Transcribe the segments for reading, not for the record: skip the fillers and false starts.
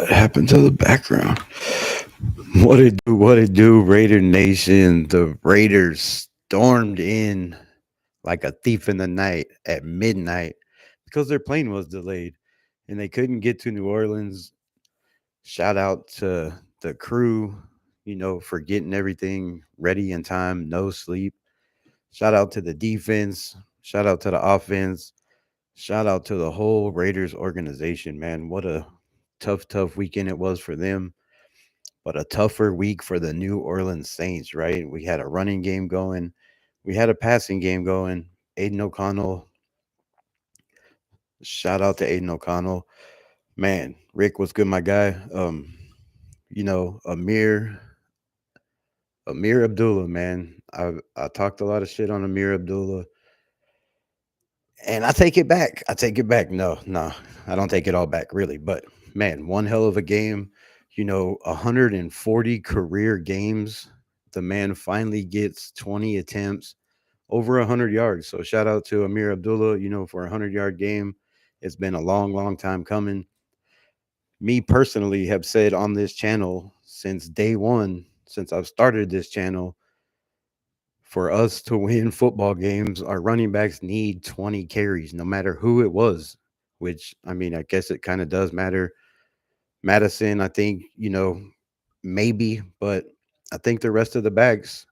What happened to the background? What it do, Raider Nation? The Raiders stormed in like a thief in the night at midnight because their plane was delayed and they couldn't get to New Orleans. Shout out to the crew, for getting everything ready in time, no sleep. Shout out to the defense. Shout out to the offense. Shout out to the whole Raiders organization, man. What a tough weekend it was for them, but a tougher week for the New Orleans Saints, right? We had a running game going, we had a passing game going. Aiden O'Connell, shout out to Aiden O'Connell. Man, Rick was good, my guy. You know, Amir Abdullah, man. I talked a lot of shit on Amir Abdullah. And I take it back. I take it back. No, I don't take it all back, really. But man, one hell of a game. 140 career games. The man finally gets 20 attempts, over 100 yards. So shout out to Amir Abdullah, for a 100-yard game. It's been a long time coming. Me personally have said on this channel since day one, since I've started this channel, for us to win football games, our running backs need 20 carries, no matter who it was, which, I mean, I guess it kind of does matter. Madison, I think, maybe, but I think the rest of the backs,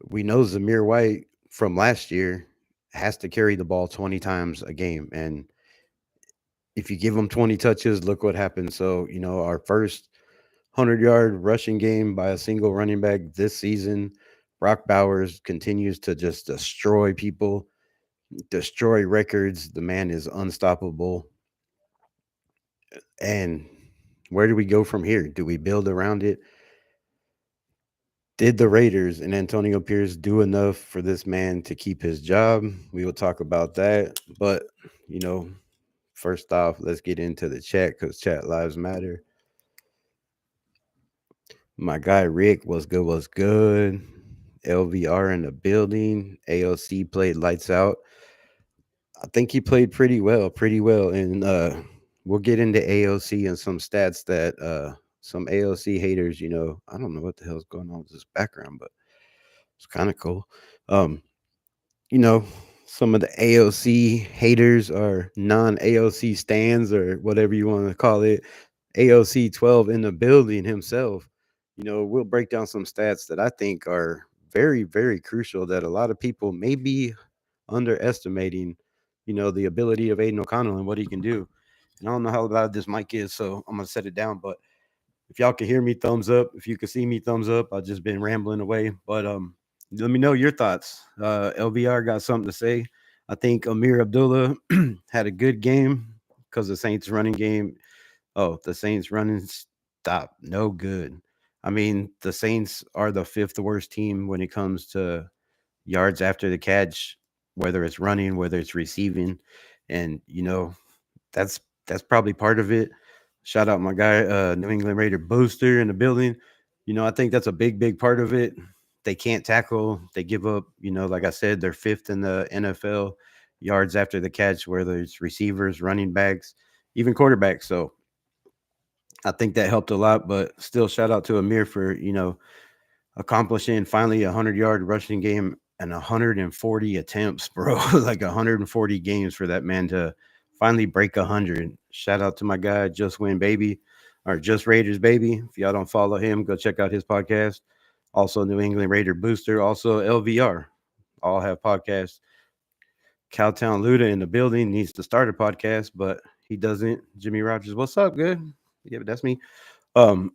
we know Zamir White from last year has to carry the ball 20 times a game. And if you give him 20 touches, look what happens. So, our first 100-yard rushing game by a single running back this season. Brock Bowers continues to just destroy people, destroy records. The man is unstoppable. And where do we go from here? Do we build around it? Did the Raiders and Antonio Pierce do enough for this man to keep his job? We will talk about that. But, you know, first off, let's get into the chat because chat lives matter. My guy Rick, what's good? What's good? LVR in the building. AOC played lights out. I think he played pretty well, and we'll get into AOC and some stats that some AOC haters, I don't know what the hell's going on with this background, but it's kind of cool. Um, you know, some of the AOC haters or non-AOC stands or whatever you want to call it. AOC 12 in the building himself. We'll break down some stats that I think are very crucial that a lot of people may be underestimating, the ability of Aiden O'Connell and what he can do. And I don't know how loud this mic is, so I'm gonna set it down. But if y'all can hear me, thumbs up. If you can see me, thumbs up. I've just been rambling away. But let me know your thoughts. LVR got something to say. I think Amir Abdullah had a good game because the Saints running game. Oh, the Saints running stop. No good. I mean, the Saints are the fifth worst team when it comes to yards after the catch, whether it's running, whether it's receiving. And, that's probably part of it. Shout out my guy, New England Raider Booster in the building. I think that's a big part of it. They can't tackle. They give up, like I said, they're fifth in the NFL yards after the catch, whether it's receivers, running backs, even quarterbacks. So I think that helped a lot. But still, shout out to Amir for, accomplishing finally a 100-yard rushing game and 140 attempts, bro. Like 140 games for that man to finally break 100. Shout out to my guy, Just Win Baby, or Just Raiders Baby. If y'all don't follow him, go check out his podcast. Also, New England Raider Booster, also LVR. All have podcasts. Cowtown Luda in the building needs to start a podcast, but he doesn't. Jimmy Rogers, what's up? Good. Yeah, that's me. Um,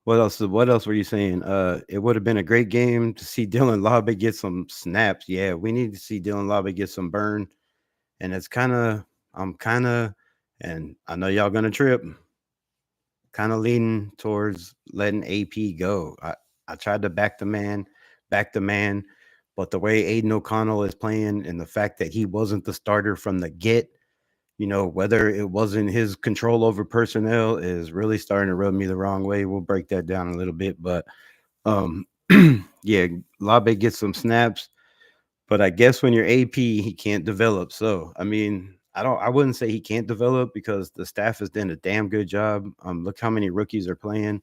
What else? What else were you saying? It would have been a great game to see Dylan Lobby get some snaps. Yeah, we need to see Dylan Lobby get some burn. And I'm kind of, and I know y'all gonna trip. Kind of leaning towards letting AP go. I tried to back the man, but the way Aiden O'Connell is playing and the fact that he wasn't the starter from the get, whether it wasn't his control over personnel is really starting to rub me the wrong way. We'll break that down a little bit, but um, yeah, Labe gets some snaps, but I guess when you're AP, he can't develop. So, I mean, I wouldn't say he can't develop because the staff has done a damn good job. Look how many rookies are playing.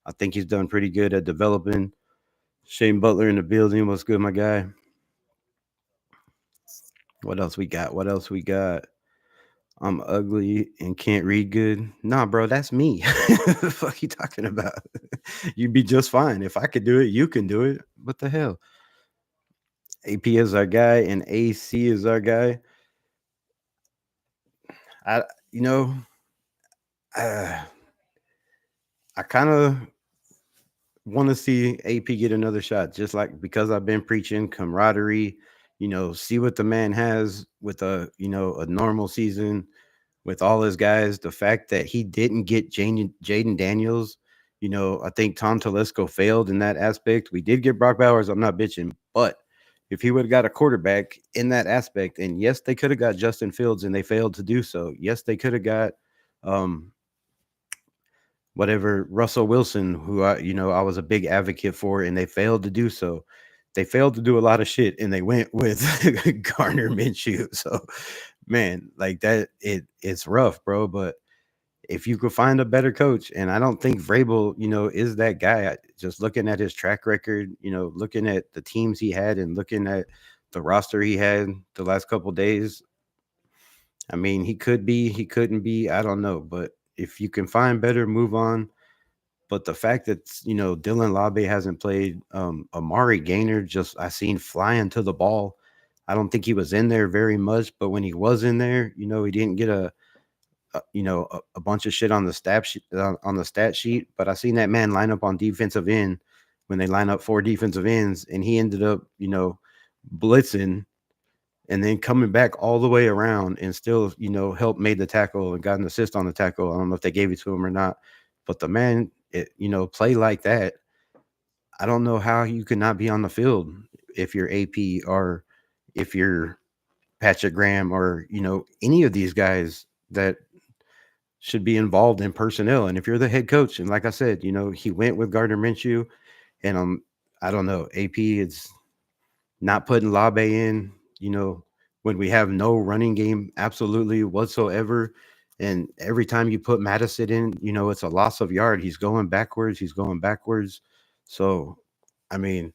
I think he's done pretty good at developing. Shane Butler in the building. What's good, my guy? What else we got? What else we got? I'm ugly and can't read good. Nah, bro, that's me. The fuck you talking about? You'd be just fine. If I could do it, you can do it. What the hell? AP is our guy and AC is our guy. I, you know, uh, I kind of want to see AP get another shot, just like because I've been preaching camaraderie. See what the man has with a normal season with all his guys. The fact that he didn't get Jaden Daniels, I think Tom Telesco failed in that aspect. We did get Brock Bowers. I'm not bitching, but if he would have got a quarterback in that aspect, and yes, they could have got Justin Fields, and they failed to do so. Yes, they could have got um, whatever Russell Wilson, who I was a big advocate for, and they failed to do so. They failed to do a lot of shit, and they went with Garner Minshew. So, man, like that, it's rough, bro. But if you could find a better coach, and I don't think Vrabel, is that guy. Just looking at his track record, looking at the teams he had, and looking at the roster he had the last couple days. I mean, he could be, he couldn't be. I don't know, but if you can find better, move on. But the fact that Dylan Labe hasn't played, Amari Gaynor, just I seen flying to the ball. I don't think he was in there very much, but when he was in there, he didn't get a bunch of shit on the stat sheet. But I seen that man line up on defensive end when they line up four defensive ends, and he ended up blitzing and then coming back all the way around and still, help made the tackle and got an assist on the tackle. I don't know if they gave it to him or not, but the man, play like that. I don't know how you could not be on the field if you're AP or if you're Patrick Graham or, any of these guys that should be involved in personnel. And if you're the head coach, and like I said, he went with Gardner Minshew, and I don't know, AP, it's not putting Labe in, when we have no running game absolutely whatsoever. And every time you put Madison in, it's a loss of yard. He's going backwards. He's going backwards. So, I mean,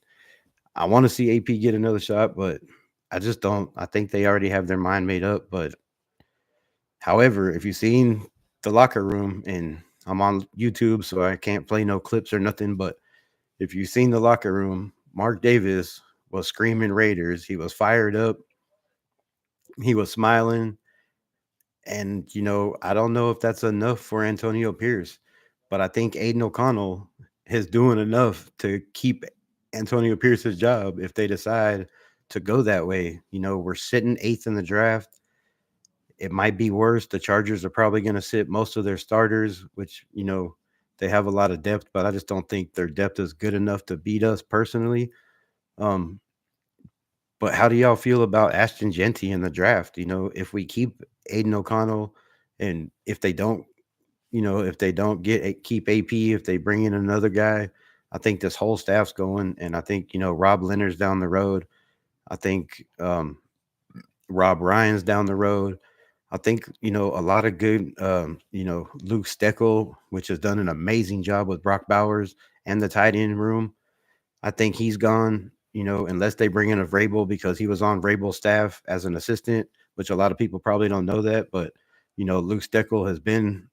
I want to see AP get another shot, but I just don't. I think they already have their mind made up. But however, if you've seen the locker room, and I'm on YouTube, so I can't play no clips or nothing, but if you've seen the locker room, Mark Davis was screaming Raiders. He was fired up. He was smiling. And, I don't know if that's enough for Antonio Pierce, but I think Aiden O'Connell is doing enough to keep Antonio Pierce's job if they decide to go that way. We're sitting eighth in the draft. It might be worse. The Chargers are probably going to sit most of their starters, which, they have a lot of depth, but I just don't think their depth is good enough to beat us personally. Um, but how do y'all feel about Ashton Genty in the draft? If we keep Aiden O'Connell, and if they don't keep AP, if they bring in another guy, I think this whole staff's going. And I think, Rob Leonard's down the road. I think Rob Ryan's down the road. I think, a lot of good, Luke Steckel, which has done an amazing job with Brock Bowers and the tight end room. I think he's gone, unless they bring in a Vrabel, because he was on Vrabel's staff as an assistant, which a lot of people probably don't know that. But, Luke Steckel has been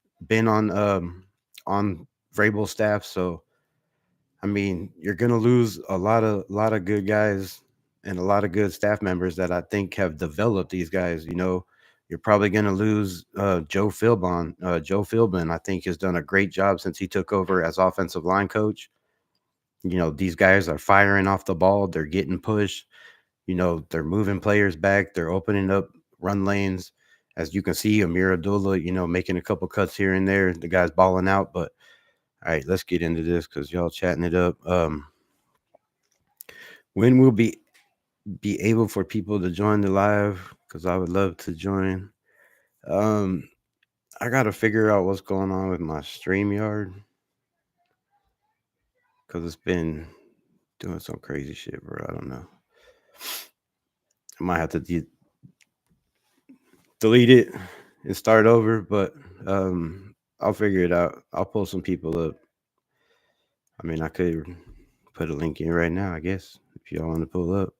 on Vrabel's staff. So I mean, you're gonna lose a lot of good guys and a lot of good staff members that I think have developed these guys. You're probably gonna lose Joe Philbin. Joe Philbin, I think, has done a great job since he took over as offensive line coach. These guys are firing off the ball. They're getting pushed. They're moving players back. They're opening up run lanes. As you can see, Amir Abdullah, making a couple cuts here and there. The guy's balling out. But all right, let's get into this because y'all chatting it up. When will be able for people to join the live? Because I would love to join. Um, I gotta figure out what's going on with my StreamYard because it's been doing some crazy shit, bro. I don't know. I might have to delete it and start over, but I'll figure it out. I'll pull some people up. I mean, I could put a link in right now, I guess, if y'all want to pull up.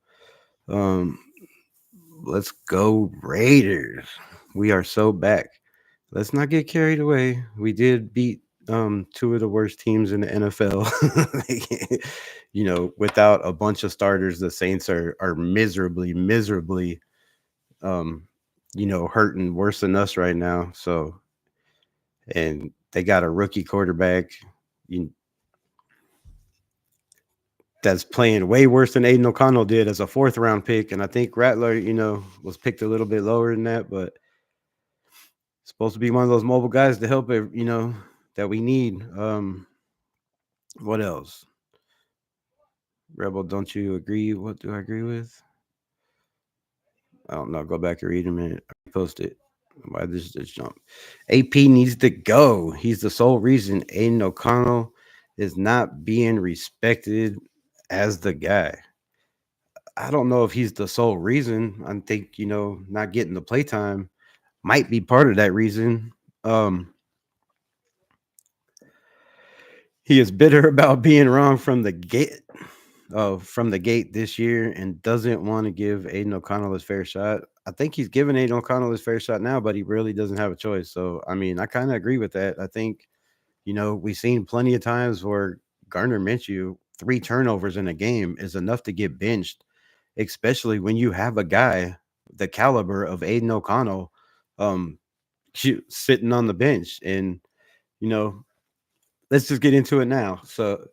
Um, let's go Raiders. We are so back. Let's not get carried away. We did beat two of the worst teams in the NFL. Without a bunch of starters, the Saints are miserably um hurting worse than us right now. So, and they got a rookie quarterback you, that's playing way worse than Aiden O'Connell did as a fourth round pick. And I think Rattler, was picked a little bit lower than that, but supposed to be one of those mobile guys to help it, that we need. What else? Rebel, don't you agree? What do I agree with? I don't know. Go back and read them and post it. Why this jump? AP needs to go. He's the sole reason Aiden O'Connell is not being respected as the guy. I don't know if he's the sole reason. I think, not getting the playtime might be part of that reason. He is bitter about being wrong from the gate this year and doesn't want to give Aiden O'Connell his fair shot. I think he's giving Aiden O'Connell his fair shot now, but he really doesn't have a choice. So, I mean, I kind of agree with that. I think, we've seen plenty of times where Gardner Minshew, 3 turnovers in a game is enough to get benched, especially when you have a guy the caliber of Aiden O'Connell um, sitting on the bench. And, you know, let's just get into it now. So,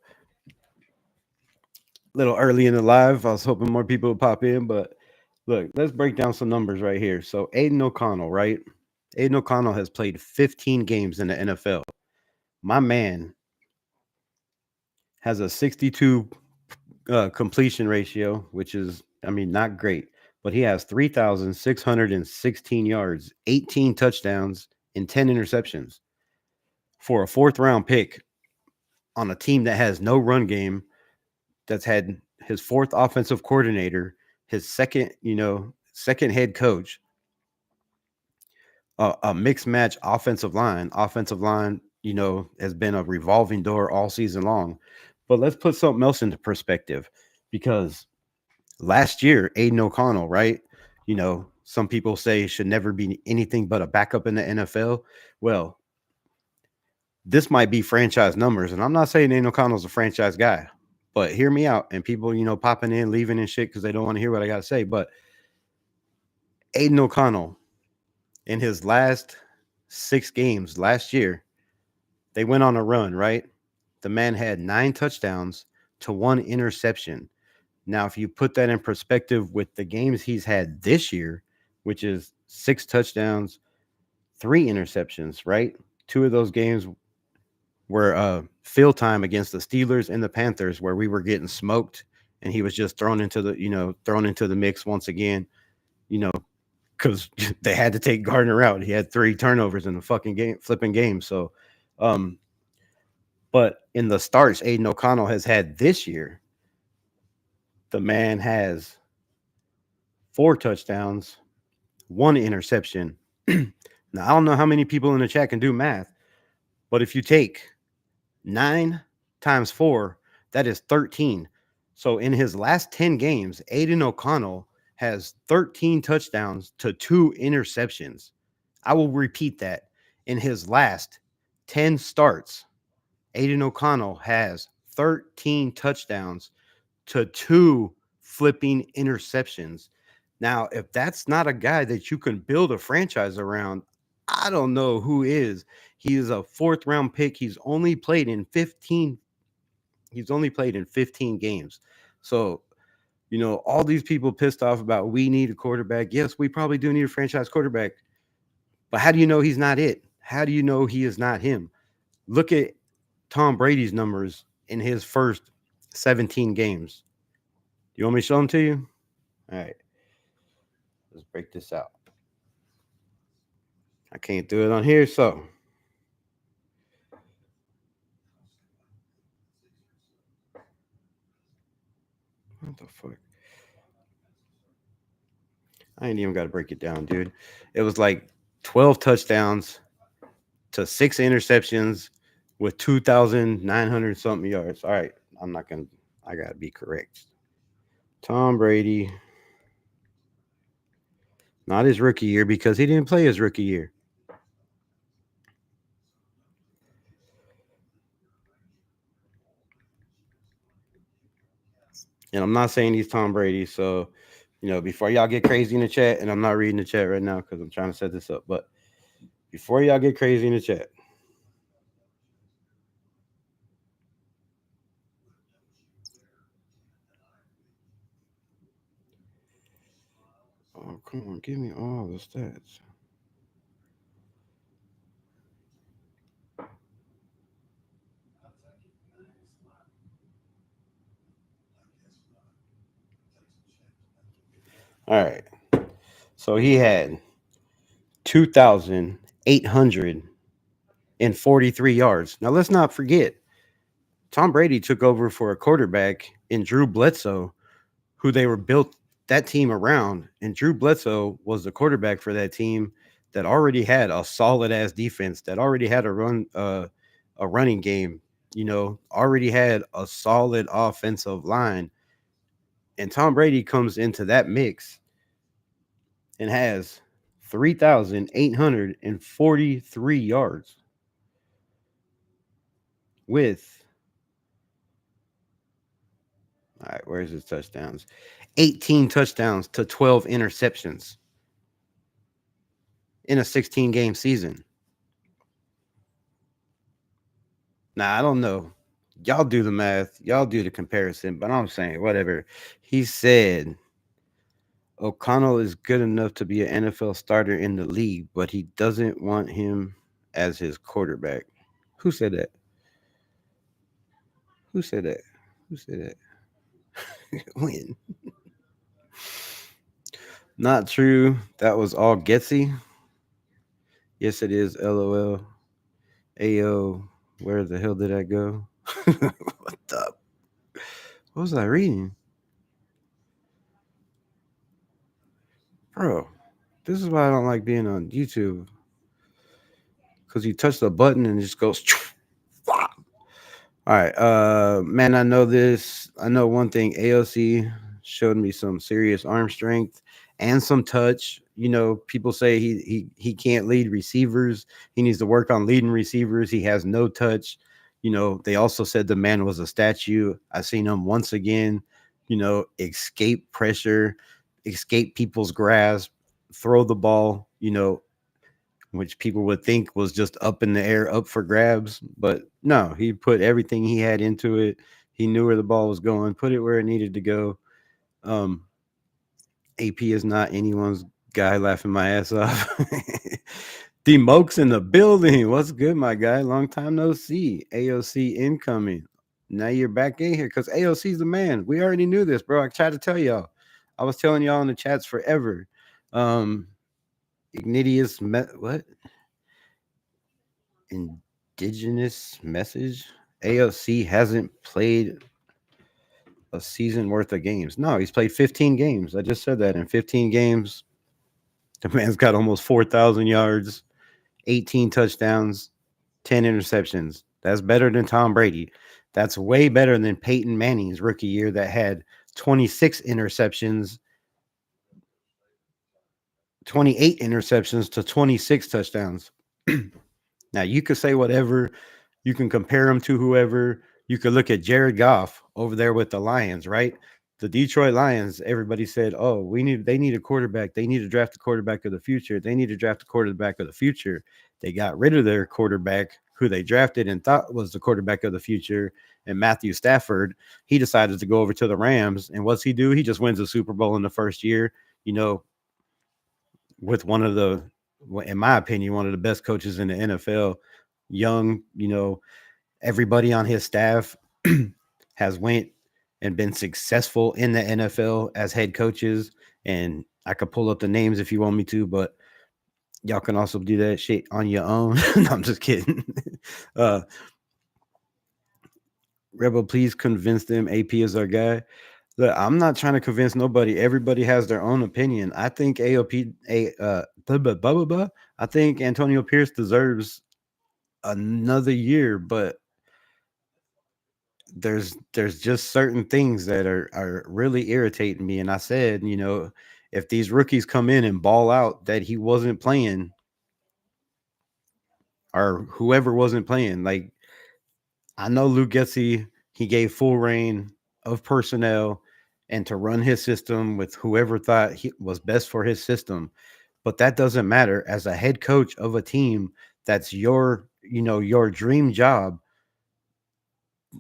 little early in the live. I was hoping more people would pop in, but look, let's break down some numbers right here. So Aiden O'Connell, right? Aiden O'Connell has played 15 games in the NFL. My man has a 62 completion ratio, which is, I mean, not great, but he has 3,616 yards, 18 touchdowns, and 10 interceptions for a fourth round pick on a team that has no run game, that's had his fourth offensive coordinator, his second head coach, a mixed match offensive line. Offensive line, has been a revolving door all season long. But let's put something else into perspective, because last year, Aiden O'Connell, right? Some people say should never be anything but a backup in the NFL. Well, this might be franchise numbers, and I'm not saying Aiden O'Connell's a franchise guy, but hear me out. And people, popping in, leaving and shit because they don't want to hear what I got to say. But Aiden O'Connell, in his last 6 games last year, they went on a run, right? The man had 9 touchdowns to 1 interception. Now, if you put that in perspective with the games he's had this year, which is 6 touchdowns, 3 interceptions, right? 2 of those games were field time against the Steelers and the Panthers, where we were getting smoked, and he was just thrown into the mix once again, you know, because they had to take Gardner out. He had 3 turnovers in the fucking game, flipping game. So, um, but in the starts Aiden O'Connell has had this year, the man has 4 touchdowns, 1 interception. Now, I don't know how many people in the chat can do math, but if you take 9 times 4, that is 13. So in his last 10 games, Aiden O'Connell has 13 touchdowns to 2 interceptions. I will repeat that. In his last 10 starts, Aiden O'Connell has 13 touchdowns to 2 flipping interceptions. Now, if that's not a guy that you can build a franchise around, I don't know who is. He is a fourth round pick. He's only played in 15 games. So, all these people pissed off about we need a quarterback. Yes, we probably do need a franchise quarterback. But how do you know he's not it? How do you know he is not him? Look at Tom Brady's numbers in his first 17 games. Do you want me to show them to you? All right. Let's break this out. I can't do it on here, so what the fuck? I ain't even got to break it down, dude. It was like 12 touchdowns to 6 interceptions with 2,900 something yards. All right, I'm not gonna. I gotta be correct. Tom Brady, not his rookie year because he didn't play his rookie year. And I'm not saying he's Tom Brady. So, before y'all get crazy in the chat, and I'm not reading the chat right now because I'm trying to set this up, but before y'all get crazy in the chat, oh, come on, give me all the stats. All right. So he had 2,843 yards. Now, let's not forget, Tom Brady took over for a quarterback in Drew Bledsoe, who they were built that team around. And Drew Bledsoe was the quarterback for that team that already had a solid ass defense, that already had a running game, already had a solid offensive line. And Tom Brady comes into that mix and has 3,843 yards with, all right, where's his touchdowns? 18 touchdowns to 12 interceptions in a 16 game season. Now, I don't know. Y'all do the math, y'all do the comparison, but I'm saying, whatever. He said O'Connell is good enough to be an NFL starter in the league, but he doesn't want him as his quarterback. Who said that? Who said that? Who said that? When? Not true. That was all Getsy. Yes, it is. LOL. Ayo. Where the hell did I go? What the? What was I reading? Bro, this is why I don't like being on YouTube. Because you touch the button and it just goes. All right. Man, I know this. I know one thing. AOC showed me some serious arm strength and some touch. People say he can't lead receivers. He needs to work on leading receivers. He has no touch. They also said the man was a statue. I seen him once again, escape pressure, escape people's grasp, throw the ball, which people would think was just up in the air, up for grabs. But no, he put everything he had into it. He knew where the ball was going, put it where it needed to go. Um, AP is not anyone's guy, laughing my ass off. D Mokes in the building. What's good, my guy? Long time no see. AOC incoming. Now you're back in here because AOC's the man. We already knew this, bro. I tried to tell y'all. I was telling y'all in the chats forever. Ignitius, what? Indigenous message. AOC hasn't played a season worth of games. No, he's played 15 games. I just said that. In 15 games, the man's got almost 4,000 yards, 18 touchdowns, 10 interceptions. That's better than Tom Brady. That's way better than Peyton Manning's rookie year that had 26 interceptions, 28 interceptions to 26 touchdowns. Now, you could say whatever. You can compare him to whoever. You could look at Jared Goff over there with the Lions, right? The Detroit Lions, everybody said, "Oh, they need a quarterback. They need to draft a quarterback of the future. They need to draft a quarterback of the future." They got rid of their quarterback who they drafted and thought was the quarterback of the future, and Matthew Stafford. He decided to go over to the Rams, and what's he do? He just wins a Super Bowl in the first year, you know, with one of the, in my opinion, one of the best coaches in the NFL. Young, everybody on his staff has went and been successful in the NFL as head coaches. And I could pull up the names if you want me to, but y'all can also do that shit on your own. No, I'm just kidding. uh Rebel, please convince them AP is our guy. Look, I'm not trying to convince nobody. Everybody has their own opinion. I think AOP, blah, blah, blah, blah, blah. I think Antonio Pierce deserves another year, but there's just certain things that are really irritating me. And I said, if these rookies come in and ball out that he wasn't playing or whoever wasn't playing, like I know Luke Getzey, he gave full reign of personnel and to run his system with whoever thought he was best for his system. But that doesn't matter as a head coach of a team that's your dream job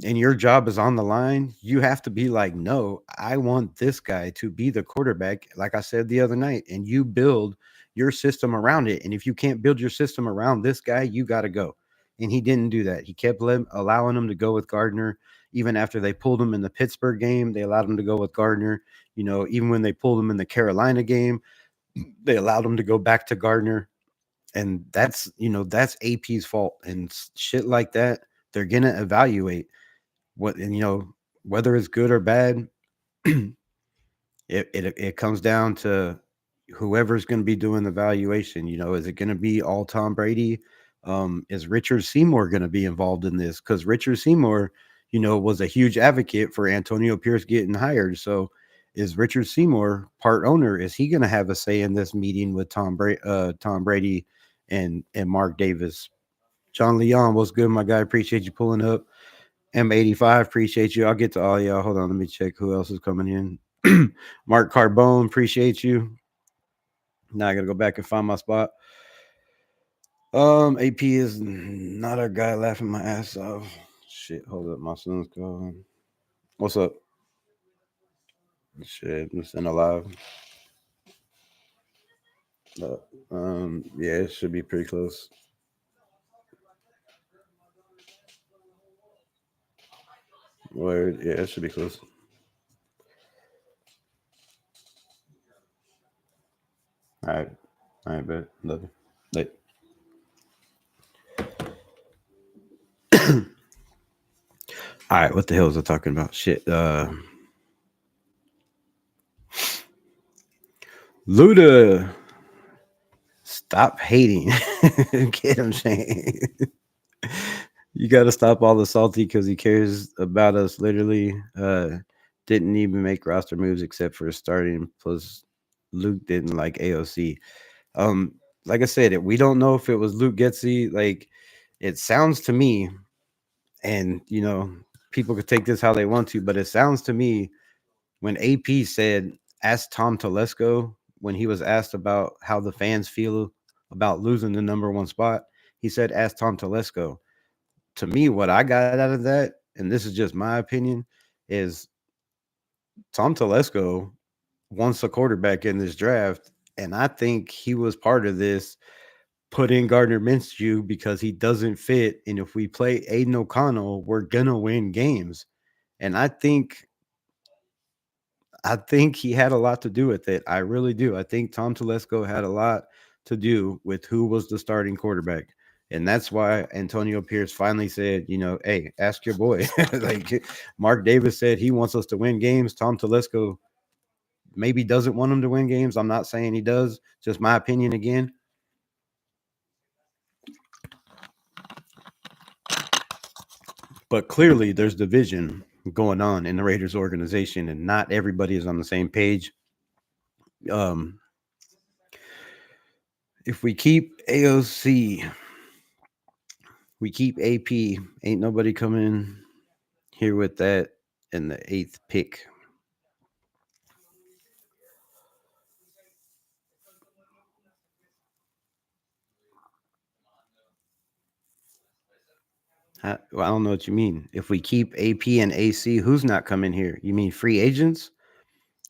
and your job is on the line. You have to be like, no, I want this guy to be the quarterback, like I said the other night, and you build your system around it. And if you can't build your system around this guy, you got to go. And he didn't do that. He kept allowing him to go with Gardner. Even after they pulled him in the Pittsburgh game, they allowed him to go with Gardner. Even when they pulled him in the Carolina game, they allowed him to go back to Gardner. And that's AP's fault. And shit like that, they're going to evaluate what, and whether it's good or bad. It comes down to whoever's going to be doing the valuation. Is it going to be all Tom Brady? Is Richard Seymour going to be involved in this? Because Richard Seymour, was a huge advocate for Antonio Pierce getting hired. So is Richard Seymour part owner? Is he going to have a say in this meeting with Tom Brady and Mark Davis? John Leon, what's good, my guy? Appreciate you pulling up. M85, appreciate you. I'll get to all y'all. Hold on, let me check who else is coming in. Mark Carbone, appreciate you. Now I gotta go back and find my spot. AP is not a guy laughing my ass off. Shit, hold up, my son's calling. What's up? Shit, I'm just in alive. Uh, yeah, it should be pretty close. Word, yeah, it should be close. All right, bet. Love you. Like, all right, what the hell was I talking about? Shit. Luda, stop hating. Get him saying. You got to stop all the salty because he cares about us. Literally, didn't even make roster moves except for starting. Plus, Luke didn't like AOC. Like I said, we don't know if it was Luke Getzey. Like, it sounds to me, and people could take this how they want to, but it sounds to me when AP said, "Ask Tom Telesco," when he was asked about how the fans feel about losing the number one spot, he said, "Ask Tom Telesco." To me, what I got out of that, and this is just my opinion, is Tom Telesco wants a quarterback in this draft, and I think he was part of this. Put in Gardner Minshew because he doesn't fit, and if we play Aiden O'Connell, we're gonna win games. And I think he had a lot to do with it. I really do. I think Tom Telesco had a lot to do with who was the starting quarterback. And that's why Antonio Pierce finally said, hey, ask your boy. Like Mark Davis said, he wants us to win games. Tom Telesco maybe doesn't want him to win games. I'm not saying he does. Just my opinion again. But clearly, there's division going on in the Raiders organization, and not everybody is on the same page. Um, if we keep AOC, we keep AP. Ain't nobody coming here with that in the eighth pick. Well, I don't know what you mean. If we keep AP and AC, who's not coming here? You mean free agents?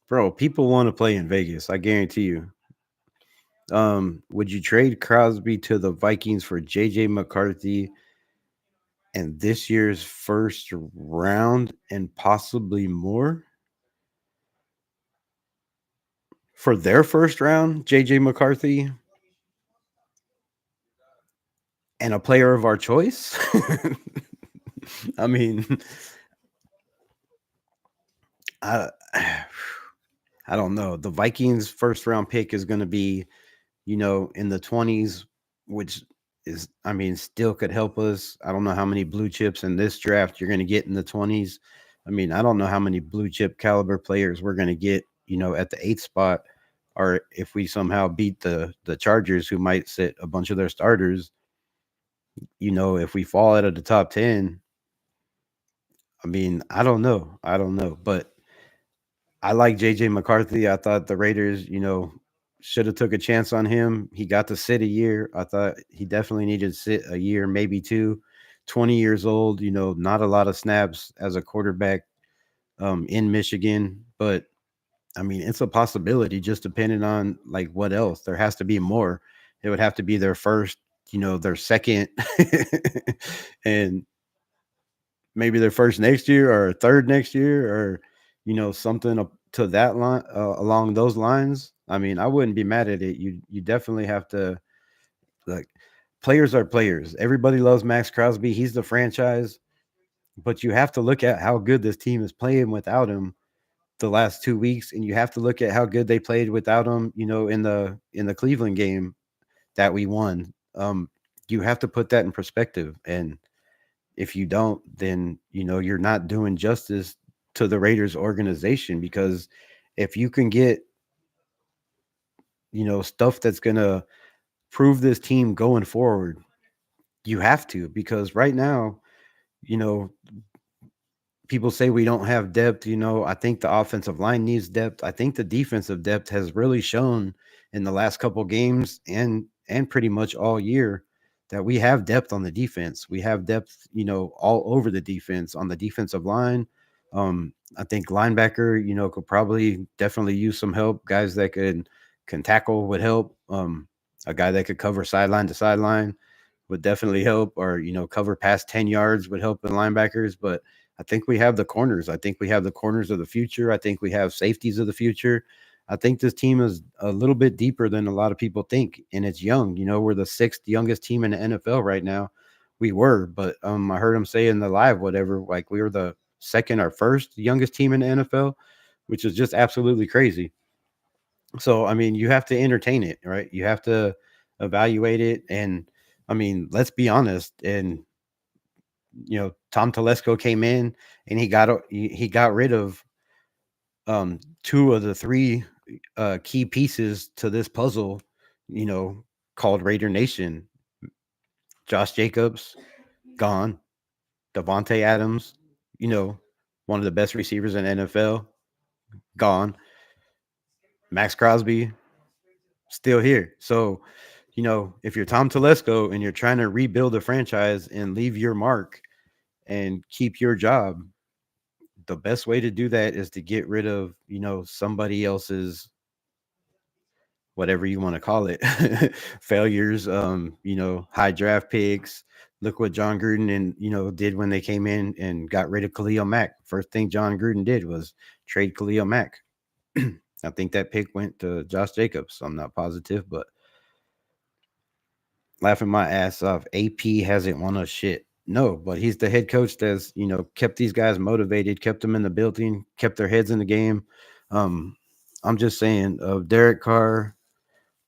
Bro, people want to play in Vegas. I guarantee you. Would you trade Crosby to the Vikings for JJ McCarthy and this year's first round and possibly more? For their first round, JJ McCarthy and a player of our choice? I mean, I I don't know. The Vikings first round pick is going to be, in the 20s, which is, I mean, still could help us. I don't know how many blue chips in this draft you're going to get in the 20s. I mean, I don't know how many blue chip caliber players we're going to get, at the eighth spot, or if we somehow beat the Chargers, who might sit a bunch of their starters. If we fall out of the top 10, I mean, I don't know. I don't know. But I like JJ McCarthy. I thought the Raiders, should have took a chance on him. He got to sit a year. I thought he definitely needed to sit a year, maybe two. 20 years old, not a lot of snaps as a quarterback in Michigan, but I mean, it's a possibility just depending on like what else. There has to be more. It would have to be their first, their second and maybe their first next year or third next year or something to that line along those lines. I mean, I wouldn't be mad at it. You definitely have to, like, players are players. Everybody loves Max Crosby. He's the franchise, but you have to look at how good this team is playing without him the last 2 weeks, and you have to look at how good they played without him. In the Cleveland game that we won. You have to put that in perspective, and if you don't, then you're not doing justice to the Raiders organization, because if you can get stuff that's gonna prove this team going forward, you have to, because right now, you know people say we don't have depth. I think the offensive line needs depth. I think the defensive depth has really shown in the last couple games and pretty much all year that we have depth on the defense. We have depth, all over the defense on the defensive line. I think linebacker, could probably definitely use some help. Guys that can tackle would help. A guy that could cover sideline to sideline would definitely help, or cover past 10 yards would help in linebackers. But I think we have the corners. I think we have the corners of the future. I think we have safeties of the future. I think this team is a little bit deeper than a lot of people think, and it's young. We're the sixth youngest team in the NFL right now. We were, but I heard him say in the live, whatever, like we were the second or first youngest team in the NFL, which is just absolutely crazy. So, I mean, you have to entertain it, right? You have to evaluate it. And I mean, let's be honest. And, Tom Telesco came in and he got rid of two of the three key pieces to this puzzle, you know, called Raider Nation. Josh Jacobs, gone. Devontae Adams, one of the best receivers in NFL, gone. Max Crosby, still here. So, if you're Tom Telesco and you're trying to rebuild a franchise and leave your mark and keep your job, the best way to do that is to get rid of, somebody else's, whatever you want to call it, failures, high draft picks. Look what John Gruden did when they came in and got rid of Khalil Mack. First thing John Gruden did was trade Khalil Mack. I think that pick went to Josh Jacobs. I'm not positive, but laughing my ass off. AP hasn't won a shit. No, but he's the head coach that's, kept these guys motivated, kept them in the building, kept their heads in the game. Um, I'm just saying, of Derek Carr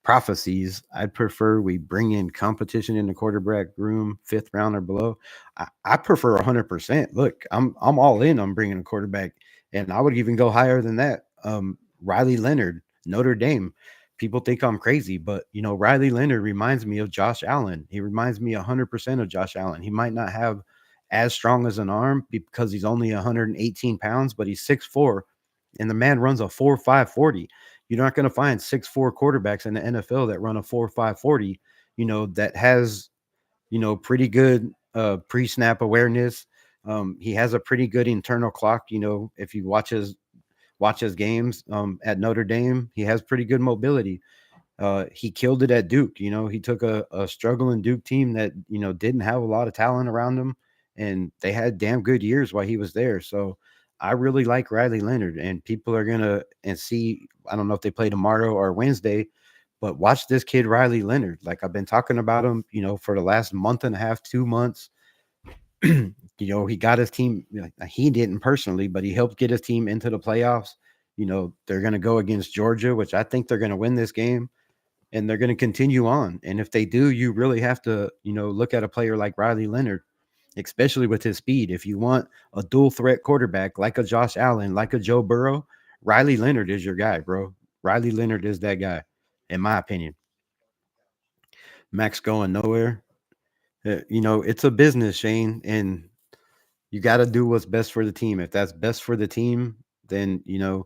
prophecies, I'd prefer we bring in competition in the quarterback room, fifth round or below. I prefer 100%. Look, I'm all in on bringing a quarterback, and I would even go higher than that. Riley Leonard, Notre Dame. People think I'm crazy, but Riley Leonard reminds me of Josh Allen. He reminds me 100% of Josh Allen. He might not have as strong as an arm because he's only 118 pounds, but he's 6'4", and the man runs a 4.5 40. You're not going to find 6'4" quarterbacks in the NFL that run a 4.5 40, that has, pretty good pre-snap awareness. He has a pretty good internal clock. If you watch his games at Notre Dame, he has pretty good mobility. He killed it at Duke. He took a struggling Duke team that, didn't have a lot of talent around him, and they had damn good years while he was there. So I really like Riley Leonard, and people are going to and see. I don't know if they play tomorrow or Wednesday, but watch this kid, Riley Leonard. Like, I've been talking about him, for the last month and a half, 2 months. He got his team. He didn't personally, but he helped get his team into the playoffs. they're going to go against Georgia, which I think they're going to win this game, and they're going to continue on. And if they do, you really have to, look at a player like Riley Leonard, especially with his speed. If you want a dual threat quarterback like a Josh Allen, like a Joe Burrow, Riley Leonard is your guy, bro. Riley Leonard is that guy, in my opinion. Max going nowhere. It's a business, Shane, and you got to do what's best for the team. If that's best for the team, then you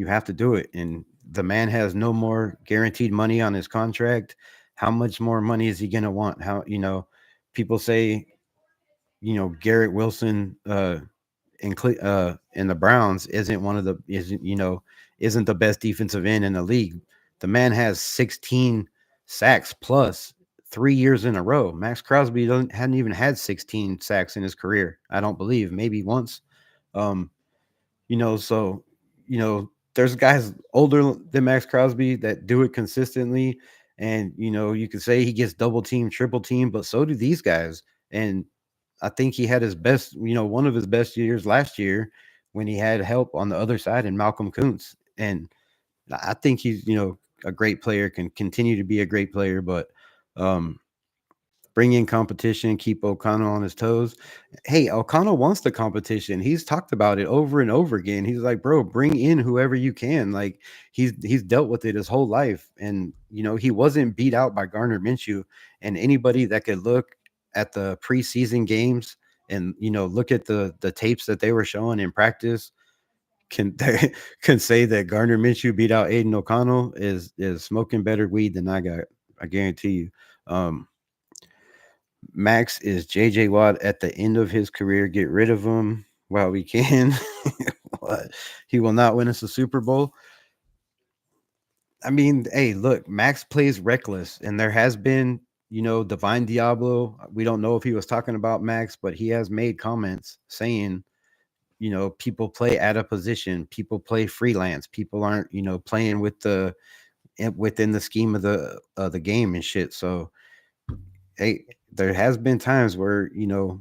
have to do it. And the man has no more guaranteed money on his contract. How much more money is he going to want? How people say Garrett Wilson in the Browns isn't the best defensive end in the league. The man has 16 sacks plus 3 years in a row. Max Crosby hadn't even had 16 sacks in his career. I don't believe, maybe once. Um, so there's guys older than Max Crosby that do it consistently, and you could say he gets double team, triple team, but so do these guys. And I think he had his best, one of his best years last year when he had help on the other side in Malcolm Kuntz. And I think he's, a great player, can continue to be a great player, but um, bring in competition, keep O'Connell on his toes. Hey, O'Connell wants the competition. He's talked about it over and over again. He's like, bro, bring in whoever you can. Like he's dealt with it his whole life. And he wasn't beat out by Gardner Minshew. And anybody that could look at the preseason games and look at the tapes that they were showing in practice can can say that Gardner Minshew beat out Aiden O'Connell is smoking better weed than I got. I guarantee you. Max is JJ Watt at the end of his career. Get rid of him while we can. What? He will not win us a Super Bowl. I mean, hey, look, Max plays reckless, and there has been, Divine Diablo. We don't know if he was talking about Max, but he has made comments saying, people play out of position, people play freelance, people aren't, playing within the scheme of the game and shit. So hey, there has been times where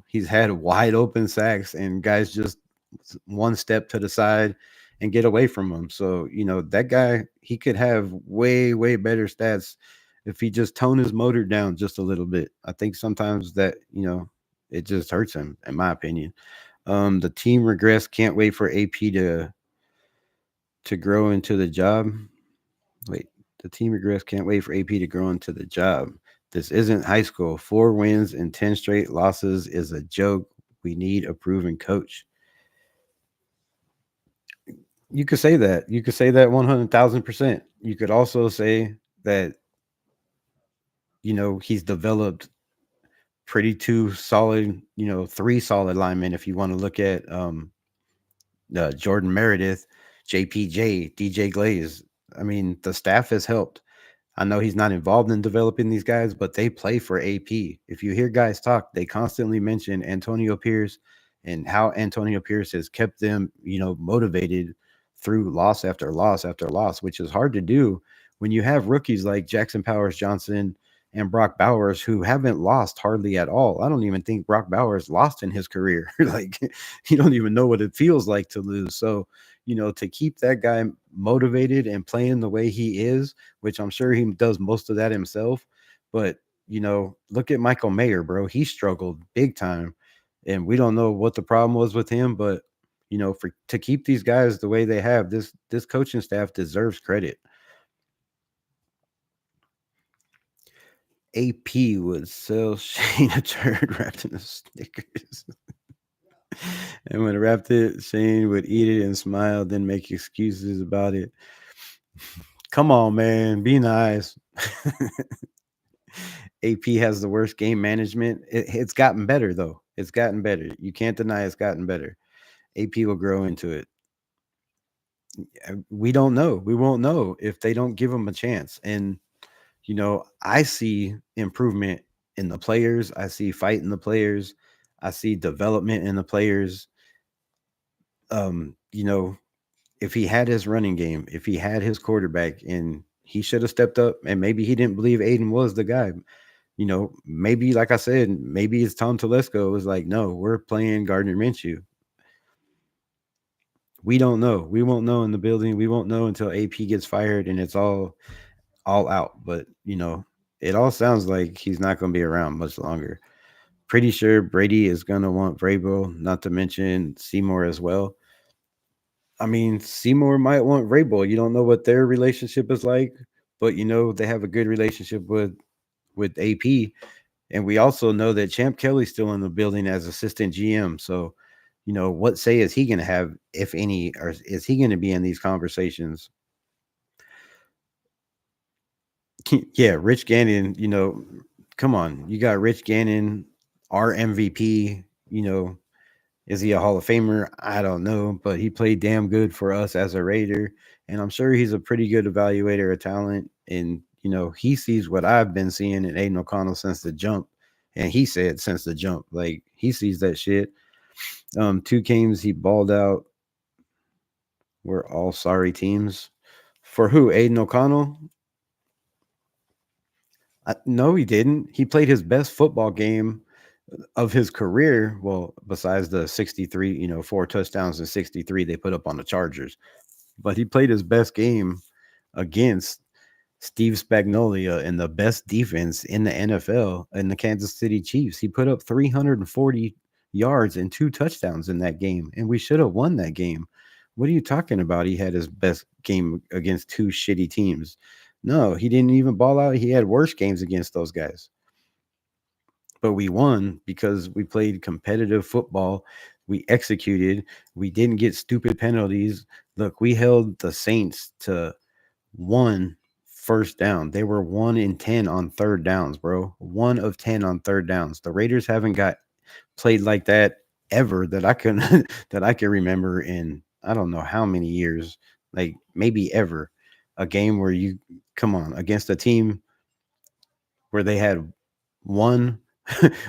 he's had wide open sacks and guys just one step to the side and get away from him. So that guy, he could have way better stats if he just tone his motor down just a little bit. I think sometimes that it just hurts him, in my opinion. The team regress. Can't wait for AP to grow into the job. Wait, the team regress. Can't wait for AP to grow into the job. This isn't high school. 4 wins and 10 straight losses is a joke. We need a proven coach. You could say that. You could say that 100,000%. You could also say that, he's developed pretty 2 solid, 3 solid linemen. If you want to look at Jordan Meredith, JPJ, DJ Glaze. I mean, the staff has helped. I know he's not involved in developing these guys, but they play for AP. If you hear guys talk, they constantly mention Antonio Pierce and how Antonio Pierce has kept them, motivated through loss after loss after loss, which is hard to do when you have rookies like Jackson Powers Johnson and Brock Bowers who haven't lost hardly at all. I don't even think Brock Bowers lost in his career. Like you don't even know what it feels like to lose. So, to keep that guy motivated and playing the way he is, which I'm sure he does most of that himself. But, look at Michael Mayer, bro. He struggled big time. And we don't know what the problem was with him, but for to keep these guys the way they have, this coaching staff deserves credit. AP would sell Shane a turd wrapped in a Snickers. And when wrapped it, Shane would eat it and smile, then make excuses about it. Come on, man. Be nice. AP has the worst game management. It's gotten better, though. It's gotten better. You can't deny it's gotten better. AP will grow into it. We don't know. We won't know if they don't give him a chance. And, I see improvement in the players. I see fight in the players. I see development in the players. You know, if he had his running game, if he had his quarterback, and he should have stepped up, and maybe he didn't believe Aiden was the guy. Maybe like I said, maybe it's Tom Telesco was like, no, we're playing Gardner Minshew. We don't know. We won't know in the building. We won't know until AP gets fired and it's all out. But it all sounds like he's not going to be around much longer. Pretty sure Brady is going to want Vrabel, not to mention Seymour as well. I mean, Seymour might want Vrabel. You don't know what their relationship is like, but they have a good relationship with AP. And we also know that Champ Kelly's still in the building as assistant GM. So, what say is he going to have, if any, or is he going to be in these conversations? Yeah, Rich Gannon, come on. You got Rich Gannon, our MVP. Is he a Hall of Famer? I don't know, but he played damn good for us as a Raider. And I'm sure he's a pretty good evaluator of talent. And, he sees what I've been seeing in Aiden O'Connell since the jump. And he said since the jump, like he sees that shit. 2 games he balled out. We're all sorry teams. For who? Aiden O'Connell? No, he didn't. He played his best football game of his career. Well, besides the 63, 4 touchdowns and 63 they put up on the Chargers. But he played his best game against Steve Spagnuolo and the best defense in the NFL in the Kansas City Chiefs. He put up 340 yards and 2 touchdowns in that game, and we should have won that game. What are you talking about? He had his best game against 2 shitty teams. No, he didn't even ball out. He had worse games against those guys. But we won because we played competitive football. We executed. We didn't get stupid penalties. Look, we held the Saints to 1 first down. They were 1 in 10 on third downs, bro. 1 of 10 on third downs. The Raiders haven't got played like that ever that I can that I can remember in I don't know how many years, like maybe ever. A game where you come on against a team where they had one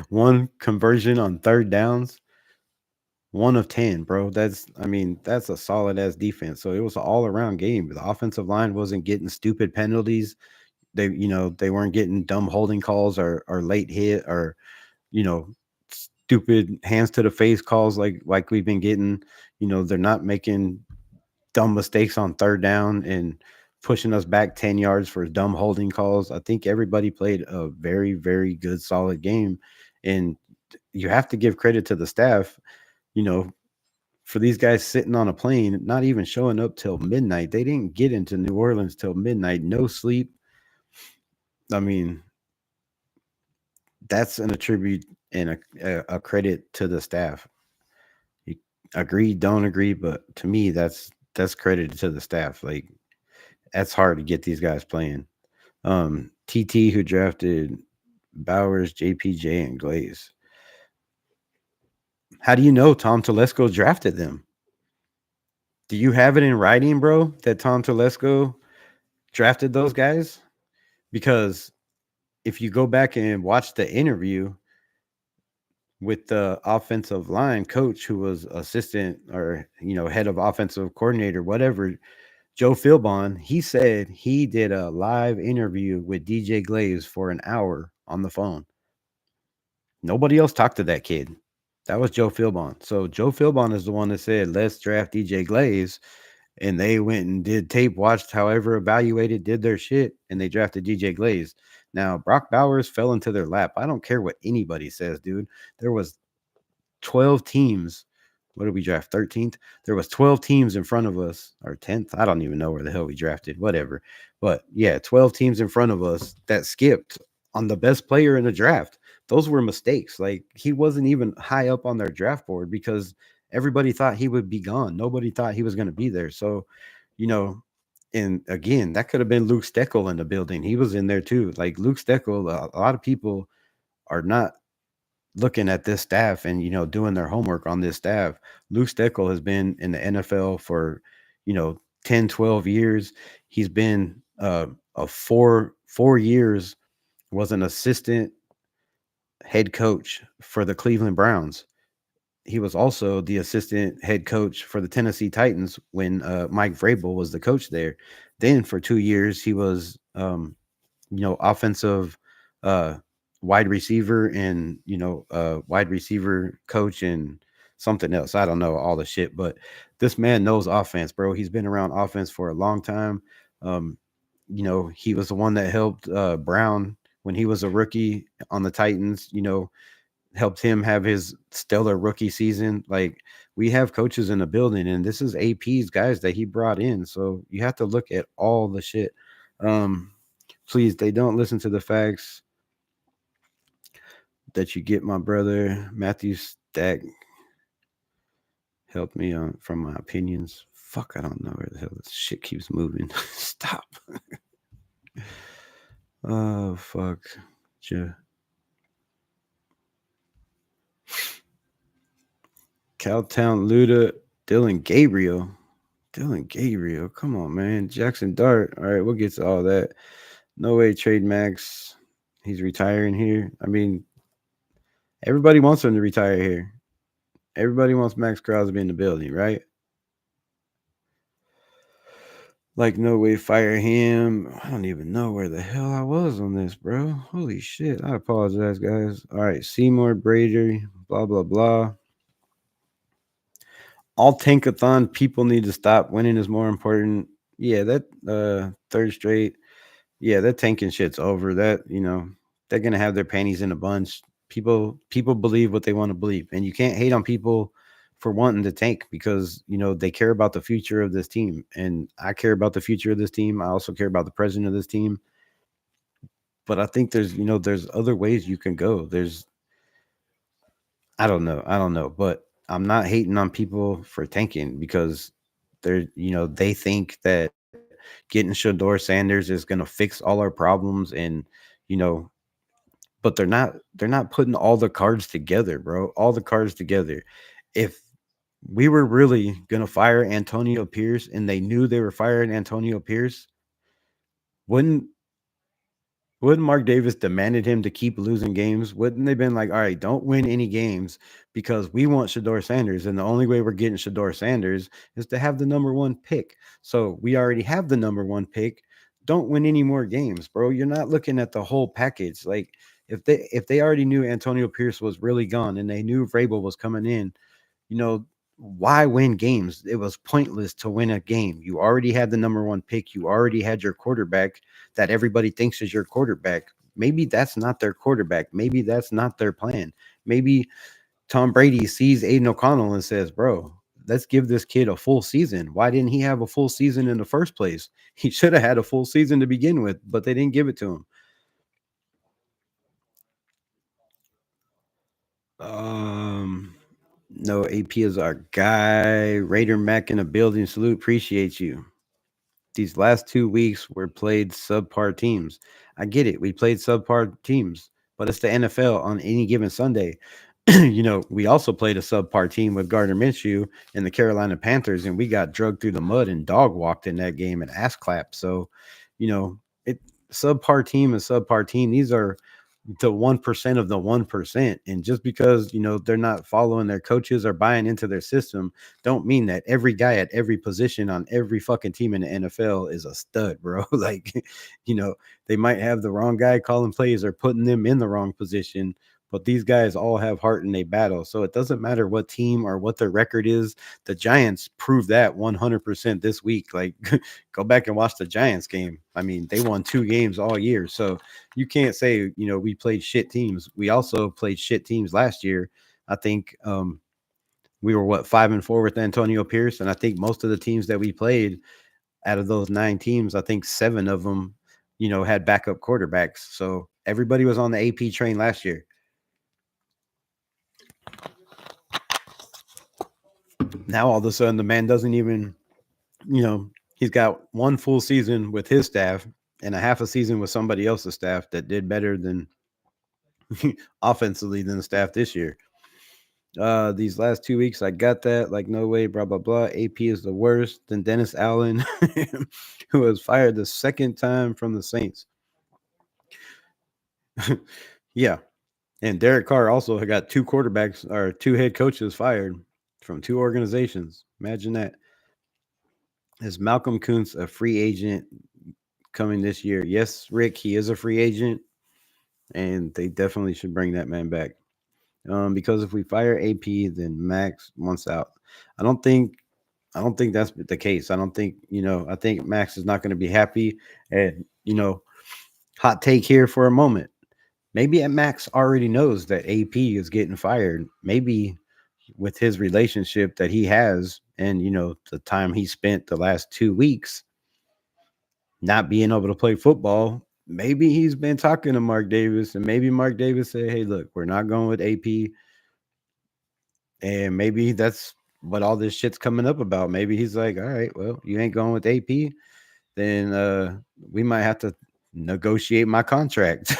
one conversion on third downs. 1 of 10, bro. That's a solid ass defense. So it was an all around game. The offensive line wasn't getting stupid penalties. They weren't getting dumb holding calls or late hit or, you know, stupid hands to the face calls like we've been getting. They're not making dumb mistakes on third down and pushing us back 10 yards for dumb holding calls. I think everybody played a very, very good, solid game. And you have to give credit to the staff, you know, for these guys sitting on a plane, not even showing up till midnight. They didn't get into New Orleans till midnight, no sleep. I mean, that's an attribute and a credit to the staff. You agree, don't agree, but to me, that's credited to the staff. Like that's hard to get these guys playing. TT who drafted Bowers, JPJ, and Glaze. How do you know Tom Telesco drafted them? Do you have it in writing, bro, that Tom Telesco drafted those guys? Because if you go back and watch the interview with the offensive line coach who was assistant or head of offensive coordinator, whatever, Joe Philbon, he said he did a live interview with DJ Glaze for an hour on the phone. Nobody else talked to that kid. That was Joe Philbon. So Joe Philbon is the one that said, let's draft DJ Glaze. And they went and did tape, watched, however, evaluated, did their shit, and they drafted DJ Glaze. Now, Brock Bowers fell into their lap. I don't care what anybody says, dude. There was 12 teams. What did we draft? 13th? There was 12 teams in front of us, or 10th. I don't even know where the hell we drafted, whatever. But yeah, 12 teams in front of us that skipped on the best player in the draft. Those were mistakes. Like he wasn't even high up on their draft board because everybody thought he would be gone. Nobody thought he was going to be there. So, you know, and again, that could have been Luke Steckel in the building. He was in there too. Like Luke Steckel, a lot of people are not looking at this staff and doing their homework on this staff. Luke Steckel has been in the NFL for 10, 12 years. He's been a 4 years was an assistant head coach for the Cleveland Browns. He was also the assistant head coach for the Tennessee Titans when Mike Vrabel was the coach there. Then for 2 years he was offensive uh wide receiver and wide receiver coach and something else. I don't know all the shit, but this man knows offense, bro. He's been around offense for a long time. Um, he was the one that helped Brown when he was a rookie on the Titans. Helped him have his stellar rookie season. Like, we have coaches in the building, and this is AP's guys that he brought in. So you have to look at all the shit. Um, Please, they don't listen to the facts that you get. My brother Matthew Stack helped me on from my opinions. Fuck, I don't know where the hell this shit keeps moving. Stop. Oh fuck. Ja- Cowtown Luda, Dylan Gabriel. Dylan Gabriel, come on, man. Jackson Dart. All right, we'll get to all that. No way, trade Max. He's retiring here. I mean, everybody wants him to retire here. Everybody wants Max Crosby in the building, right? Like, no way, fire him. I don't even know where the hell I was on this, bro. Holy shit. I apologize, guys. All right, Seymour, Brady, blah, blah, blah. All tankathon people need to stop. Winning is more important. Yeah, that third straight. Yeah, that tanking shit's over. They're gonna have their panties in a bunch. People believe what they want to believe, and you can't hate on people for wanting to tank because they care about the future of this team, and I care about the future of this team. I also care about the president of this team. But I think there's other ways you can go. I don't know, but I'm not hating on people for tanking because they think that getting Shador Sanders is going to fix all our problems, and you know but they're not putting all the cards together, bro. All the cards together. If we were really going to fire Antonio Pierce and they knew they were firing Antonio Pierce, wouldn't wouldn't Mark Davis demanded him to keep losing games? Wouldn't they been like, all right, don't win any games because we want Shador Sanders, and the only way we're getting Shador Sanders is to have the number one pick. So we already have the number one pick. Don't win any more games, bro. You're not looking at the whole package. Like, if they already knew Antonio Pierce was really gone and they knew Vrabel was coming in, you know, why win games? It was pointless to win a game. You already had the number one pick. You already had your quarterback that everybody thinks is your quarterback. Maybe that's not their quarterback. Maybe that's not their plan. Maybe Tom Brady sees Aiden O'Connell and says, bro, let's give this kid a full season. Why didn't he have a full season in the first place? He should have had a full season to begin with, but they didn't give it to him. Um, no, AP is our guy. Raider Mac in the building. Salute. Appreciate you. These last 2 weeks were played subpar teams. I get it. We played subpar teams, but it's the NFL on any given Sunday. We also played a subpar team with Gardner Minshew and the Carolina Panthers, and we got drugged through the mud and dog walked in that game and ass clapped. So, it subpar team and subpar team. These are the 1% of the 1%. And just because, they're not following their coaches or buying into their system, don't mean that every guy at every position on every fucking team in the NFL is a stud, bro. Like, they might have the wrong guy calling plays or putting them in the wrong position, but these guys all have heart in a battle. So it doesn't matter what team or what their record is. The Giants proved that 100% this week. Like, go back and watch the Giants game. I mean, they won 2 games all year. So you can't say, we played shit teams. We also played shit teams last year. I think we were 5-4 with Antonio Pierce, and I think most of the teams that we played out of those 9 teams, I think 7 of them, had backup quarterbacks. So everybody was on the AP train last year. Now all of a sudden the man doesn't even, he's got one full season with his staff and a half a season with somebody else's staff that did better than offensively than the staff this year. These last 2 weeks, I got that. Like, no way, blah, blah, blah. AP is the worst. Then Dennis Allen, who was fired the second time from the Saints. Yeah. And Derek Carr also got 2 quarterbacks or 2 head coaches fired from 2 organizations. Imagine that. Is Malcolm Kuntz a free agent coming this year? Yes, Rick, he is a free agent, and they definitely should bring that man back. Because if we fire AP, then Max wants out. I don't think I don't think that's the case. I don't think, I think Max is not going to be happy. And, hot take here for a moment. Maybe Max already knows that AP is getting fired. Maybe with his relationship that he has and, the time he spent the last 2 weeks not being able to play football, maybe he's been talking to Mark Davis and maybe Mark Davis said, hey, look, we're not going with AP. And maybe that's what all this shit's coming up about. Maybe he's like, all right, well, you ain't going with AP, then we might have to negotiate my contract.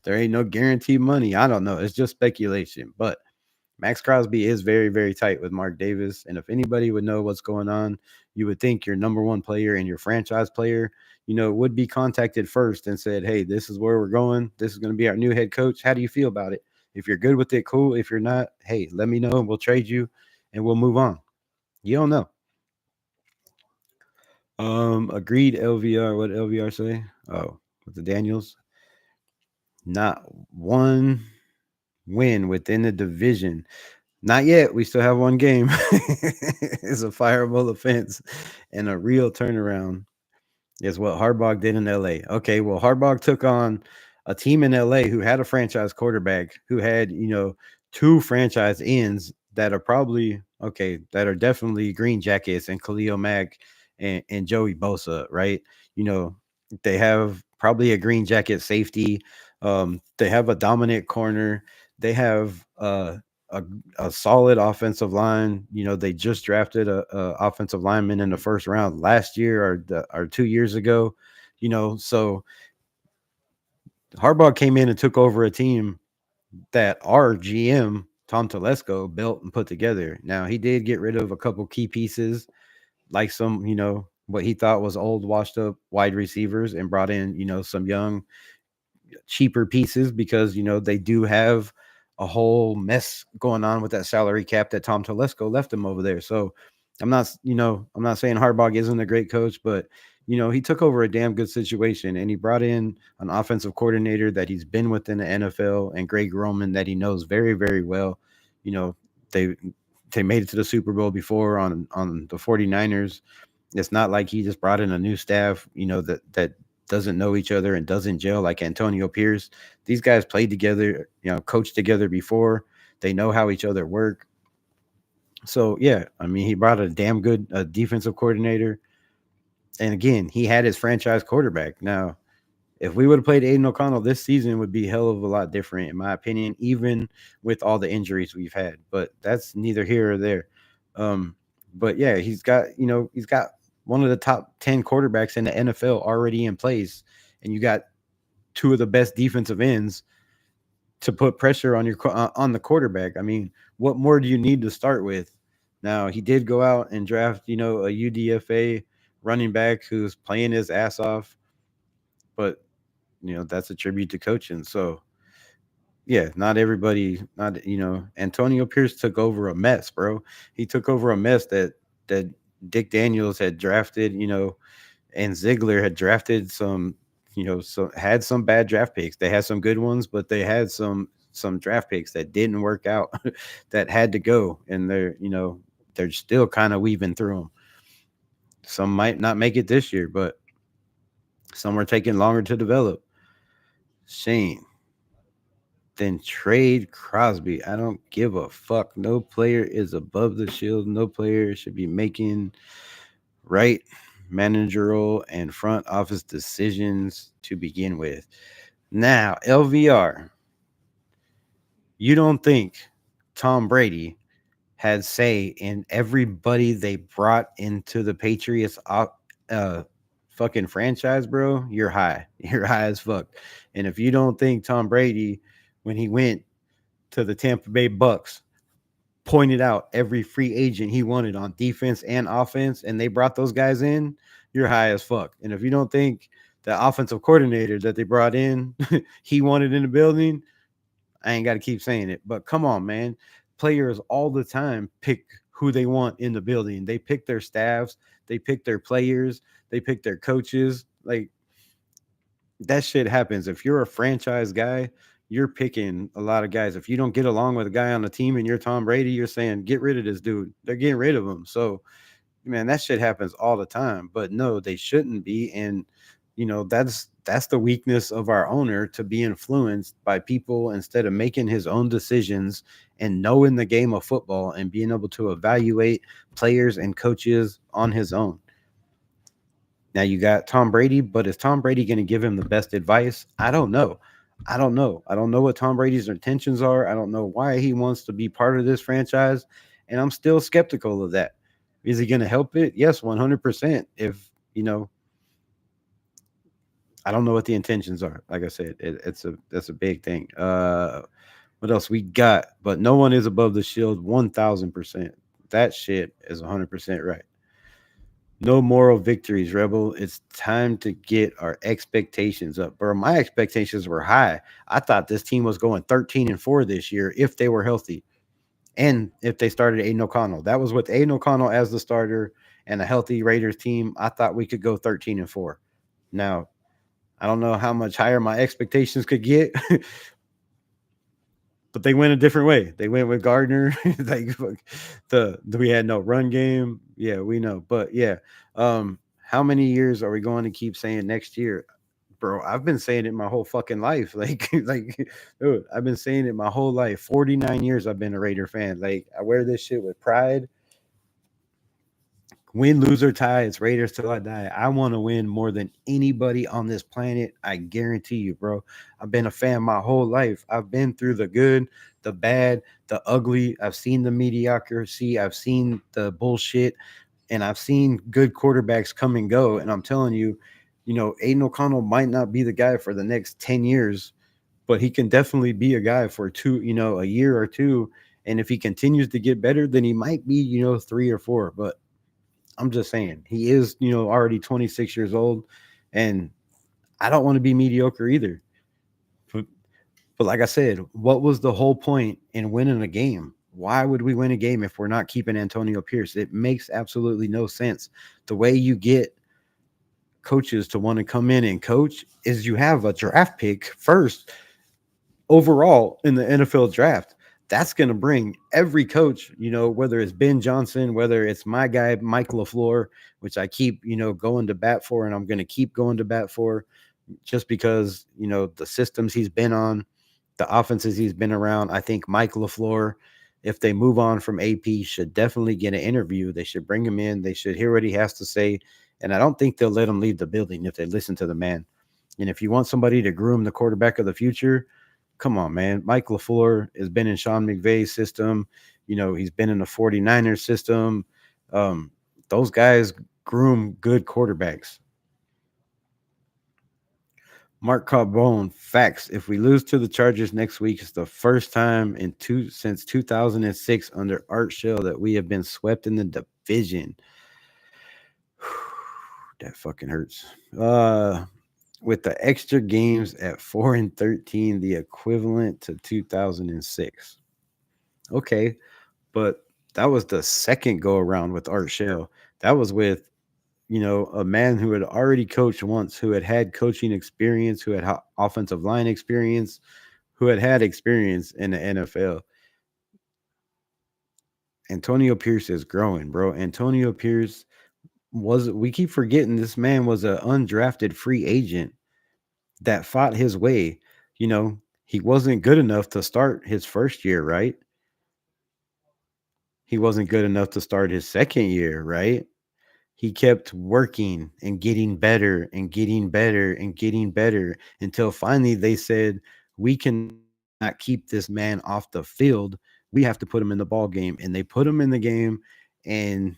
There ain't no guaranteed money. I don't know. It's just speculation. But Max Crosby is very, very tight with Mark Davis. And if anybody would know what's going on, you would think your number one player and your franchise player, would be contacted first and said, hey, this is where we're going. This is going to be our new head coach. How do you feel about it? If you're good with it, cool. If you're not, hey, let me know and we'll trade you and we'll move on. You don't know. Agreed, LVR. What LVR say? Oh, with the Daniels. Not one win within the division. Not yet. We still have one game. It's a fireable offense and a real turnaround. Is what Harbaugh did in LA. Okay, well, Harbaugh took on a team in LA who had a franchise quarterback, who had, two franchise ends that are probably okay, that are definitely green jackets and Khalil Mack and Joey Bosa, right? You know, they have probably a green jacket safety. They have a dominant corner. They have a, a solid offensive line. They just drafted a offensive lineman in the first round last year or 2 years ago. So Harbaugh came in and took over a team that our GM Tom Telesco built and put together. Now he did get rid of a couple key pieces, like some what he thought was old, washed up wide receivers, and brought in some young cheaper pieces because they do have a whole mess going on with that salary cap that Tom Telesco left him over there. So I'm not saying Harbaugh isn't a great coach, but he took over a damn good situation and he brought in an offensive coordinator that he's been within the NFL and Greg Roman that he knows very, very well. You know, they they made it to the Super Bowl before on the 49ers. It's not like he just brought in a new staff, that doesn't know each other and doesn't gel like Antonio Pierce. These guys played together, coached together before. They know how each other work. So yeah, I mean, he brought a damn good defensive coordinator, and again, he had his franchise quarterback. Now, if we would have played Aiden O'Connell this season, it would be hell of a lot different, in my opinion, even with all the injuries we've had. But that's neither here or there. Um, but yeah, he's got one of the top 10 quarterbacks in the NFL already in place, and you got two of the best defensive ends to put pressure on on the quarterback. I mean, what more do you need to start with? Now, he did go out and draft, a UDFA running back who's playing his ass off, but that's a tribute to coaching. So yeah, not everybody, not Antonio Pierce took over a mess, bro. He took over a mess that Dick Daniels had drafted, and Ziegler had drafted some, so had some bad draft picks. They had some good ones, but they had some draft picks that didn't work out, that had to go, and they're still kind of weaving through them. Some might not make it this year, but some are taking longer to develop. Shane, then trade Crosby. I don't give a fuck. No player is above the shield. No player should be making right managerial and front office decisions to begin with. Now, LVR, you don't think Tom Brady had say in everybody they brought into the Patriots uh fucking franchise, bro? You're high. You're high as fuck. And if you don't think Tom Brady, when he went to the Tampa Bay Bucks, pointed out every free agent he wanted on defense and offense, and they brought those guys in, you're high as fuck. And if you don't think the offensive coordinator that they brought in, he wanted in the building, I ain't got to keep saying it. But come on, man. Players all the time pick who they want in the building. They pick their staffs, they pick their players, they pick their coaches. Like, that shit happens. If you're a franchise guy, you're picking a lot of guys. If you don't get along with a guy on the team and you're Tom Brady, you're saying, get rid of this dude. They're getting rid of him. So, man, that shit happens all the time. But no, they shouldn't be. And that's the weakness of our owner, to be influenced by people instead of making his own decisions and knowing the game of football and being able to evaluate players and coaches on his own. Now you got Tom Brady, but is Tom Brady going to give him the best advice? I don't know. I don't know. I don't know what Tom Brady's intentions are. I don't know why he wants to be part of this franchise. And I'm still skeptical of that. Is he going to help it? Yes, 100%. If, I don't know what the intentions are. Like I said, that's a big thing. What else we got? But no one is above the shield 1000%. That shit is 100% right. No moral victories, Rebel. It's time to get our expectations up. Bro, my expectations were high. I thought this team was going 13-4 this year if they were healthy and if they started Aiden O'Connell. That was with Aiden O'Connell as the starter and a healthy Raiders team. I thought we could go 13-4. Now, I don't know how much higher my expectations could get, but they went a different way. They went with Gardner. Like we had no run game. Yeah, we know. But yeah, how many years are we going to keep saying next year? Bro, I've been saying it my whole fucking life. Like, dude, I've been saying it my whole life. 49 years I've been a Raider fan. Like, I wear this shit with pride. Win, lose, or tie, it's Raiders till I die. I want to win more than anybody on this planet. I guarantee you, bro. I've been a fan my whole life. I've been through the good, the bad, the ugly. I've seen the mediocrity. I've seen the bullshit, and I've seen good quarterbacks come and go. And I'm telling you, Aiden O'Connell might not be the guy for the next 10 years, but he can definitely be a guy for a year or two. And if he continues to get better, then he might be, 3 or 4. But I'm just saying, he is, already 26 years old, and I don't want to be mediocre either. But, but like I said, what was the whole point in winning a game? Why would we win a game if we're not keeping Antonio Pierce? It makes absolutely no sense. The way you get coaches to want to come in and coach is you have a draft pick first overall in the NFL draft. That's going to bring every coach, whether it's Ben Johnson, whether it's my guy, Mike LaFleur, which I keep, going to bat for, and I'm going to keep going to bat for just because, the systems he's been on, the offenses he's been around. I think Mike LaFleur, if they move on from AP, should definitely get an interview. They should bring him in. They should hear what he has to say. And I don't think they'll let him leave the building if they listen to the man. And if you want somebody to groom the quarterback of the future, come on, man. Mike LaFleur has been in Sean McVay's system. He's been in the 49ers system. Those guys groom good quarterbacks. Mark Carbone, facts. If we lose to the Chargers next week, it's the first time since 2006 under Art Shell that we have been swept in the division. That fucking hurts. With the extra games at 4-13, the equivalent to 2006. Okay, but that was the second go around with Art Shell. That was with a man who had already coached once, who had coaching experience, who had offensive line experience, who had experience in the NFL. Antonio Pierce is growing, bro. Antonio Pierce we keep forgetting this man was an undrafted free agent that fought his way. He wasn't good enough to start his first year, right? He wasn't good enough to start his second year, right? He kept working and getting better and getting better and getting better until finally they said, we cannot keep this man off the field. We have to put him in the ball game. And they put him in the game, and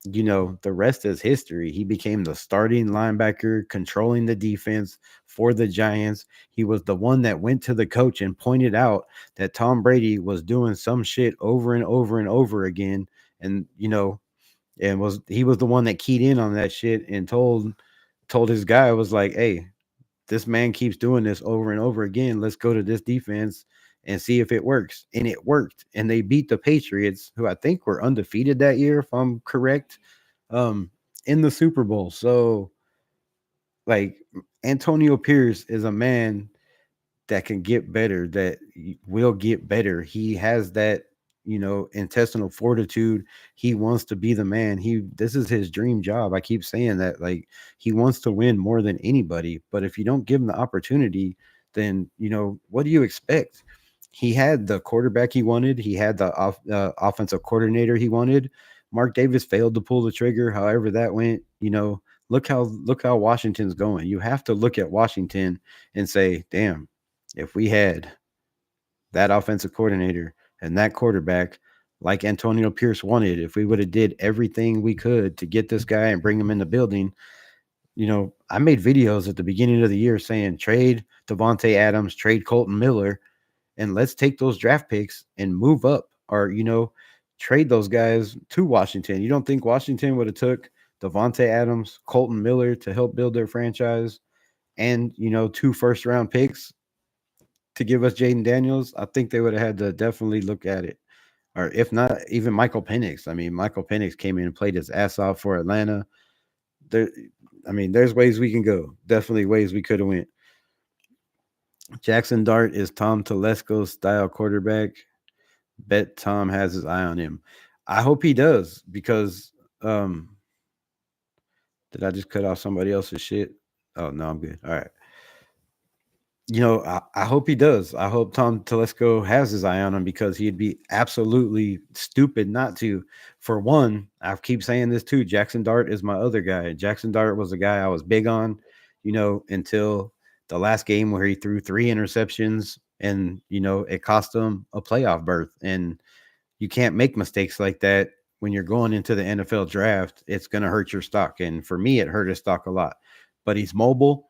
the rest is history. He became the starting linebacker, controlling the defense for the Giants. He was the one that went to the coach and pointed out that Tom Brady was doing some shit over and over and over again. And, he was the one that keyed in on that shit and told his guy, was like, hey, this man keeps doing this over and over again. Let's go to this defense and see if it works. And it worked. And they beat the Patriots, who I think were undefeated that year, if I'm correct, in the Super Bowl. So, like, Antonio Pierce is a man that can get better, that will get better. He has that, intestinal fortitude. He wants to be the man. This is his dream job. I keep saying that, like, he wants to win more than anybody. But if you don't give him the opportunity, then what do you expect? He had the quarterback he wanted. He had the offensive coordinator he wanted. Mark Davis failed to pull the trigger. However that went, look how Washington's going. You have to look at Washington and say, damn, if we had that offensive coordinator and that quarterback like Antonio Pierce wanted, if we would have did everything we could to get this guy and bring him in the building, I made videos at the beginning of the year saying trade Devontae Adams, trade Colton Miller, and let's take those draft picks and move up, or trade those guys to Washington. You don't think Washington would have took Devontae Adams, Colton Miller to help build their franchise, and 2 first-round picks to give us Jaden Daniels? I think they would have had to definitely look at it. Or if not, even Michael Penix. I mean, Michael Penix came in and played his ass off for Atlanta. There, I mean, there's ways we can go. Definitely ways we could have went. Jackson Dart is Tom Telesco's style quarterback. Bet Tom has his eye on him. I hope he does, because did I just cut off somebody else's shit? Oh no, I'm good. All right. I hope he does. I hope Tom Telesco has his eye on him, because he'd be absolutely stupid not to. For one, I keep saying this too, Jackson Dart is my other guy. Jackson Dart was the guy I was big on, until the last game where he threw 3 interceptions and, it cost him a playoff berth. And you can't make mistakes like that when you're going into the NFL draft. It's going to hurt your stock. And for me, it hurt his stock a lot. But he's mobile.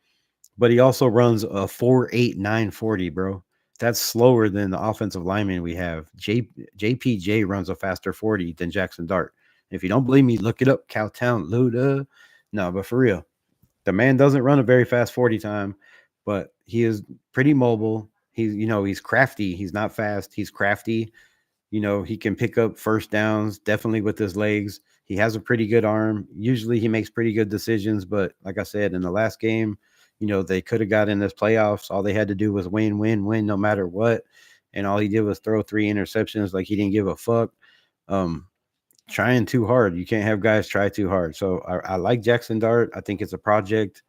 But he also runs a 4.89 40, bro. That's slower than the offensive lineman we have. JPJ runs a faster 40 than Jackson Dart. If you don't believe me, look it up. Cowtown Luda. No, but for real, the man doesn't run a very fast 40 time, but he is pretty mobile. He's crafty. He's not fast. He's crafty. He can pick up first downs, definitely with his legs. He has a pretty good arm. Usually he makes pretty good decisions, but like I said, in the last game, they could have got in this playoffs. All they had to do was win, win, win, no matter what. And all he did was throw 3 interceptions like he didn't give a fuck. Trying too hard. You can't have guys try too hard. So I like Jackson Dart. I think it's a project.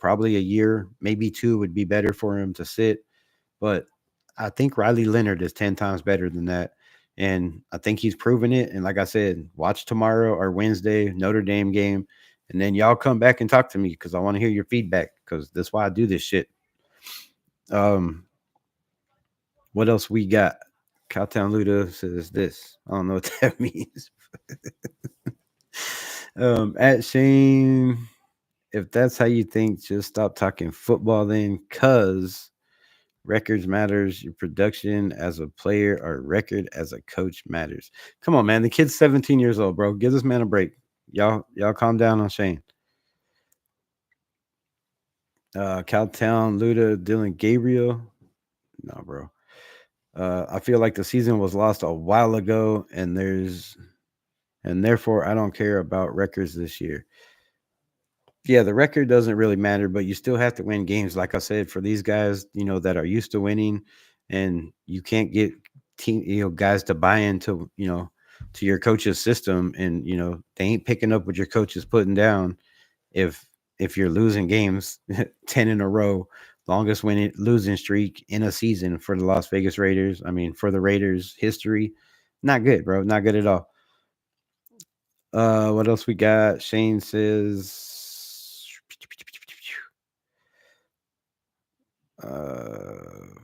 Probably a year, maybe 2 would be better for him to sit. But I think Riley Leonard is 10 times better than that. And I think he's proven it. And like I said, watch tomorrow or Wednesday, Notre Dame game. And then y'all come back and talk to me, because I want to hear your feedback, because that's why I do this shit. What else we got? Cowtown Luda says this. I don't know what that means. At Shane, if that's how you think, just stop talking football then, because records matters. Your production as a player or record as a coach matters. Come on, man. The kid's 17 years old, bro. Give this man a break. Y'all calm down on Shane. Cowtown, Luda, Dylan Gabriel. No, bro. I feel like the season was lost a while ago, and therefore I don't care about records this year. Yeah, the record doesn't really matter, but you still have to win games. Like I said, for these guys, that are used to winning, and you can't get guys to buy into, to your coach's system, and they ain't picking up what your coach is putting down. If you're losing games 10 in a row, longest losing streak in a season for the Las Vegas Raiders. I mean, for the Raiders history, not good, bro. Not good at all. What else we got? Shane says,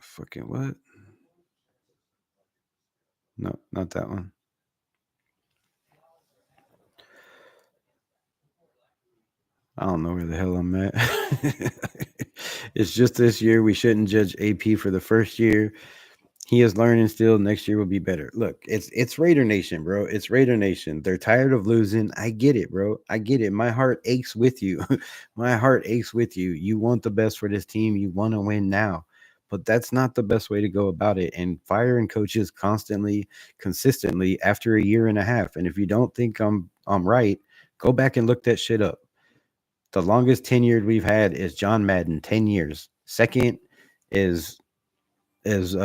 fucking what? No, not that one. I don't know where the hell I'm at. It's just this year. We shouldn't judge AP for the first year. He is learning still. Next year will be better. Look, it's Raider Nation, bro. It's Raider Nation. They're tired of losing. I get it, bro. I get it. My heart aches with you. My heart aches with you. You want the best for this team. You want to win now. But that's not the best way to go about it. And firing coaches constantly, consistently after a year and a half. And if you don't think I'm right, go back and look that shit up. The longest tenured we've had is John Madden, 10 years. Second is as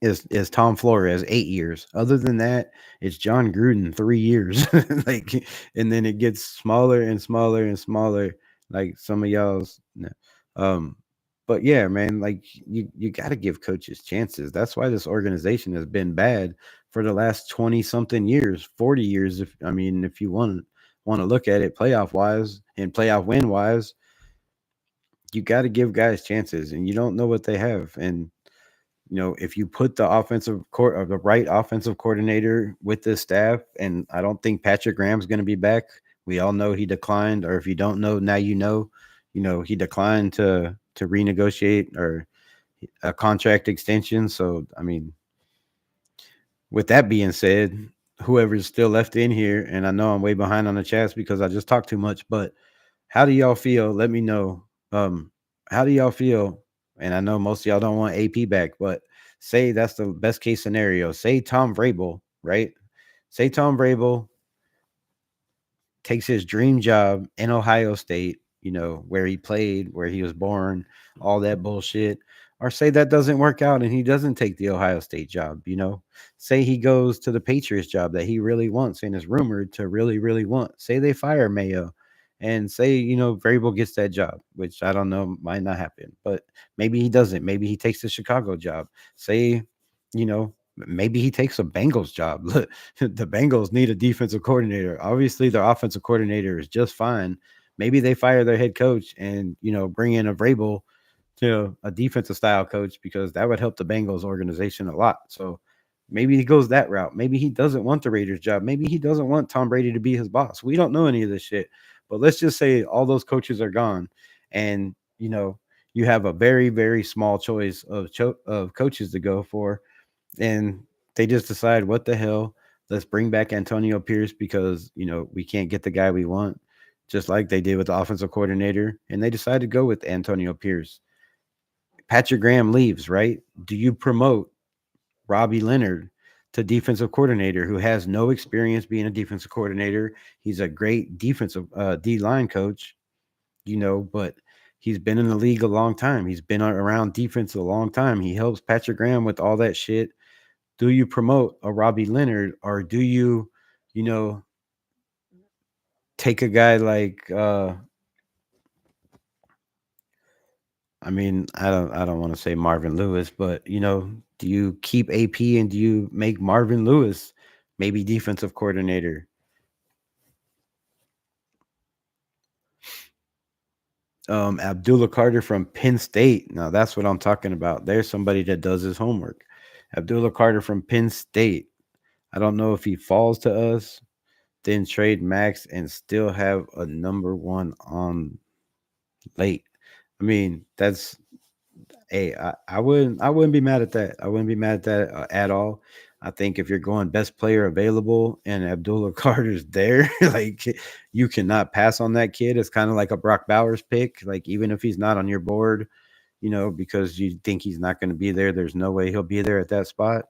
is Tom Flores 8 years. Other than that, it's John Gruden 3 years. Like, and then it gets smaller and smaller and smaller. Like some of y'all's, um, but yeah, man, like you got to give coaches chances. That's why this organization has been bad for the last 20 something years, 40 years. If I mean, if you want to look at it playoff wise and playoff win wise, you got to give guys chances, and you don't know what they have. And if you put the right offensive coordinator with this staff, and I don't think Patrick Graham's going to be back. We all know he declined, or if you don't know, now he declined to renegotiate or a contract extension. So, I mean, with that being said, whoever's still left in here, and I know I'm way behind on the chats because I just talked too much, but how do y'all feel? Let me know. How do y'all feel? And I know most of y'all don't want AP back, but say that's the best case scenario. Say Tom Vrabel, right? Say Tom Vrabel takes his dream job in Ohio State, where he played, where he was born, all that bullshit. Or say that doesn't work out and he doesn't take the Ohio State job. Say he goes to the Patriots job that he really wants and is rumored to really, really want. Say they fire Mayo and say, Vrabel gets that job, which I don't know, might not happen, but maybe he doesn't. Maybe he takes the Chicago job. Say, maybe he takes a Bengals job. The Bengals need a defensive coordinator. Obviously, their offensive coordinator is just fine. Maybe they fire their head coach and bring in a Vrabel to a defensive style coach because that would help the Bengals organization a lot. So maybe he goes that route. Maybe he doesn't want the Raiders job. Maybe he doesn't want Tom Brady to be his boss. We don't know any of this shit. But let's just say all those coaches are gone, and you have a very very small choice of coaches to go for, and they just decide, what the hell, let's bring back Antonio Pierce because we can't get the guy we want, just like they did with the offensive coordinator, and they decided to go with Antonio Pierce. Patrick Graham leaves, right? Do you promote Robbie Leonard to defensive coordinator, who has no experience being a defensive coordinator? He's a great defensive D line coach, but he's been in the league a long time. He's been around defense a long time. He helps Patrick Graham with all that shit. Do you promote a Robbie Leonard, or do you know, take a guy like I don't want to say Marvin Lewis, but do you keep AP and do you make Marvin Lewis maybe defensive coordinator? Abdullah Carter from Penn State. Now that's what I'm talking about. There's somebody that does his homework. Abdullah Carter from Penn State. I don't know if he falls to us, then trade Max and still have a number one on late. I mean, that's hey, I wouldn't be mad at that. I wouldn't be mad at that at all. I think if you're going best player available and Abdullah Carter's there, like you cannot pass on that kid. It's kind of like a Brock Bowers pick. Like even if he's not on your board, because you think he's not going to be there, there's no way he'll be there at that spot.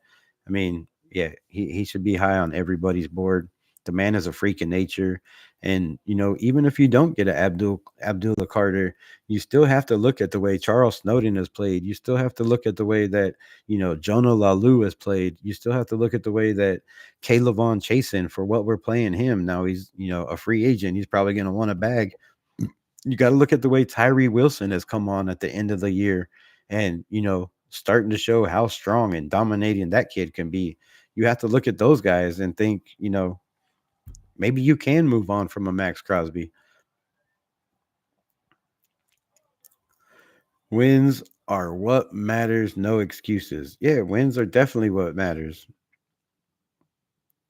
I mean, yeah, he should be high on everybody's board. The man is a freak in nature. And, even if you don't get an Abdullah Carter, you still have to look at the way Charles Snowden has played. You still have to look at the way that, Jonah Lalu has played. You still have to look at the way that Caleb Von Chasen, for what we're playing him. Now he's, a free agent. He's probably going to want a bag. You got to look at the way Tyree Wilson has come on at the end of the year and, starting to show how strong and dominating that kid can be. You have to look at those guys and think, maybe you can move on from a Max Crosby. Wins are what matters, no excuses. Yeah, wins are definitely what matters.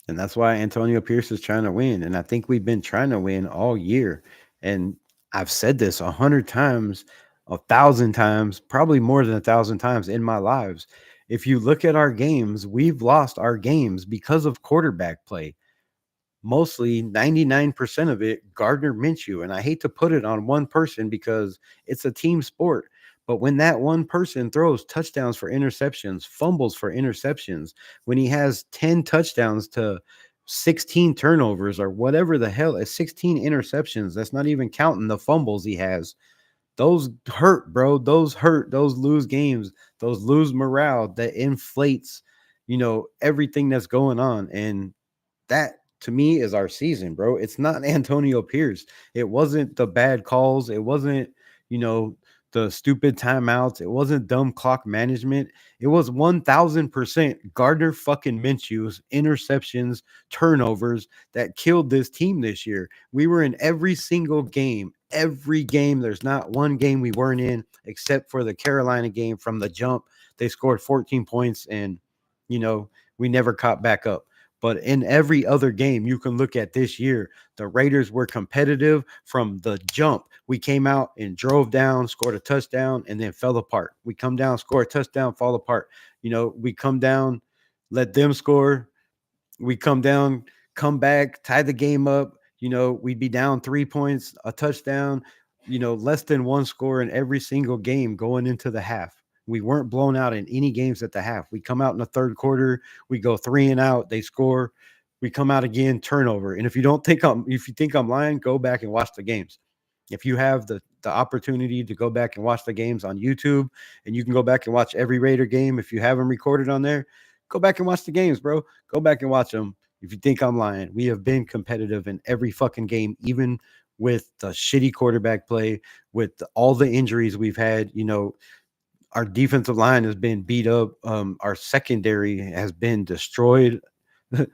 And that's why Antonio Pierce is trying to win. And I think we've been trying to win all year. And I've said this 100 times, 1,000 times, probably more than 1,000 times in my lives. If you look at our games, we've lost our games because of quarterback play. Mostly 99% of it, Gardner Minshew. And I hate to put it on one person because it's a team sport. But when that one person throws touchdowns for interceptions, fumbles for interceptions, when he has 10 touchdowns to 16 turnovers or whatever the hell, 16 interceptions, that's not even counting the fumbles he has. those hurt, bro. Those hurt. Those lose games. Those lose morale. That inflates, everything that's going on. And that to me is our season, bro. It's not Antonio Pierce. It wasn't the bad calls. It wasn't, you know, the stupid timeouts. It wasn't dumb clock management. It was 1000% Gardner fucking Minshew's interceptions, turnovers that killed this team this year. We were in every single game. Every game. There's not one game we weren't in except for the Carolina game from the jump. They scored 14 points and, we never caught back up. But in every other game you can look at this year, the Raiders were competitive from the jump. We came out and drove down, scored a touchdown, and then fell apart. We come down, score a touchdown, fall apart. We come down, let them score. We come down, come back, tie the game up. We'd be down 3 points, a touchdown, less than one score in every single game going into the half. We weren't blown out in any games at the half. We come out in the third quarter, we go 3-and-out, they score, we come out again, turnover. And if you think I'm lying, go back and watch the games. If you have the opportunity to go back and watch the games on YouTube, and you can go back and watch every Raider game if you have them recorded on there, go back and watch the games, bro. Go back and watch them. If you think I'm lying, we have been competitive in every fucking game, even with the shitty quarterback play, with all the injuries we've had. Our defensive line has been beat up. Our secondary has been destroyed.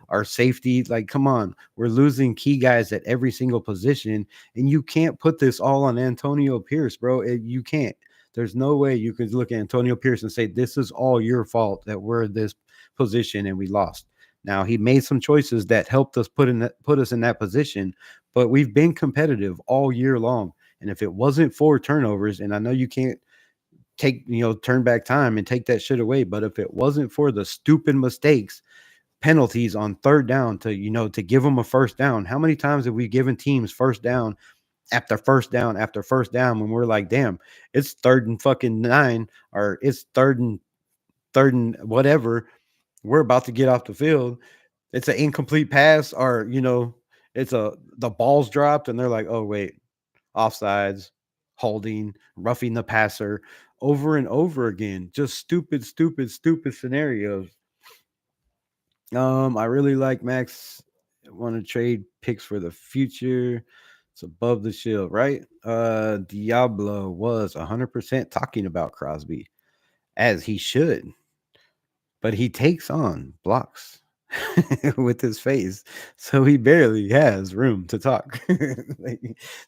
Our safety, like, come on, we're losing key guys at every single position, and you can't put this all on Antonio Pierce, bro. You can't. There's no way you could look at Antonio Pierce and say this is all your fault that we're in this position and we lost. Now he made some choices that helped us put us in that position, but we've been competitive all year long. And if it wasn't for turnovers, and I know you can't turn back time and take that shit away, but if it wasn't for the stupid mistakes, penalties on third down to give them a first down. How many times have we given teams first down after first down after first down when we're like, damn, it's third and fucking 9, or it's third and whatever. We're about to get off the field. It's an incomplete pass, or the ball's dropped and they're like, oh wait, offsides, holding, roughing the passer, over and over again. Just stupid, stupid, stupid scenarios. I really like Max. Want to trade picks for the future. It's above the shield, right? Diablo was 100% talking about Crosby, as he should, but he takes on blocks with his face, so he barely has room to talk. Like,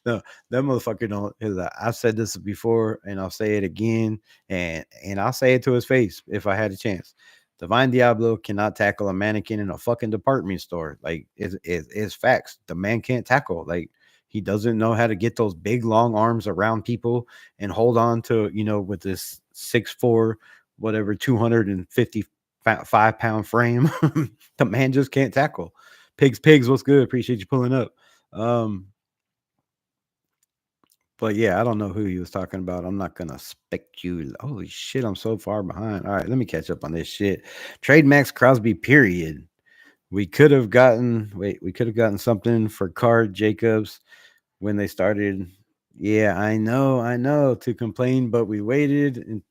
no, that motherfucker don't. I've said this before, and I'll say it again, and I'll say it to his face if I had a chance. Divine Diablo cannot tackle a mannequin in a fucking department store. Like, it's facts. The man can't tackle. Like, he doesn't know how to get those big long arms around people and hold on to, with this 6'4", whatever, 255-pound frame. The man just can't tackle. Pigs, what's good? Appreciate you pulling up. But yeah, I don't know who he was talking about. I'm not gonna speculate. Holy shit, I'm so far behind. All right, let me catch up on this shit. Trade Max Crosby, period. We could have gotten something for Card Jacobs when they started. Yeah, I know to complain, but we waited, and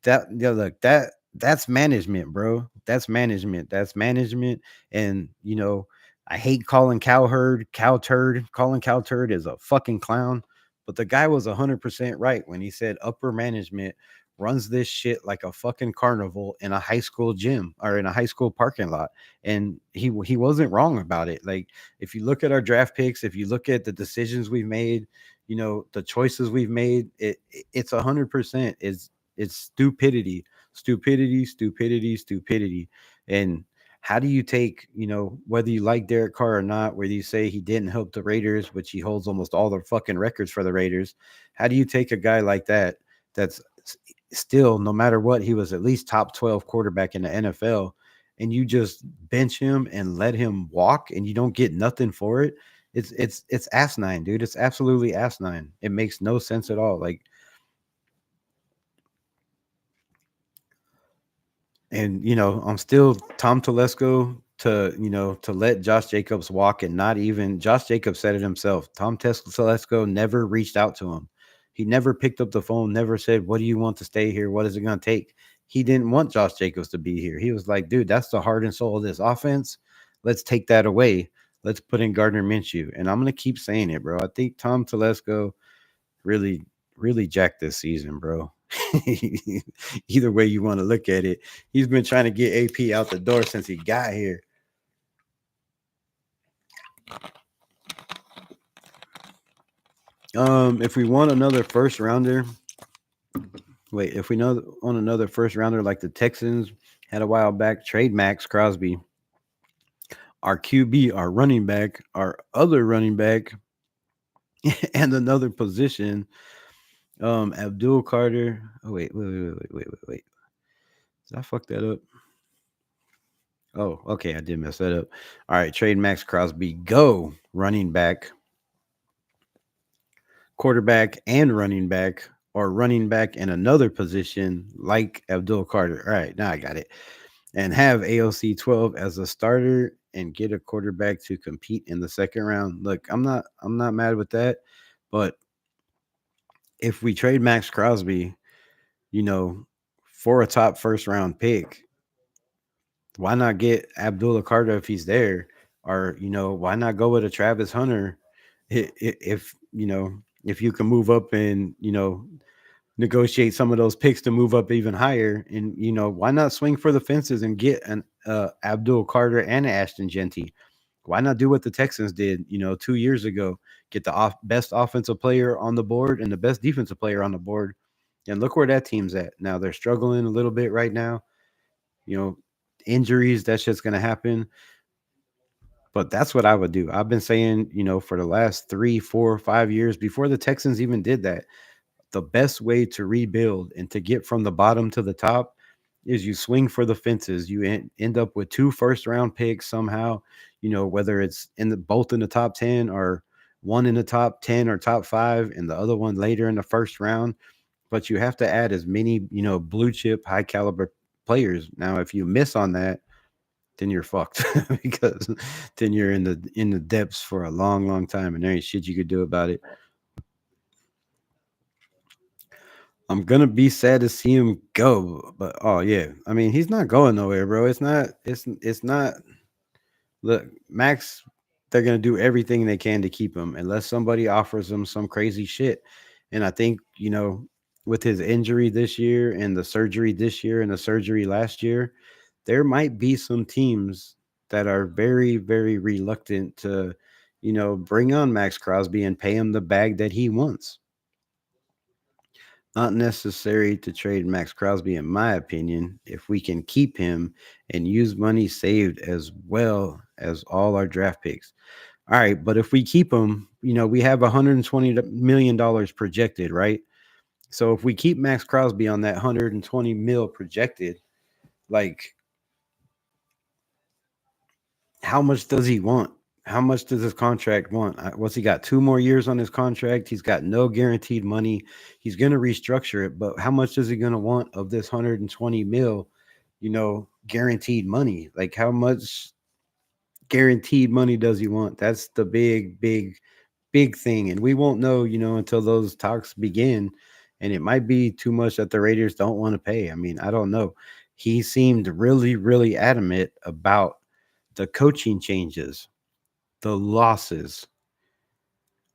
look, that's management, bro. That's management. And I hate calling Cowherd cow turd. Calling cow turd is a fucking clown. But the guy was 100% right when he said upper management runs this shit like a fucking carnival in a high school gym or in a high school parking lot. And he wasn't wrong about it. Like, if you look at our draft picks, if you look at the decisions we've made, the choices we've made, it's 100%. It's stupidity. And how do you take, whether you like Derek Carr or not, whether you say he didn't help the Raiders, which he holds almost all the fucking records for the Raiders, how do you take a guy like that's still, no matter what, he was at least top 12 quarterback in the NFL, and you just bench him and let him walk and you don't get nothing for it? It's asinine, dude. It's absolutely asinine. It makes no sense at all. Like, and I'm still Tom Telesco to let Josh Jacobs walk, and not even Josh Jacobs said it himself. Tom Telesco never reached out to him. He never picked up the phone, never said, "What do you want to stay here? What is it going to take?" He didn't want Josh Jacobs to be here. He was like, "Dude, that's the heart and soul of this offense. Let's take that away. Let's put in Gardner Minshew." And I'm going to keep saying it, bro. I think Tom Telesco really, really jacked this season, bro. Either way you want to look at it, he's been trying to get AP out the door since he got here. If we want another first rounder, if we know on another first rounder like the Texans had a while back, trade Max Crosby, our QB, our running back, our other running back, and another position. Abdul Carter. Oh wait. Did I fuck that up? Oh, okay, I did mess that up. All right, trade Max Crosby. Go running back, quarterback, and running back, or running back in another position like Abdul Carter. All right, now I got it. And have AOC 12 as a starter and get a quarterback to compete in the second round. Look, I'm not mad with that, but if we trade Max Crosby, you know, for a top first round pick, why not get Abdullah Carter if he's there? Or, why not go with a Travis Hunter if if you can move up and, negotiate some of those picks to move up even higher. And, why not swing for the fences and get an Abdul Carter and Ashton Genty? Why not do what the Texans did, 2 years ago? Get the best offensive player on the board and the best defensive player on the board. And look where that team's at. Now they're struggling a little bit right now. You know, injuries, that's just going to happen. But that's what I would do. I've been saying, for the last 3, 4, 5 years before the Texans even did that, the best way to rebuild and to get from the bottom to the top is you swing for the fences. You end up with 2 first round picks somehow, whether it's both in the top 10 or one in the top 10 or top 5 and the other one later in the first round. But you have to add as many, blue chip, high caliber players. Now, if you miss on that, then you're fucked because then you're in the depths for a long, long time, and there ain't shit you could do about it. I'm gonna be sad to see him go, but oh yeah, I mean he's not going nowhere, bro. It's not. Look, Max, they're gonna do everything they can to keep him unless somebody offers him some crazy shit. And I think with his injury this year and the surgery this year and the surgery last year, there might be some teams that are very, very reluctant to, bring on Max Crosby and pay him the bag that he wants. Not necessary to trade Max Crosby, in my opinion, if we can keep him and use money saved as well as all our draft picks. All right, but if we keep him, we have $120 million projected, right? So if we keep Max Crosby on that 120 mil projected, like how much does he want? How much does his contract want? What's he got? 2 more years on his contract. He's got no guaranteed money. He's going to restructure it, but how much is he going to want of this 120 mil, guaranteed money? Like how much guaranteed money does he want? That's the big, big, big thing. And we won't know, until those talks begin. And it might be too much that the Raiders don't want to pay. I mean, I don't know. He seemed really, really adamant about the coaching changes, the losses.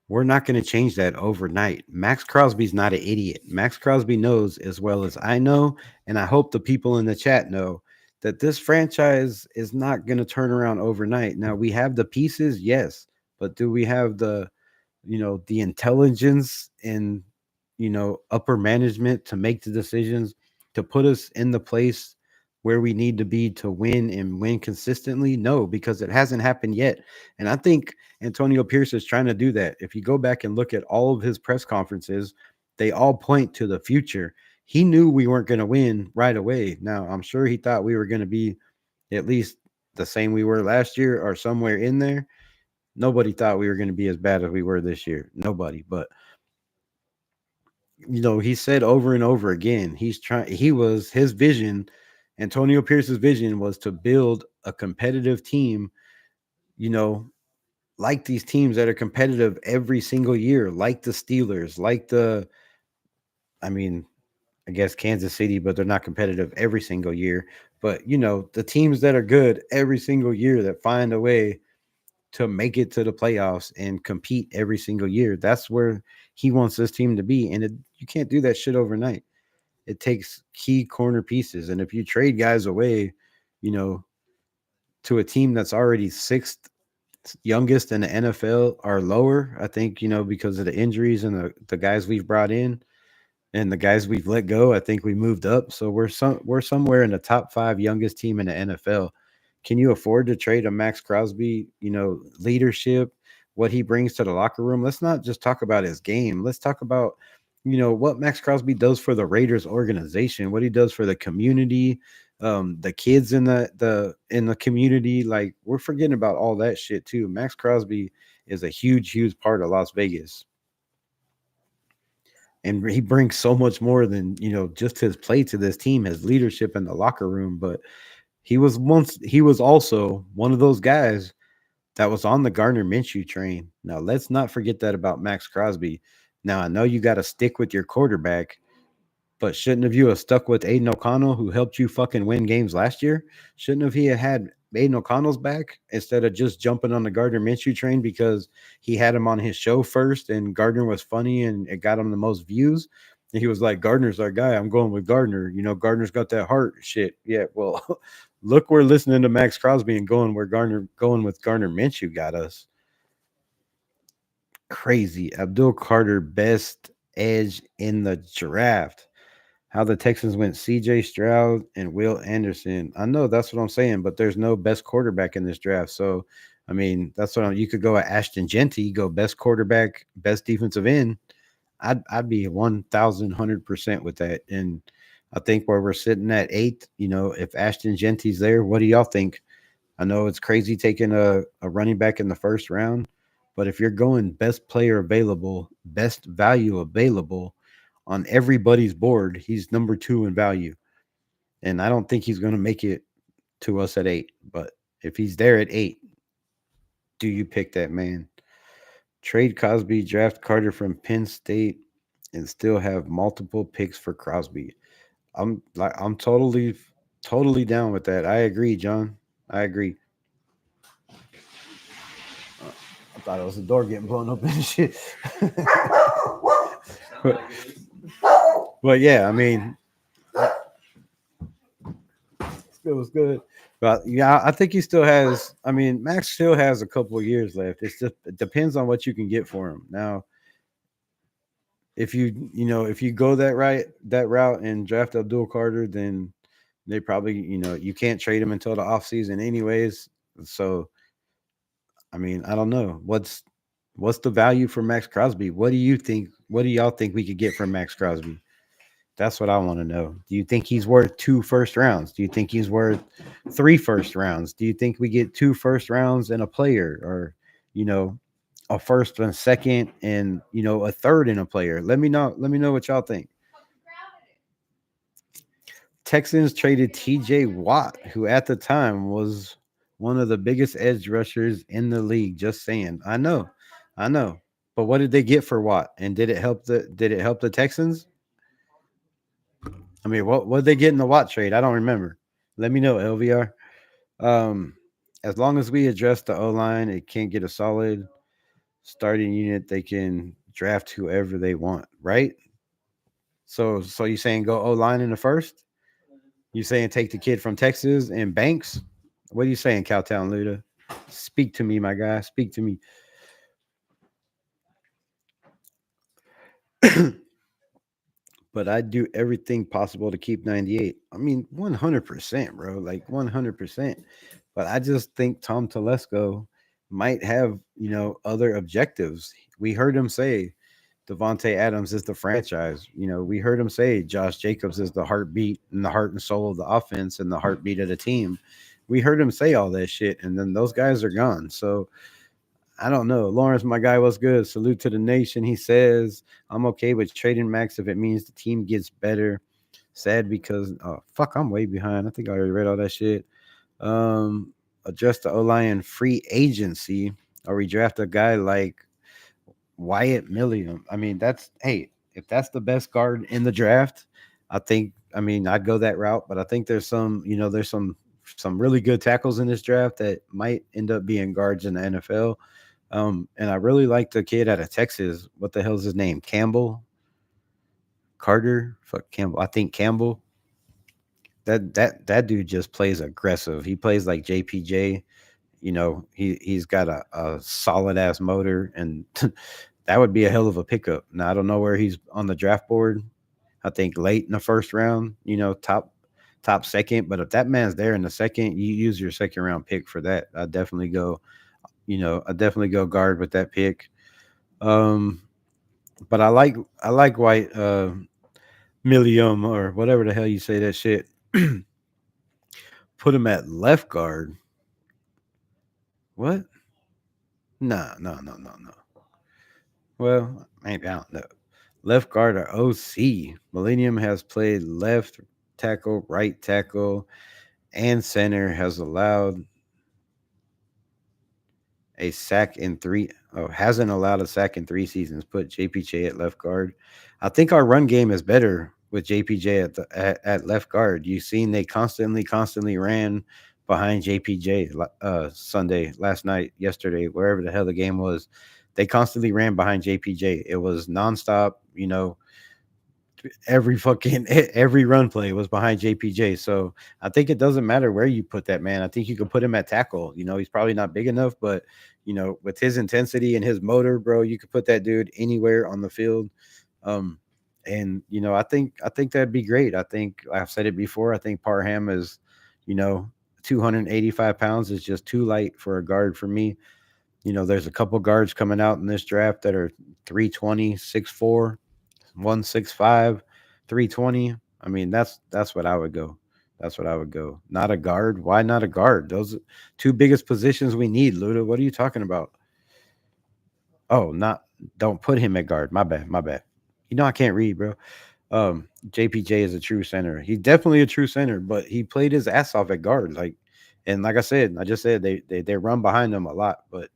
We're not going to change that overnight. Max Crosby's not an idiot. Max Crosby knows as well as I know, and I hope the people in the chat know that this franchise is not going to turn around overnight. Now we have the pieces, yes, but do we have the intelligence and upper management to make the decisions to put us in the place where we need to be to win and win consistently? No, because it hasn't happened yet. And I think Antonio Pierce is trying to do that. If you go back and look at all of his press conferences, they all point to the future. He knew we weren't going to win right away. Now, I'm sure he thought we were going to be at least the same we were last year or somewhere in there. Nobody thought we were going to be as bad as we were this year. Nobody. But he said over and over again, his vision, Antonio Pierce's vision was to build a competitive team, you know, like these teams that are competitive every single year, like the Steelers, like the I mean, I guess Kansas City, but they're not competitive every single year. But the teams that are good every single year that find a way to make it to the playoffs and compete every single year, that's where he wants this team to be. And you can't do that shit overnight. It takes key corner pieces, and if you trade guys away, you know, to a team that's already sixth youngest in the NFL or lower, I think because of the injuries and the guys we've brought in and the guys we've let go, I think we moved up. So we're somewhere in the top 5 youngest team in the NFL. Can you afford to trade a Max Crosby? Leadership, what he brings to the locker room. Let's not just talk about his game. Let's talk about what Max Crosby does for the Raiders organization, what he does for the community, the kids in the community. Like, we're forgetting about all that shit too. Max Crosby is a huge part of Las Vegas, and he brings so much more than just his play to this team, his leadership in the locker room. But he was also one of those guys that was on the Gardner Minshew train. Now let's not forget that about Max Crosby. Now I know you got to stick with your quarterback, but shouldn't have you have stuck with Aiden O'Connell, who helped you fucking win games last year? Shouldn't have he had Aiden O'Connell's back instead of just jumping on the Gardner Minshew train because he had him on his show first and Gardner was funny and it got him the most views? And he was like, Gardner's our guy. I'm going with Gardner. Gardner's got that heart shit. Yeah, well, look, we're listening to Max Crosby and going with Gardner Minshew got us. Crazy. Abdul Carter, best edge in the draft. How the Texans went CJ Stroud and Will Anderson. I know that's what I'm saying, but there's no best quarterback in this draft. So, I mean, you could go at Ashton Genty, go best quarterback, best defensive end. I'd be 1,100% with that. And I think where we're sitting at 8, if Ashton Genty's there, what do y'all think? I know it's crazy taking a running back in the first round, but if you're going best player available, best value available on everybody's board, he's number 2 in value. And I don't think he's going to make it to us at 8. But if he's there at 8, do you pick that man? Trade Cosby, draft Carter from Penn State, and still have multiple picks for Crosby. I'm totally down with that. I agree, John. I agree. I thought it was the door getting blown open and shit. but, but yeah, I mean, it was good. But yeah, I think he still has. I mean, Max still has a couple of years left. It depends on what you can get for him. Now, if you go that route and draft Abdul Carter, then they probably you can't trade him until the offseason anyways. So I mean, I don't know what's the value for Max Crosby. What do you think? What do y'all think we could get from Max Crosby? That's what I want to know. Do you think he's worth 2 first rounds? Do you think he's worth 3 first rounds? Do you think we get 2 first rounds and a player, or you know, a first and a second and a third in a player? Let me know. Let me know what y'all think. Texans traded TJ Watt, who at the time was one of the biggest edge rushers in the league. Just saying. I know. But what did they get for Watt? And did it help the Texans? I mean, what did they get in the Watt trade? I don't remember. Let me know, LVR. Um, as long as we address the O line, it can't get a solid starting unit. They can draft whoever they want, right? So you saying go O line in the first? You saying take the kid from Texas and Banks? What are you saying, Cowtown Luda? Speak to me, my guy. Speak to me. But I'd do everything possible to keep 98. I mean, 100%, bro. Like 100%. But I just think Tom Telesco might have, other objectives. We heard him say Devontae Adams is the franchise. We heard him say Josh Jacobs is the heartbeat and the heart and soul of the offense and the heartbeat of the team. We heard him say all that shit, and then those guys are gone. So I don't know. Lawrence, my guy, what's good? Salute to the nation. He says, I'm okay with trading Max if it means the team gets better. Sad because, oh, fuck, I'm way behind. I think I already read all that shit. Address the O-line free agency or we draft a guy like Wyatt Milliam. I mean, hey, if that's the best guard in the draft, I think I mean I'd go that route. But I think there's some there's some really good tackles in this draft that might end up being guards in the NFL. And I really like the kid out of Texas. What the hell's his name? Campbell Carter? Fuck Campbell. I think Campbell. That dude just plays aggressive. He plays like JPJ. He's got a solid ass motor, and that would be a hell of a pickup. Now I don't know where he's on the draft board. I think late in the first round, top second. But if that man's there in the second, you use your second round pick for that. I definitely go guard with that pick. Um, but I like White Millium or whatever the hell you say that shit. Put him at left guard. What? Nah, no, no, no, no. Well, maybe I don't know. Left guard or OC. Millennium has played left tackle, right tackle, and center. Has allowed a sack in three. Oh, hasn't allowed a sack in 3 seasons. Put JPJ at left guard. I think our run game is better with JPJ at left guard. You've seen they constantly ran behind JPJ Sunday, last night, yesterday, wherever the hell the game was. They constantly ran behind JPJ. It was nonstop. Every fucking every run play was behind JPJ. So I think it doesn't matter where you put that man. I think you can put him at tackle. He's probably not big enough, but with his intensity and his motor, bro, you could put that dude anywhere on the field. Um, and I think that'd be great. I think I've said it before. I think Parham is, you know, 285 pounds is just too light for a guard for me. There's a couple guards coming out in this draft that are 320, 6'4", 165, 320. I mean, that's what I would go. That's what I would go. Not a guard. Why not a guard? Those two biggest positions we need, Luda. What are you talking about? Oh, not don't put him at guard. My bad. My bad. I can't read, bro. JPJ is a true center. He's definitely a true center, but he played his ass off at guard. And like I just said they run behind him a lot, but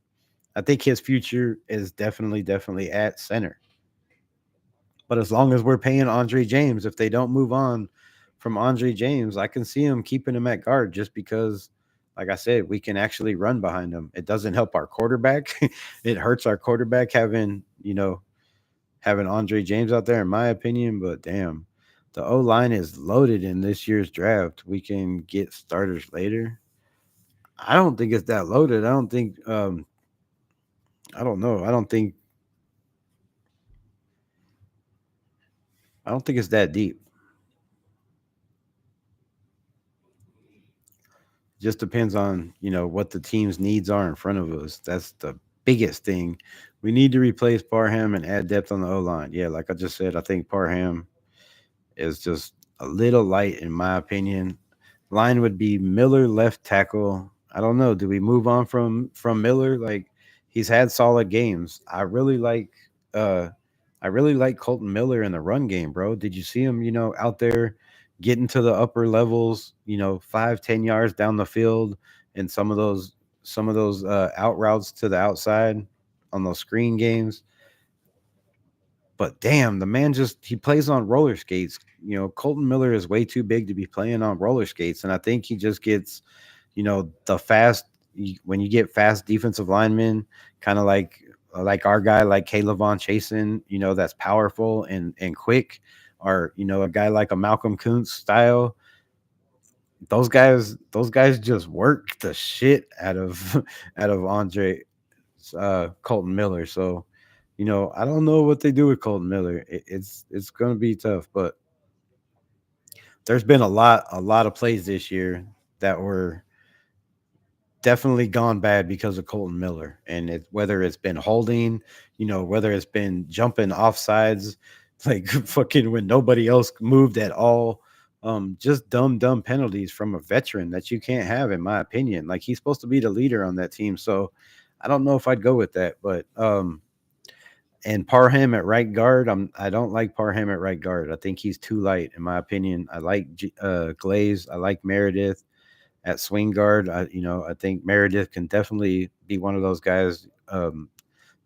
I think his future is definitely at center. But as long as we're paying Andre James, if they don't move on from Andre James, I can see him keeping him at guard just because, like I said, we can actually run behind him. It doesn't help our quarterback. It hurts our quarterback having Andre James out there, in my opinion. But damn, the O line is loaded in this year's draft. We can get starters later. I don't think it's that loaded. I don't think. I don't know. I don't think it's that deep. Just depends on what the team's needs are in front of us. That's the biggest thing. We need to replace Parham and add depth on the O line. Yeah, like I just said, I think Parham is just a little light in my opinion. Line would be Miller left tackle. I don't know. Do we move on from Miller? Like he's had solid games. Uh I really like Colton Miller in the run game, bro. Did you see him, out there getting to the upper levels, 5, 10 yards down the field and some of those out routes to the outside on those screen games? But damn, the man he plays on roller skates. Colton Miller is way too big to be playing on roller skates, and I think he just gets, the when you get fast defensive linemen, kind of like our guy, like Caleb Von Chasen, that's powerful and quick, or a guy like a Malcolm Kuntz style. Those guys just work the shit out of out of Andre Colton Miller. So, I don't know what they do with Colton Miller. It's going to be tough, but there's been a lot of plays this year that were definitely gone bad because of Colton Miller, and whether it's been holding, whether it's been jumping off sides, like fucking when nobody else moved at all. Just dumb penalties from a veteran that you can't have, in my opinion. Like he's supposed to be the leader on that team, so I don't know if I'd go with that, but and Parham at right guard, I don't like Parham at right guard. I think he's too light, in my opinion. I like Glaze. I like Meredith at swing guard. I think Meredith can definitely be one of those guys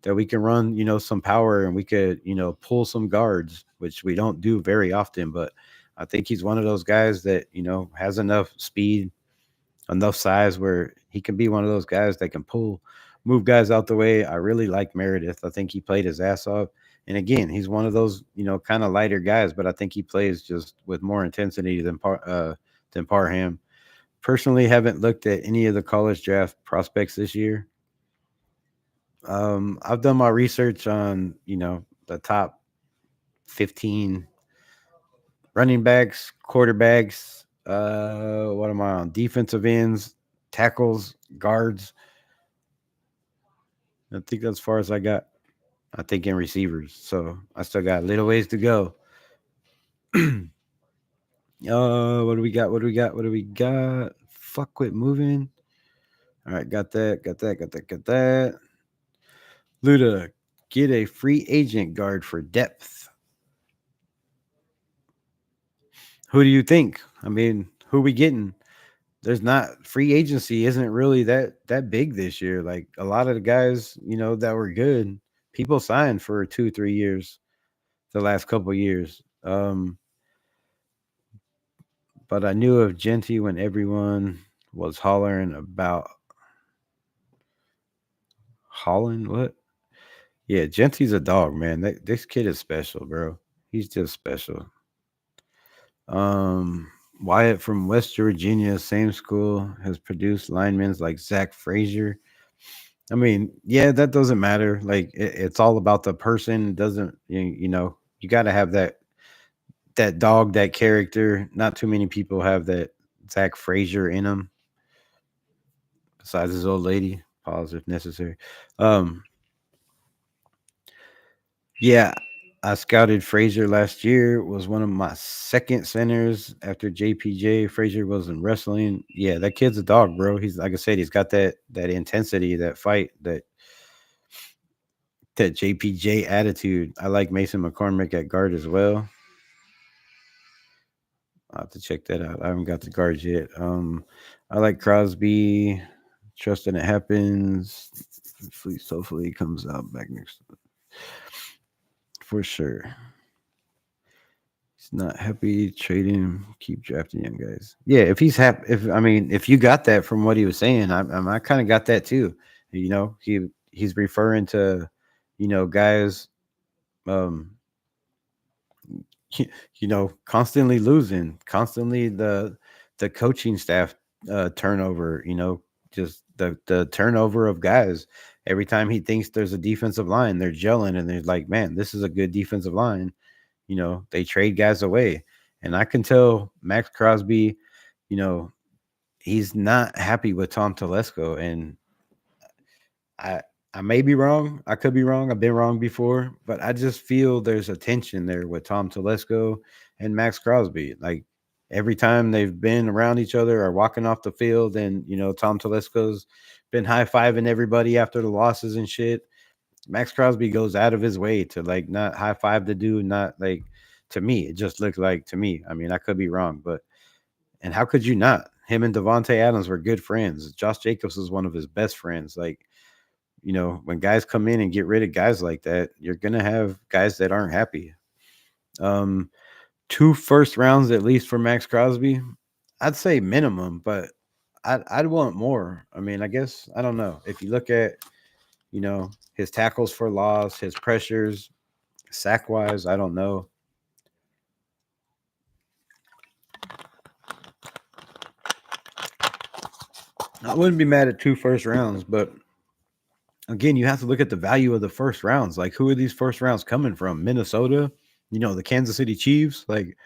that we can run, some power and we could, pull some guards, which we don't do very often. But I think he's one of those guys that, has enough speed, enough size where he can be one of those guys that can move guys out the way. I really like Meredith. I think he played his ass off. And again, he's one of those, kind of lighter guys, but I think he plays just with more intensity than Parham. Personally, haven't looked at any of the college draft prospects this year. I've done my research on, the top 15 running backs, quarterbacks. What am I on? Defensive ends, tackles, guards. I think that's as far as I got. I think in receivers. So I still got a little ways to go. What do we got? What do we got? What do we got? Fuck, quit moving. All right, got that. Got that. Got that. Got that. Luda, get a free agent guard for depth. Who do you think? I mean, who we getting? There's not free agency isn't really that big this year. Like a lot of the guys, that were good, people signed for 2 3 years the last couple years. But I knew of Genty when everyone was hollering about Holland. What? Yeah, Genty's a dog, man. This kid is special, bro. He's just special. Wyatt from West Virginia, same school, has produced linemen like Zach Frazier. I mean, yeah, that doesn't matter. Like it's all about the person. It doesn't you got to have that dog, that character. Not too many people have that Zach Frazier in them. Besides his old lady, pause if necessary. Um, yeah, I scouted Frazier last year. Was one of my second centers after JPJ. Frazier was in wrestling. Yeah, that kid's a dog, bro. He's like I said, he's got that intensity, that fight, that JPJ attitude. I like Mason McCormick at guard as well. I'll have to check that out. I haven't got the guards yet. I like Crosby. Trusting it happens. Hopefully he comes out back next for sure. He's not happy trading. Keep drafting young guys. Yeah, if he's happy, if you got that from what he was saying, I kind of got that too. He's referring to, guys, um, constantly losing, constantly the coaching staff turnover, just the turnover of guys. Every time he thinks there's a defensive line, they're gelling and they're like, man, this is a good defensive line. They trade guys away. And I can tell Max Crosby, you know, he's not happy with Tom Telesco. And I I may be wrong. I could be wrong. I've been wrong before, but I just feel there's a tension there with Tom Telesco and Max Crosby. Like every time they've been around each other or walking off the field, and Tom Telesco's been high fiving everybody after the losses and shit. Max Crosby goes out of his way to like not high five the dude, not like to me. It just looked like to me. I mean, I could be wrong, but and how could you not? Him and Devontae Adams were good friends. Josh Jacobs was one of his best friends. Like when guys come in and get rid of guys like that, you're gonna have guys that aren't happy. Um, 2 first rounds at least for Max Crosby. I'd say minimum, but I'd want more. I mean, I guess I don't know. If you look at his tackles for loss, his pressures, sack wise, I don't know. I wouldn't be mad at 2 first rounds, but again, you have to look at the value of the first rounds. Like, who are these first rounds coming from? Minnesota, the Kansas City Chiefs, like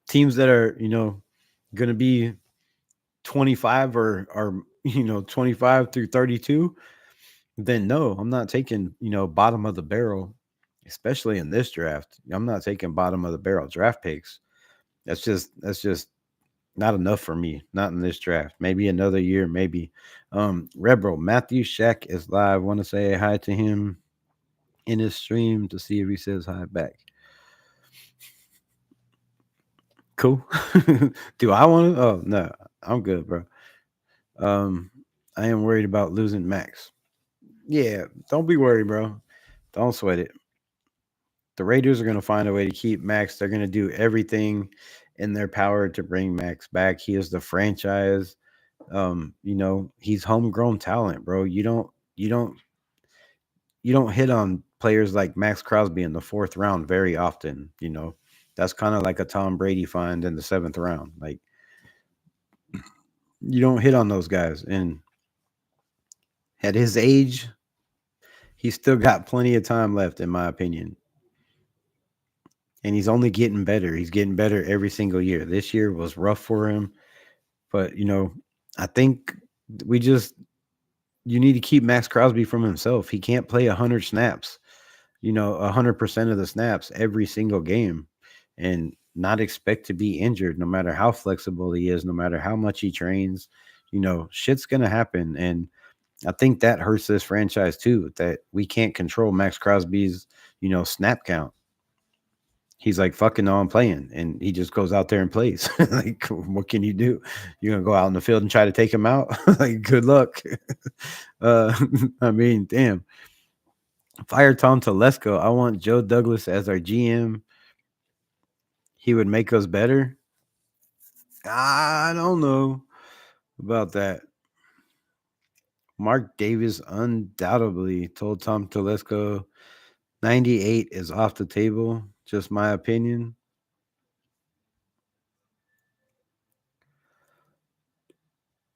teams that are, going to be 25 or 25 through 32. Then no, I'm not taking, bottom of the barrel, especially in this draft. I'm not taking bottom of the barrel draft picks. That's just not enough for me. Not in this draft. Maybe another year, maybe. Rebel Matthew Shack is live. Want to say hi to him in his stream to see if he says hi back. Cool. Do I want to? Oh no, I'm good, bro. I am worried about losing Max. Yeah, don't be worried, bro. Don't sweat it. The Raiders are going to find a way to keep Max. They're going to do everything in their power to bring Max back. He is the franchise. He's homegrown talent, bro. You don't you don't hit on players like Max Crosby in the fourth round very often. That's kind of like a Tom Brady find in the seventh round. Like you don't hit on those guys, and at his age, he's still got plenty of time left, in my opinion. And he's only getting better. He's getting better every single year. This year was rough for him, but I think we just you need to keep Max Crosby from himself. He can't play 100 snaps, 100% of the snaps every single game, and not expect to be injured. No matter how flexible he is, no matter how much he trains, shit's gonna happen. And I think that hurts this franchise too. That we can't control Max Crosby's, snap count. He's like, fucking no, I'm playing. And he just goes out there and plays. Like, what can you do? You're going to go out in the field and try to take him out? Like, good luck. uh, I mean, damn. Fire Tom Telesco. I want Joe Douglas as our GM. He would make us better. I don't know about that. Mark Davis undoubtedly told Tom Telesco 98 is off the table. Just my opinion.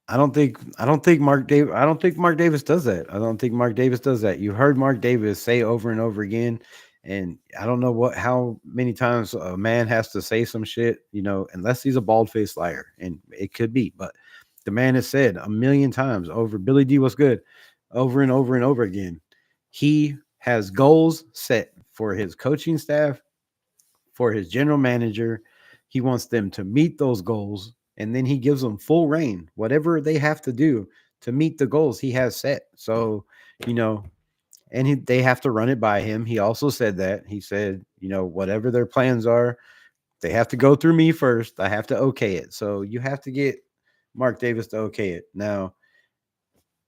I don't think Mark Davis does that. I don't think Mark Davis does that. You heard Mark Davis say over and over again, and I don't know how many times a man has to say some shit, unless he's a bald faced liar, and it could be, but the man has said a million times over Billy D was good, over and over and over again. He has goals set for his coaching staff, for his general manager. He wants them to meet those goals, and then he gives them full reign, whatever they have to do to meet the goals he has set. So, you know, they have to run it by him. He also said that. He said, whatever their plans are, they have to go through me first. I have to okay it. So you have to get Mark Davis to okay it. Now,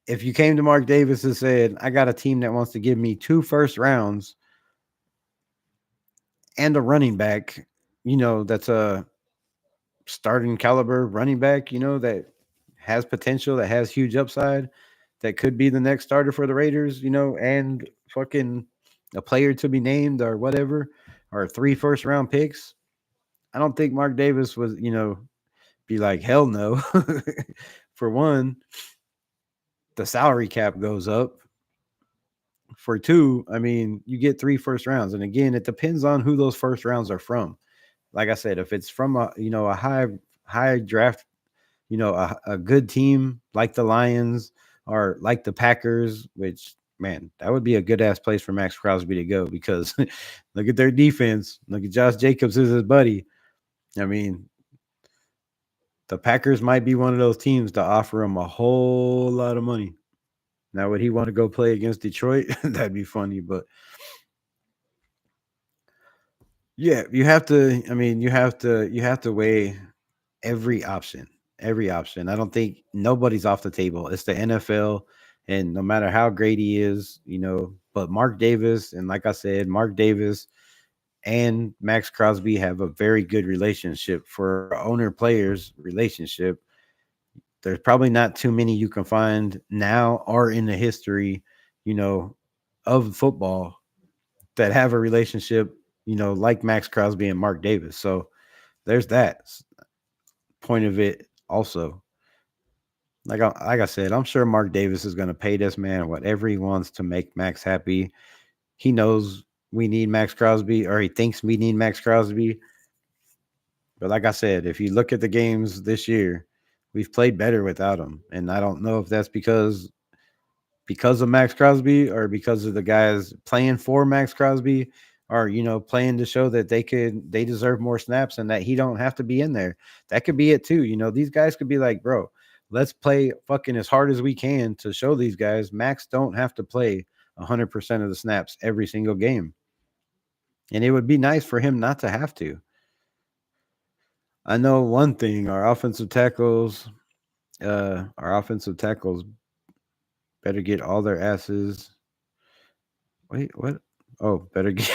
if you came to Mark Davis and said, I got a team that wants to give me 2 first rounds and a running back, that's a starting caliber running back, that has potential, that has huge upside, that could be the next starter for the Raiders, and fucking a player to be named or whatever, or 3 first round picks. I don't think Mark Davis was, be like, hell no. For one, the salary cap goes up. For two, I mean, you get 3 first rounds. And again, it depends on who those first rounds are from. Like I said, if it's from a high draft, a good team like the Lions or like the Packers, which man, that would be a good ass place for Max Crosby to go because look at their defense. Look at Josh Jacobs is his buddy. I mean, the Packers might be one of those teams to offer him a whole lot of money. Now, would he want to go play against Detroit? That'd be funny, but yeah, you have to. I mean, you have to weigh every option. Every option. I don't think nobody's off the table. It's the NFL, and no matter how great he is, but Mark Davis, and like I said, Mark Davis and Max Crosby have a very good relationship for owner players relationship. There's probably not too many you can find now or in the history, you know, of football that have a relationship, like Max Crosby and Mark Davis. So there's that point of it also. Like I said, I'm sure Mark Davis is going to pay this man whatever he wants to make Max happy. He knows we need Max Crosby, or he thinks we need Max Crosby. But like I said, if you look at the games this year, we've played better without him, and I don't know if that's because of Max Crosby or because of the guys playing for Max Crosby, or playing to show that they deserve more snaps and that he don't have to be in there. That could be it too. These guys could be like, bro, let's play fucking as hard as we can to show these guys Max don't have to play 100% of the snaps every single game. And it would be nice for him not to have to. I know one thing, our offensive tackles Better get all their asses. Wait, what? Oh, better get.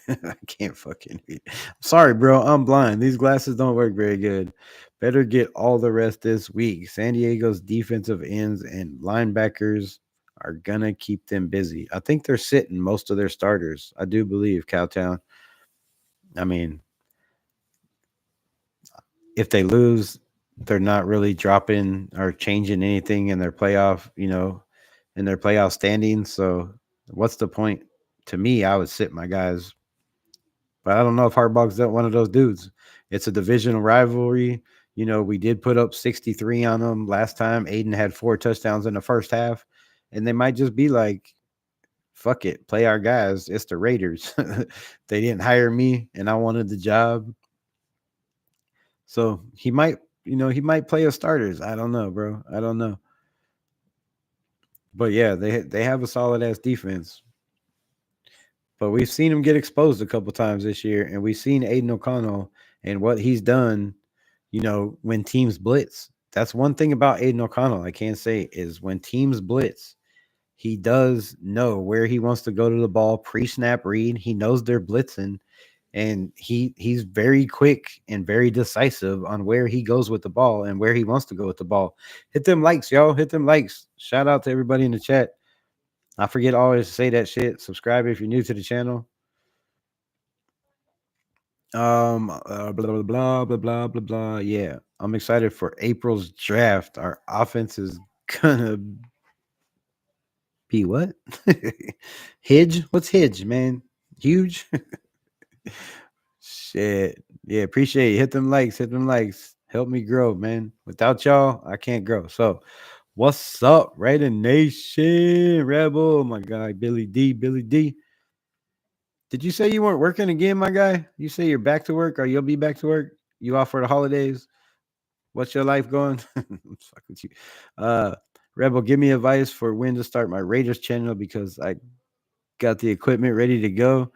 I can't fucking read. Sorry, bro. I'm blind. These glasses don't work very good. Better get all the rest this week. San Diego's defensive ends and linebackers are gonna keep them busy. I think they're sitting most of their starters. I do believe Cowtown. I mean, if they lose, they're not really dropping or changing anything in their playoff, in their playoff standings. So what's the point? To me, I would sit my guys, but I don't know if Harbaugh's one of those dudes. It's a divisional rivalry. We did put up 63 on them last time. Aiden had 4 touchdowns in the first half, and they might just be like, fuck it, play our guys. It's the Raiders. They didn't hire me, and I wanted the job. So he might play as starters. I don't know, bro. I don't know. But yeah, they have a solid ass defense. But we've seen him get exposed a couple times this year, and we've seen Aiden O'Connell and what he's done, when teams blitz. That's one thing about Aiden O'Connell I can't say is when teams blitz, he does know where he wants to go to the ball, pre-snap read. He knows they're blitzing, and he's very quick and very decisive on where he goes with the ball and where he wants to go with the ball. Hit them likes, y'all. Hit them likes. Shout out to everybody in the chat. I forget always to say that shit. Subscribe if you're new to the channel. Blah blah blah blah blah blah blah. Yeah, I'm excited for April's draft. Our offense is gonna be what? Hidge? What's Hidge, man? Huge? Shit. Yeah, appreciate it. Hit them likes. Hit them likes. Help me grow, man. Without y'all, I can't grow. So, what's up, Raider Nation? Rebel, my guy, Billy D. Billy D. Did you say you weren't working again, my guy? You say you're back to work, or you'll be back to work? You off for the holidays? What's your life going? Fuck with you. Uh, Rebel, give me advice for when to start my Raiders channel because I got the equipment ready to go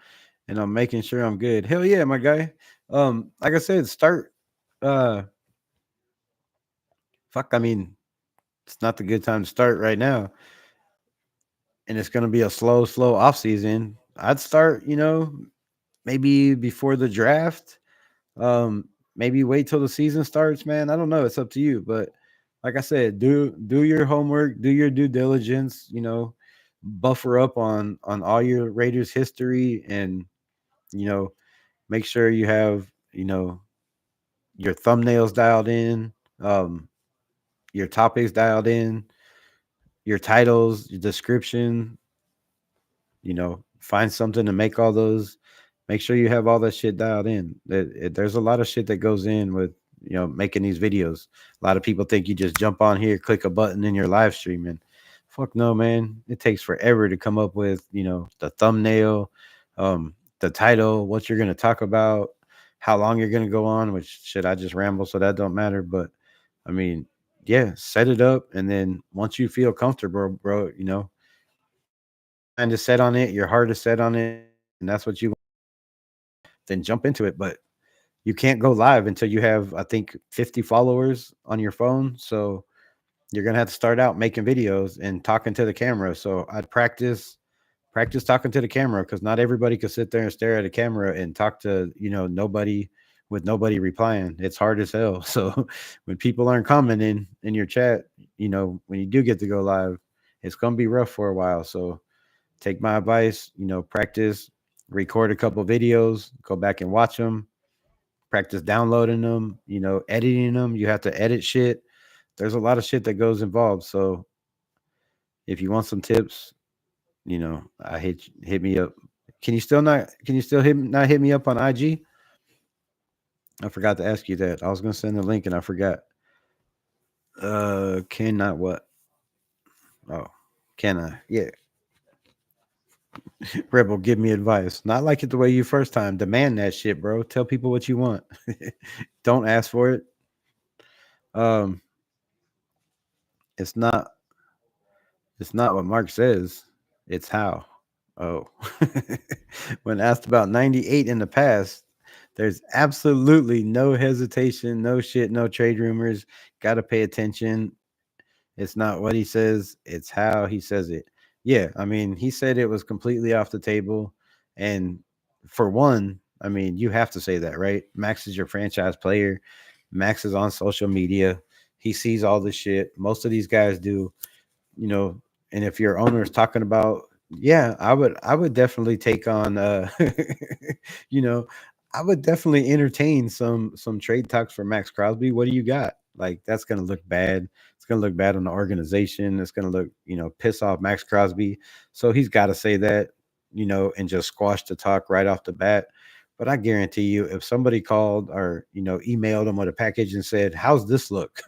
and I'm making sure I'm good. Hell yeah, my guy. Like I said, start fuck, I mean, it's not the good time to start right now. And it's gonna be a slow off season. I'd start, maybe before the draft. Maybe wait till the season starts, man. I don't know. It's up to you. But like I said, do your homework, do your due diligence, buffer up on all your Raiders history and you know, make sure you have, your thumbnails dialed in, your topics dialed in, your titles, your description, find something to make all those. Make sure you have all that shit dialed in. There's a lot of shit that goes in with, making these videos. A lot of people think you just jump on here, click a button in your live stream, and fuck no, man. It takes forever to come up with, the thumbnail, the title, what you're gonna talk about, how long you're gonna go on. Which shit, I just ramble, so that don't matter. But I mean, yeah, set it up, and then once you feel comfortable, bro, mind is set on it, your heart is set on it, and that's what you then jump into it. But you can't go live until you have, I think, 50 followers on your phone. So you're gonna have to start out making videos and talking to the camera. So I'd practice talking to the camera because not everybody could sit there and stare at a camera and talk to nobody with nobody replying. It's hard as hell. So when people aren't commenting in your chat, when you do get to go live, it's gonna be rough for a while. So take my advice, practice, record a couple videos, go back and watch them, practice downloading them, editing them. You have to edit shit. There's a lot of shit that goes involved. So if you want some tips, I hit me up. Can you still not hit me up on IG? I forgot to ask you that. I was gonna send the link and I forgot. Cannot what? Oh, can I? Yeah. Rebel, give me advice. Not like it the way you first time. Demand that shit, bro. Tell people what you want. Don't ask for it. Um, it's not it's not what Mark says. It's how. Oh. When asked about 98 in the past, there's absolutely no hesitation, no shit, no trade rumors. Gotta pay attention. It's not what he says, it's how he says it. Yeah, I mean, he said it was completely off the table. And for one, I mean, you have to say that, right? Max is your franchise player. Max is on social media. He sees all this shit. Most of these guys do, you know, and if your owner is talking about, yeah, I would definitely take on you know, I would definitely entertain some trade talks for Max Crosby. What do you got? Like that's gonna look bad. It's gonna look bad on the organization. It's gonna look, piss off Max Crosby. So he's gotta say that, and just squash the talk right off the bat. But I guarantee you, if somebody called or emailed him with a package and said, "How's this look?"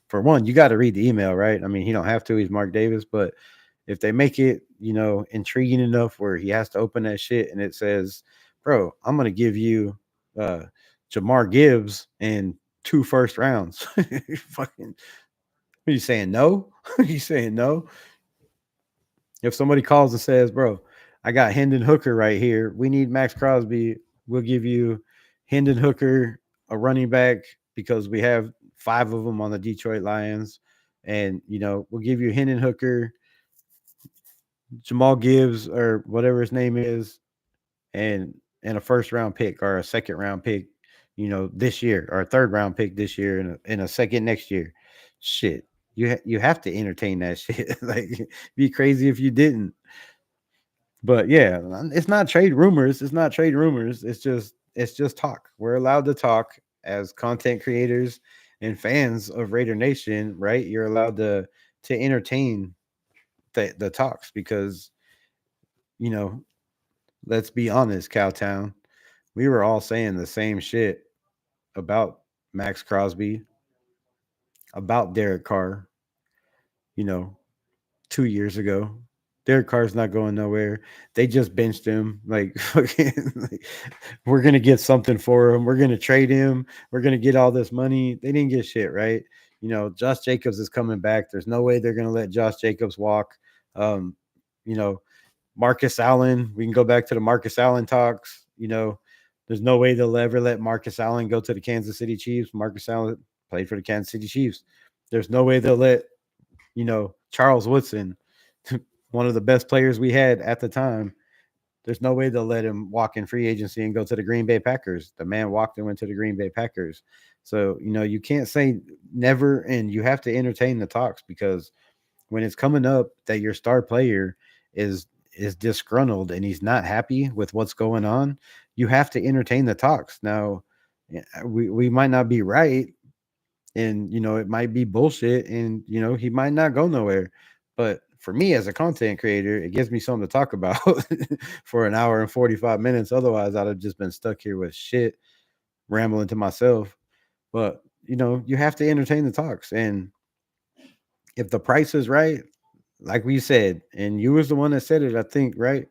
For one, you got to read the email, right? I mean, he don't have to. He's Mark Davis, but if they make it, intriguing enough where he has to open that shit and it says, "Bro, I'm gonna give you uh Jamar Gibbs and 2 first rounds." Fucking, are you saying no? Are you saying no? If somebody calls and says, "Bro, I got Hendon Hooker right here. We need Max Crosby. We'll give you Hendon Hooker, a running back, because we have 5 of them on the Detroit Lions, and we'll give you Hendon Hooker, Jamal Gibbs, or whatever his name is, and a first round pick or a second round pick, this year, or a third round pick this year, and a second next year." Shit, you have to entertain that shit. Like, be crazy if you didn't. But yeah, it's not trade rumors. It's not trade rumors. It's just talk. We're allowed to talk as content creators and fans of Raider Nation, right? You're allowed to entertain the talks because, you know, let's be honest, Cowtown, we were all saying the same shit about Max Crosby, about Derek Carr, you know, 2 years ago. Derek Carr's not going nowhere. They just benched him. Like, fucking, like, we're gonna get something for him. We're gonna trade him. We're gonna get all this money. They didn't get shit, right? Josh Jacobs is coming back. There's no way they're gonna let Josh Jacobs walk. Um, you know, Marcus Allen. We can go back to the Marcus Allen talks. There's no way they'll ever let Marcus Allen go to the Kansas City Chiefs. Marcus Allen played for the Kansas City Chiefs. There's no way they'll let Charles Woodson, one of the best players we had at the time. There's no way they'll let him walk in free agency and go to the Green Bay Packers. The man walked and went to the Green Bay Packers. So, you can't say never, and you have to entertain the talks, because when it's coming up that your star player is disgruntled and he's not happy with what's going on, you have to entertain the talks. Now, we might not be right, and it might be bullshit, and he might not go nowhere, but for me as a content creator, it gives me something to talk about for an hour and 45 minutes. Otherwise, I'd have just been stuck here with shit, rambling to myself. But you have to entertain the talks, and if the price is right, like we said, and you was the one that said it, I think, right?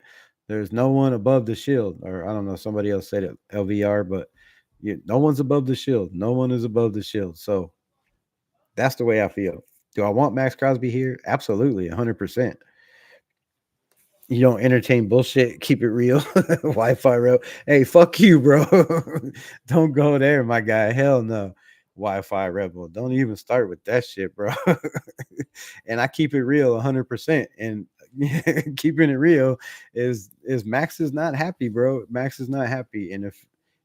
There's no one above the shield, or I don't know, somebody else said it, LVR, but no one's above the shield. No one is above the shield. So that's the way I feel. Do I want Max Crosby here? Absolutely, 100%. You don't entertain bullshit. Keep it real. Wi-Fi rebel. Hey, fuck you, bro. Don't go there, my guy. Hell no. Wi-Fi rebel. Don't even start with that shit, bro. And I keep it real 100%. And keeping it real is Max is not happy, bro. Max is not happy. And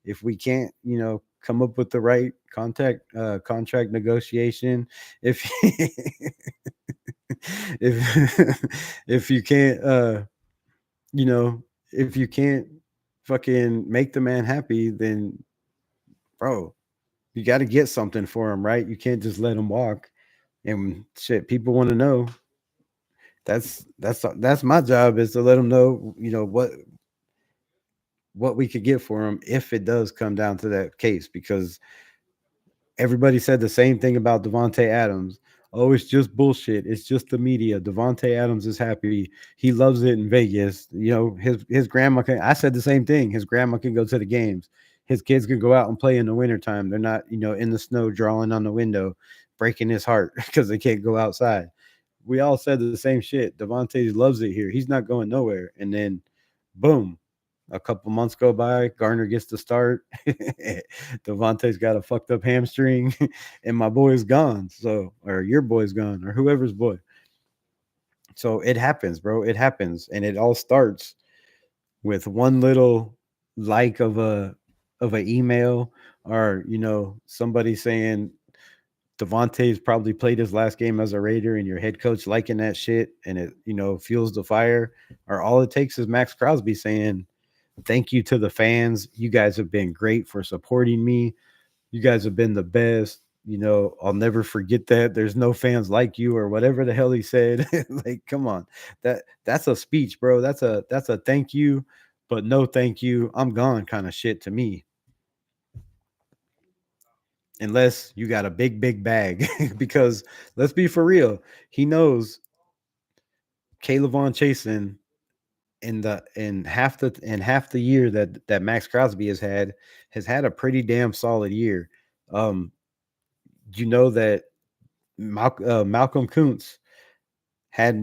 if we can't, come up with the right contract negotiation, if if if you can't if you can't fucking make the man happy, then bro, you got to get something for him, right? You can't just let him walk. And shit, people want to know. That's my job, is to let them know, what we could get for him if it does come down to that case, because everybody said the same thing about Devontae Adams. Oh, it's just bullshit. It's just the media. Devontae Adams is happy. He loves it in Vegas. His grandma can. I said the same thing. His grandma can go to the games. His kids can go out and play in the wintertime. They're not, in the snow drawing on the window, breaking his heart because they can't go outside. We all said the same shit. Devontae loves it here. He's not going nowhere. And then, boom. A couple months go by, Garner gets to start. Devontae's got a fucked up hamstring, and my boy's gone. So, or your boy's gone, or whoever's boy. So it happens, bro. It happens, and it all starts with one little like of a email, or somebody saying Devontae's probably played his last game as a Raider, and your head coach liking that shit, and it fuels the fire. Or all it takes is Max Crosby saying, "Thank you to the fans. You guys have been great for supporting me. You guys have been the best. I'll never forget that. There's no fans like you," or whatever the hell he said. Like, come on, that's a speech, bro. That's a thank you, but no thank you. I'm gone kind of shit to me. Unless you got a big bag, because let's be for real, he knows Caleb Von Chasen in half the year that Max Crosby has had a pretty damn solid year. Um, that Malcolm Kuntz had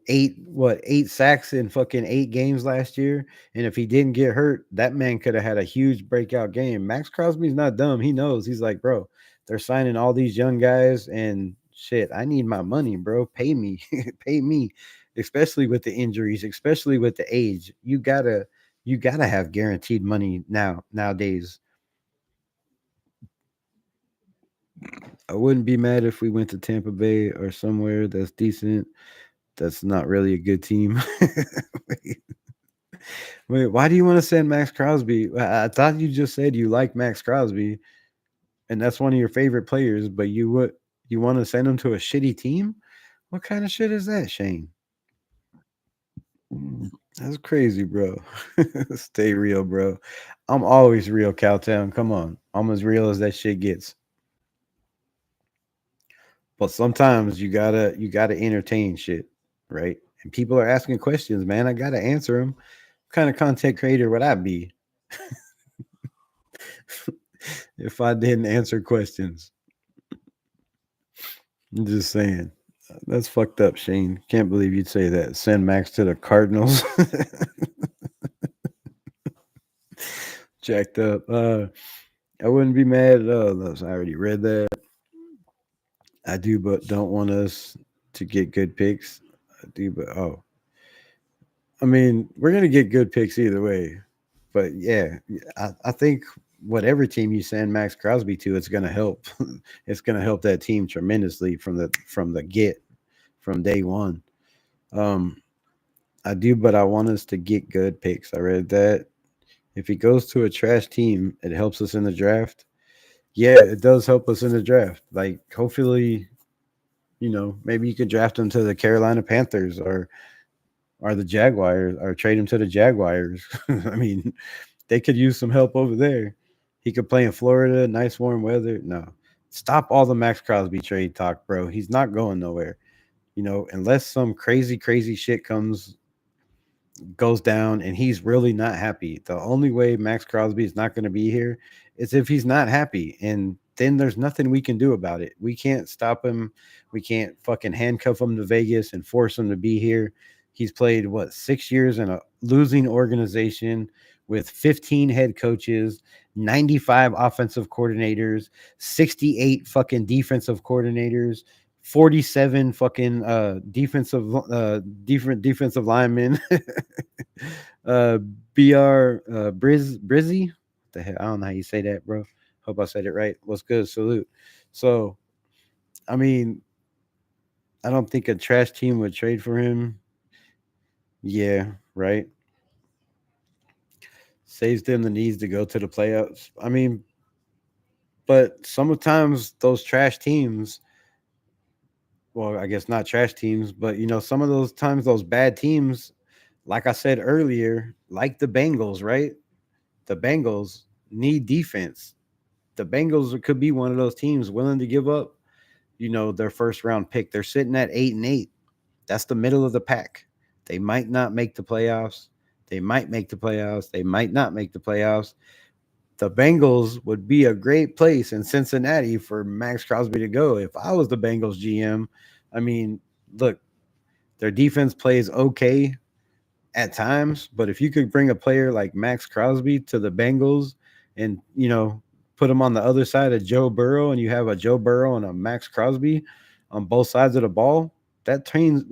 eight sacks in fucking 8 games last year, and if he didn't get hurt, that man could have had a huge breakout game. Max Crosby's not dumb. He knows. He's like, bro, they're signing all these young guys, and shit, I need my money, bro. Pay me. Pay me. Especially with the injuries, especially with the age, you gotta have guaranteed money nowadays. I wouldn't be mad if we went to Tampa Bay or somewhere that's decent. That's not really a good team. Wait, why do you want to send Max Crosby? I thought you just said you like Max Crosby, and that's one of your favorite players. But you want to send him to a shitty team? What kind of shit is that, Shane? That's crazy, bro. Stay real, bro. I'm always real, Cowtown. Come on, I'm as real as that shit gets. But sometimes you gotta entertain shit, right? And people are asking questions, man. I gotta answer them. What kind of content creator would I be if I didn't answer questions? I'm just saying. That's fucked up, Shane. Can't believe you'd say that. Send Max to the Cardinals. Jacked up. I wouldn't be mad at all. I already read that. I do, but don't want us to get good picks. I do, but I mean, we're gonna get good picks either way. But yeah, I think whatever team you send Max Crosby to, it's gonna help. It's gonna help that team tremendously from day one. Um, I do, but I want us to get good picks. I read that. If he goes to a trash team, it helps us in the draft. Yeah, it does help us in the draft. Like, hopefully, maybe you could draft him to the Carolina Panthers or the Jaguars, or trade him to the Jaguars. I mean, they could use some help over there. He could play in Florida, nice warm weather. No, stop all the Max Crosby trade talk, bro. He's not going nowhere. Unless some crazy shit goes down and he's really not happy. The only way Max Crosby is not going to be here is if he's not happy. And then there's nothing we can do about it. We can't stop him. We can't fucking handcuff him to Vegas and force him to be here. He's played, what, 6 years in a losing organization with 15 head coaches, 95 offensive coordinators, 68 fucking defensive coordinators, 47 fucking different defensive linemen. uh BR Brizzy. What the hell? I don't know how you say that, bro. Hope I said it right. What's good? Salute. So, I mean, I don't think a trash team would trade for him. Yeah, right. Saves them the needs to go to the playoffs. I mean, but sometimes those trash teams, well, I guess not trash teams, but some of those times those bad teams, like I said earlier, like the Bengals, right? The Bengals need defense. The Bengals could be one of those teams willing to give up, their first round pick. They're sitting at 8-8. That's the middle of the pack. They might not make the playoffs. They might make the playoffs. They might not make the playoffs. The Bengals would be a great place in Cincinnati for Max Crosby to go. If I was the Bengals GM, I mean, look, their defense plays okay at times. But if you could bring a player like Max Crosby to the Bengals and, put him on the other side of Joe Burrow and you have a Joe Burrow and a Max Crosby on both sides of the ball, that turns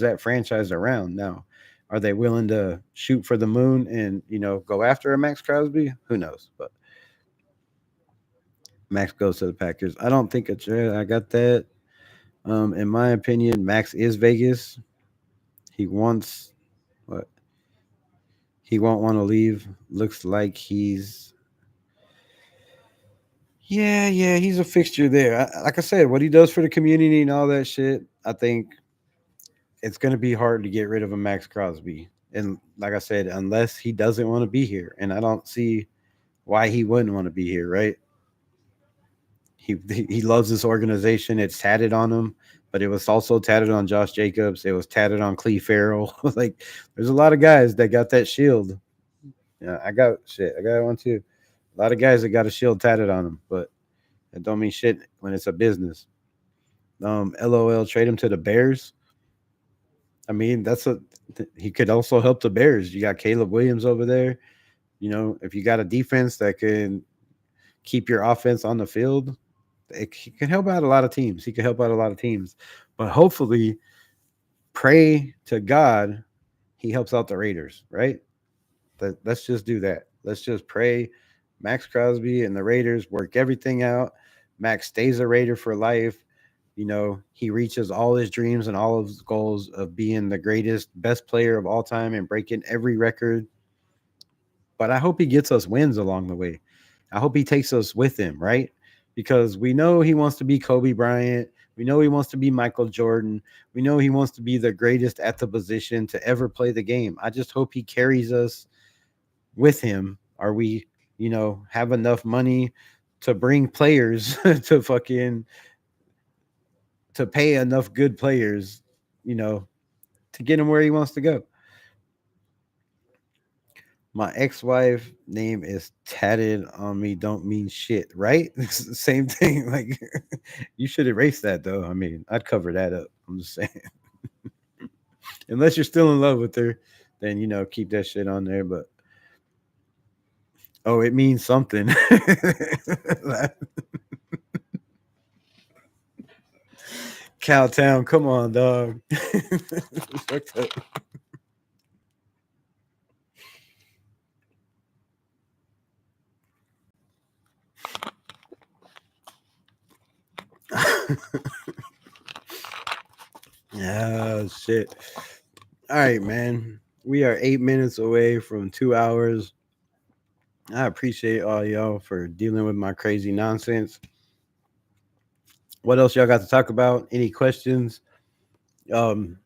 that franchise around. Now, are they willing to shoot for the moon and, go after a Max Crosby? Who knows? But Max goes to the Packers. I don't think it's I got that. In my opinion, Max is Vegas. He wants what he won't want to leave. Looks like yeah, he's a fixture there. Like I said, what he does for the community and all that shit, I think it's going to be hard to get rid of a Max Crosby. And like I said, unless he doesn't want to be here, and I don't see why he wouldn't want to be here, right? He loves this organization. It's tatted on him, but it was also tatted on Josh Jacobs. It was tatted on Clee Farrell. Like, there's a lot of guys that got that shield. Yeah, I got shit. I got one too. A lot of guys that got a shield tatted on them, but it don't mean shit when it's a business. LOL, trade him to the Bears. I mean, he could also help the Bears. You got Caleb Williams over there. If you got a defense that can keep your offense on the field, he can help out a lot of teams. He can help out a lot of teams. But hopefully, pray to God he helps out the Raiders, right? Let's just do that. Let's just pray Max Crosby and the Raiders work everything out. Max stays a Raider for life. He reaches all his dreams and all of his goals of being the greatest, best player of all time and breaking every record. But I hope he gets us wins along the way. I hope he takes us with him, right? Because we know he wants to be Kobe Bryant. We know he wants to be Michael Jordan. We know he wants to be the greatest at the position to ever play the game. I just hope he carries us with him. Are we, have enough money to bring players to pay enough good players, you know, to get him where he wants to go? My ex-wife name is tatted on me. Don't mean shit, right? It's the same thing. Like, you should erase that though. I mean, I'd cover that up. I'm just saying. Unless you're still in love with her, then keep that shit on there. But oh, it means something. Cowtown, come on, dog. Yeah, shit. All right, man. We are 8 minutes away from 2 hours. I appreciate all y'all for dealing with my crazy nonsense. What else y'all got to talk about? Any questions? Um,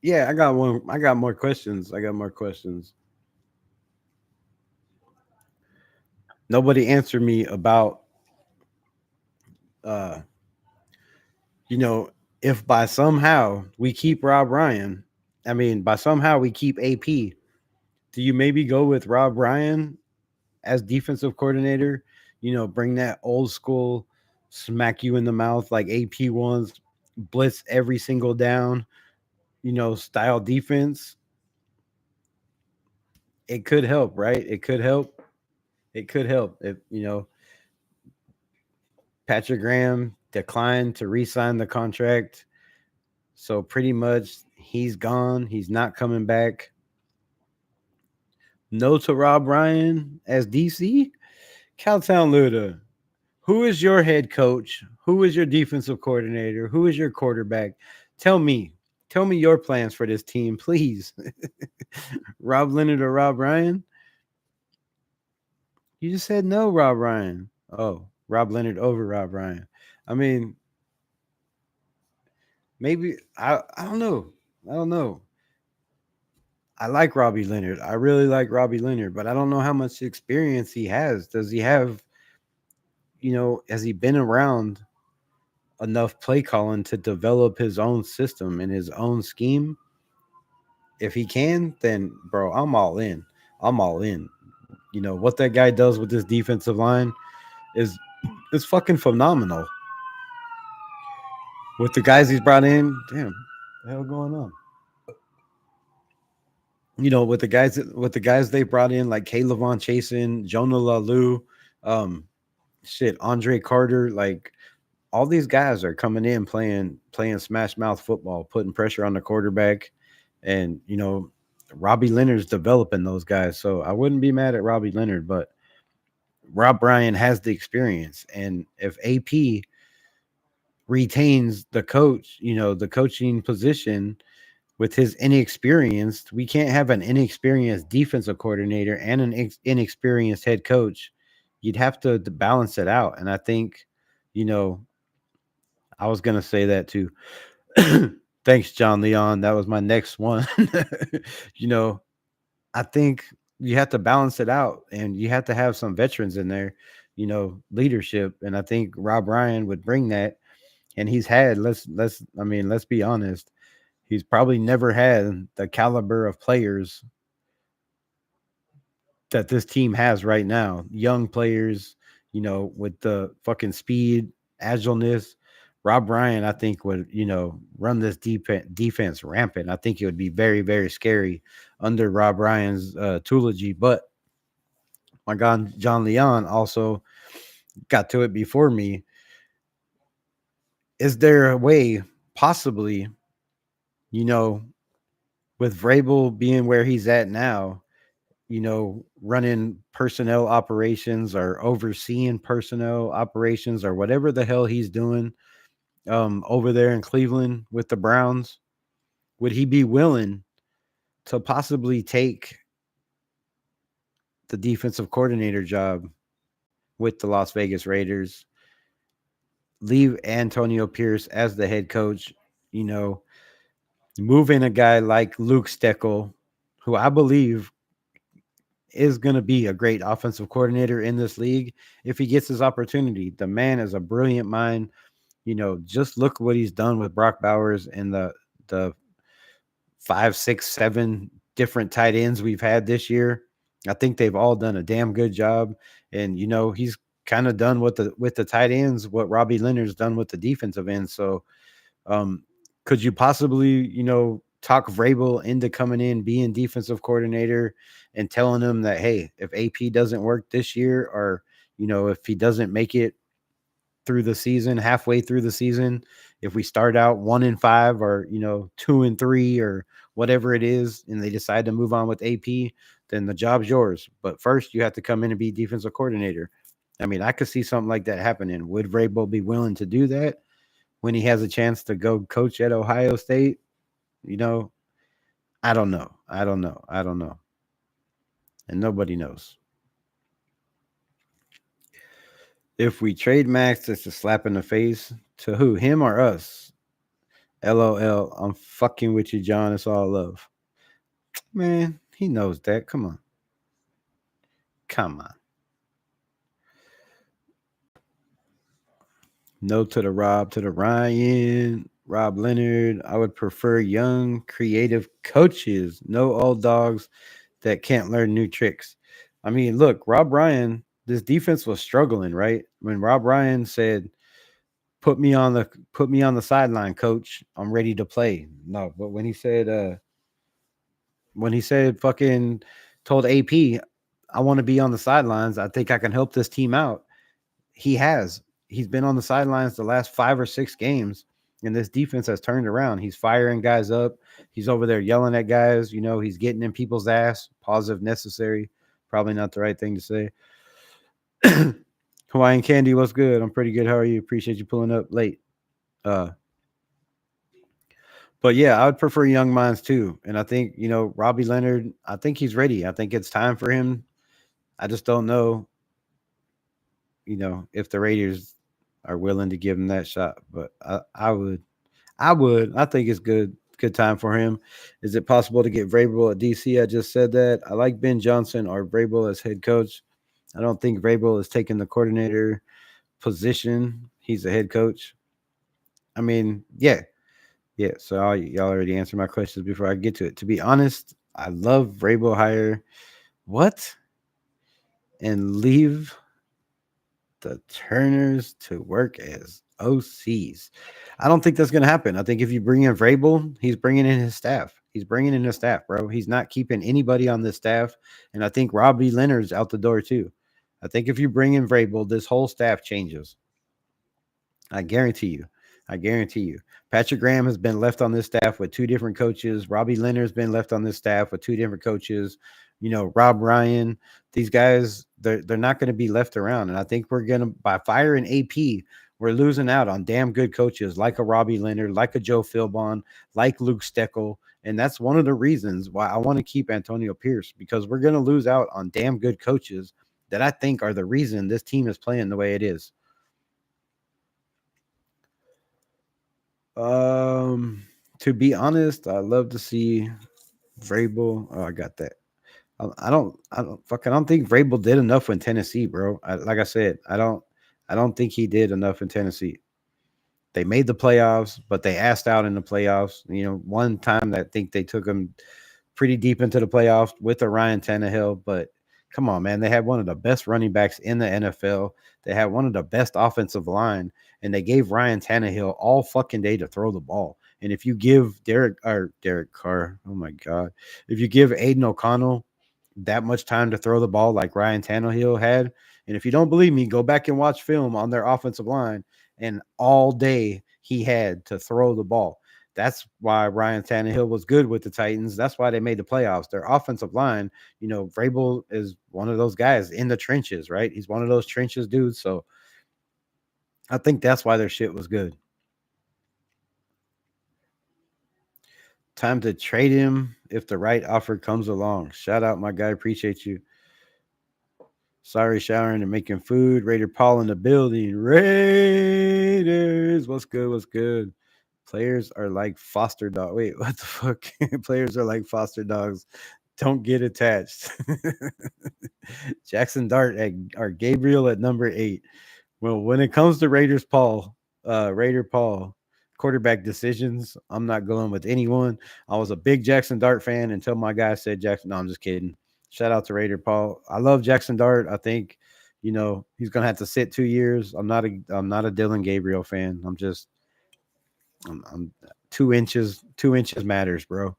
yeah, I got one. I got more questions. I got more questions. Nobody answered me about, uh, you know, if by somehow we keep Rob Ryan, I mean, by somehow we keep AP, do you maybe go with Rob Ryan as defensive coordinator? Bring that old school, smack you in the mouth like AP ones, blitz every single down, style defense. It could help, right? It could help. It could help if Patrick Graham declined to re-sign the contract, so pretty much he's gone. He's not coming back. No to Rob Ryan as DC. Cowtown Luda, who is your head coach? Who is your defensive coordinator? Who is your quarterback? Tell me. Tell me your plans for this team, please. Rob Leonard or Rob Ryan? You just said no, Rob Ryan. Oh, Rob Leonard over Rob Ryan. I mean, maybe I don't know. I don't know. I like Robbie Leonard. I really like Robbie Leonard, but I don't know how much experience he has. Does he have, has he been around enough play calling to develop his own system and his own scheme? If he can, then bro, I'm all in. I'm all in. What that guy does with this defensive line is fucking phenomenal. With the guys he's brought in, damn, what the hell going on? with the guys they brought in like Kaylavon Chasen, Jonah Lalu, um, Andre Carter, like all these guys are coming in playing smash mouth football, putting pressure on the quarterback, and Robbie Leonard's developing those guys. So I wouldn't be mad at Robbie Leonard, but Rob Bryan has the experience, and if AP retains the coaching position with his inexperienced, we can't have an inexperienced defensive coordinator and an inexperienced head coach. You'd have to balance it out, and I think, you know, I was gonna say that too. Thanks, John Leon. That was my next one. you know, I think you have to balance it out, and you have to have some veterans in there, leadership. And I think Rob Ryan would bring that. And he's had let's be honest, he's probably never had the caliber of players that this team has right now. Young players, with the fucking speed, agileness. Rob Ryan, I think, would, run this defense rampant. I think it would be very, very scary under Rob Ryan's toology. But my God, John Leon also got to it before me. Is there a way, possibly, you know, with Vrabel being where he's at now, running personnel operations or overseeing personnel operations or whatever the hell he's doing over there in Cleveland with the Browns, would he be willing to possibly take the defensive coordinator job with the Las Vegas Raiders, leave Antonio Pierce as the head coach, you know, move in a guy like Luke Steckel, who I believe is going to be a great offensive coordinator in this league if he gets his opportunity. The man is a brilliant mind. Just look what he's done with Brock Bowers and the 5, 6, 7 different tight ends we've had this year. I think they've all done a damn good job. And he's kind of done with the tight ends what Robbie Leonard's done with the defensive end. So could you possibly, talk Vrabel into coming in, being defensive coordinator, and telling him that, hey, if AP doesn't work this year, or if he doesn't make it through the season, halfway through the season, if we start out 1-5 or 2-3 or whatever it is, and they decide to move on with AP, then the job's yours. But first, you have to come in and be defensive coordinator. I mean, I could see something like that happening. Would Vrabel be willing to do that when he has a chance to go coach at Ohio State? I don't know. I don't know. And nobody knows. If we trade Max, it's a slap in the face to who? Him or us? LOL. I'm fucking with you, John. It's all love. Man, he knows that. Come on. Come on. No to the Rob, to the Ryan, Rob Leonard. I would prefer young, creative coaches, no old dogs that can't learn new tricks. I mean, look, Rob Ryan, this defense was struggling, right? When Rob Ryan said, put me on the sideline, coach. I'm ready to play. No, but when he said fucking told AP, I want to be on the sidelines, I think I can help this team out. He has. He's been on the sidelines the last 5 or 6 games, and this defense has turned around. He's firing guys up. He's over there yelling at guys. He's getting in people's ass. Positive necessary. Probably not the right thing to say. Hawaiian Candy, what's good? I'm pretty good. How are you? Appreciate you pulling up late. Uh, but yeah, I would prefer young minds too. And I think, Robbie Leonard, I think he's ready. I think it's time for him. I just don't know, if the Raiders are willing to give him that shot. But I would. I think it's good time for him. Is it possible to get Vrabel at DC? I just said that. I like Ben Johnson or Vrabel as head coach. I don't think Vrabel is taking the coordinator position. He's the head coach. I mean, yeah. Yeah, so y'all already answered my questions before I get to it. To be honest, I love Vrabel hire. What? And leave the Turners to work as OCs. I don't think that's going to happen. I think if you bring in Vrabel, he's bringing in his staff. He's bringing in his staff, bro. He's not keeping anybody on this staff. And I think Robbie Leonard's out the door, too. I think if you bring in Vrabel, this whole staff changes. I guarantee you. I guarantee you. Patrick Graham has been left on this staff with two different coaches. Robbie Leonard's been left on this staff with two different coaches. Rob Ryan. These guys, they're not going to be left around. And I think we're going to, by firing AP, we're losing out on damn good coaches like a Robbie Leonard, like a Joe Philbon, like Luke Steckel. And that's one of the reasons why I want to keep Antonio Pierce, because we're going to lose out on damn good coaches that I think are the reason this team is playing the way it is. To be honest, I love to see Vrabel. Oh, I got that. I don't think Vrabel did enough in Tennessee, bro. Like I said, I don't think he did enough in Tennessee. They made the playoffs, but they asked out in the playoffs. One time I think they took him pretty deep into the playoffs with a Ryan Tannehill, but come on, man. They had one of the best running backs in the NFL. They had one of the best offensive line, and they gave Ryan Tannehill all fucking day to throw the ball. And if you give Derek Carr, oh my God, if you give Aiden O'Connell that much time to throw the ball like Ryan Tannehill had, and if you don't believe me, go back and watch film on their offensive line, and all day he had to throw the ball. That's why Ryan Tannehill was good with the Titans. That's why they made the playoffs. Their offensive line, Vrabel is one of those guys in the trenches, right? He's one of those trenches dudes. So I think that's why their shit was good. Time to trade him if the right offer comes along. Shout out, my guy. Appreciate you. Sorry, showering and making food. Raider Paul in the building. Raiders. What's good? What's good? Players are like foster dogs. Wait, what the fuck? Players are like foster dogs. Don't get attached. Jackson Dart or Gabriel at number 8. Well, when it comes to Raider Paul, quarterback decisions, I'm not going with anyone. I was a big Jackson Dart fan until my guy said Jackson. No, I'm just kidding. Shout out to Raider Paul. I love Jackson Dart. I think, he's gonna have to sit 2 years. I'm not a Dylan Gabriel fan. I'm 2 inches. 2 inches matters, bro.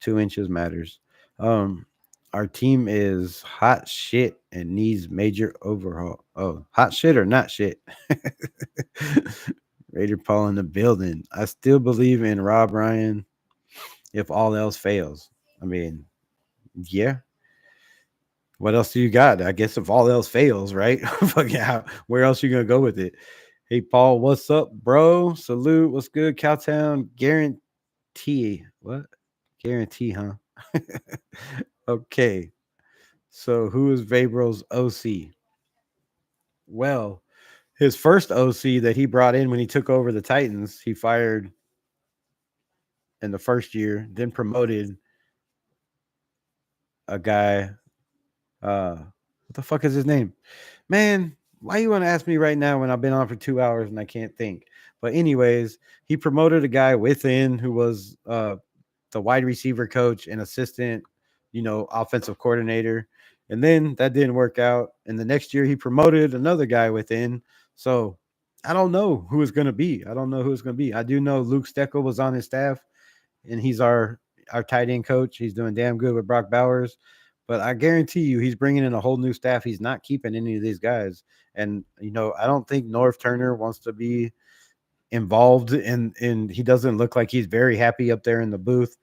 2 inches matters. Our team is hot shit and needs major overhaul. Oh, hot shit or not shit? Raider Paul in the building. I still believe in Rob Ryan if all else fails. I mean, yeah. What else do you got? I guess if all else fails, right? Yeah, where else you gonna go with it? Hey, Paul, what's up, bro? Salute. What's good, Cowtown? Guarantee. What? Guarantee, huh? Okay. So who is Vrabel's OC? Well, his first OC that he brought in when he took over the Titans, he fired in the first year, then promoted a guy. What the fuck is his name? Man, why you want to ask me right now when I've been on for 2 hours and I can't think? But anyways, he promoted a guy within who was the wide receiver coach and assistant, offensive coordinator. And then that didn't work out. And the next year he promoted another guy within. So I don't know who it's going to be. I don't know who it's going to be. I do know Luke Steckel was on his staff, and he's our tight end coach. He's doing damn good with Brock Bowers. But I guarantee you, he's bringing in a whole new staff. He's not keeping any of these guys. And, I don't think Norv Turner wants to be involved in he doesn't look like he's very happy up there in the booth.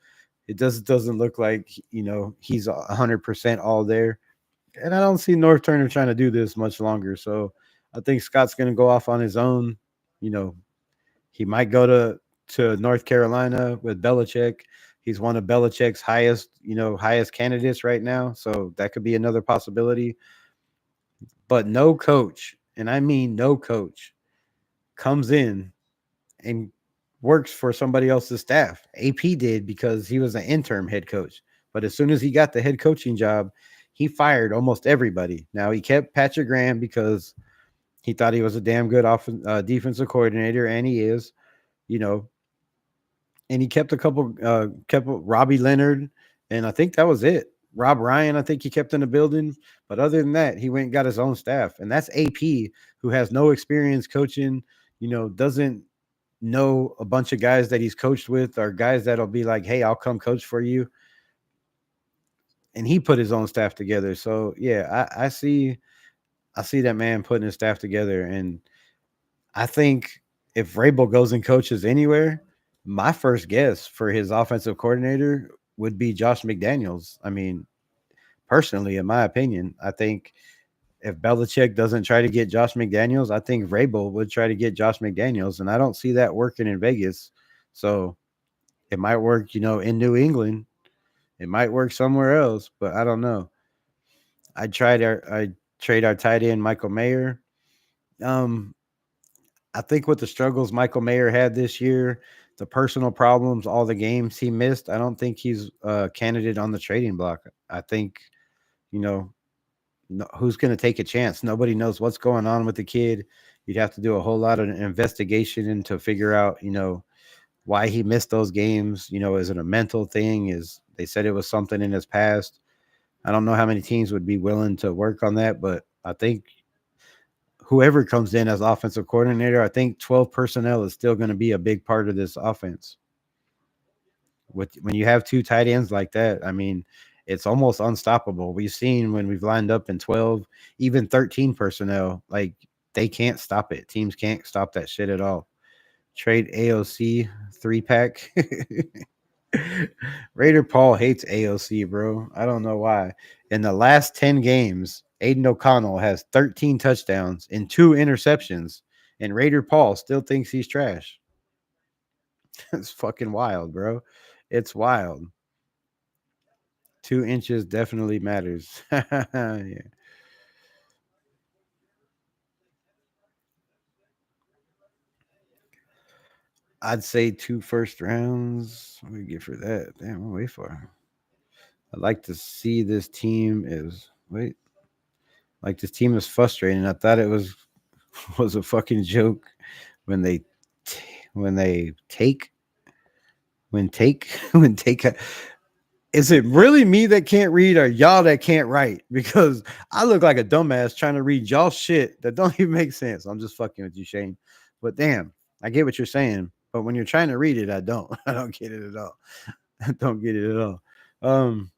It doesn't look like, he's 100% all there. And I don't see North Turner trying to do this much longer. So I think Scott's going to go off on his own. He might go to North Carolina with Belichick. He's one of Belichick's highest candidates right now. So that could be another possibility. But no coach, and I mean no coach, comes in and works for somebody else's staff. AP did because he was an interim head coach. But as soon as he got the head coaching job, he fired almost everybody. Now, he kept Patrick Graham because he thought he was a damn good defensive coordinator, and he is, and he kept kept Robbie Leonard, and I think that was it. Rob Ryan, I think he kept in the building. But other than that, he went and got his own staff. And that's AP, who has no experience coaching, doesn't know a bunch of guys that he's coached with, or guys that'll be like, hey, I'll come coach for you. And he put his own staff together. So yeah, I see that man putting his staff together. And I think if Rabel goes and coaches anywhere, my first guess for his offensive coordinator would be Josh McDaniels. I mean, personally, in my opinion, I think if Belichick doesn't try to get Josh McDaniels, I think Rabel would try to get Josh McDaniels, and I don't see that working in Vegas. So it might work, in New England. It might work somewhere else, but I don't know. I trade our tight end Michael Mayer. Um, I think with the struggles Michael Mayer had this year, the personal problems, all the games he missed, I don't think he's a candidate on the trading block. I think, you know, who's going to take a chance? Nobody knows what's going on with the kid. You'd have to do a whole lot of investigation to figure out, why he missed those games. Is it a mental thing? Is they said it was something in his past? I don't know how many teams would be willing to work on that, but I think whoever comes in as offensive coordinator, I think 12 personnel is still going to be a big part of this offense. When you have two tight ends like that, I mean, it's almost unstoppable. We've seen when we've lined up in 12, even 13 personnel, like they can't stop it. Teams can't stop that shit at all. Trade AOC 3-pack. Raider Paul hates AOC, bro. I don't know why. In the last 10 games, Aidano'Connell has 13 touchdowns and 2 interceptions, and Raider Paul still thinks he's trash. It's fucking wild, bro. It's wild. 2 inches definitely matters. Yeah. I'd say 2 first rounds. What do we get for that? Damn, I'm way far. I'd like to see this team is wait. Like this team is frustrating. I thought it was a fucking joke when they when they take when take when take a, is it really me that can't read or y'all that can't write? Because I look like a dumbass trying to read y'all shit that don't even make sense. I'm just fucking with you, Shane. But damn, I get what you're saying. But when you're trying to read it, I don't. I don't get it at all. I don't get it at all. Um,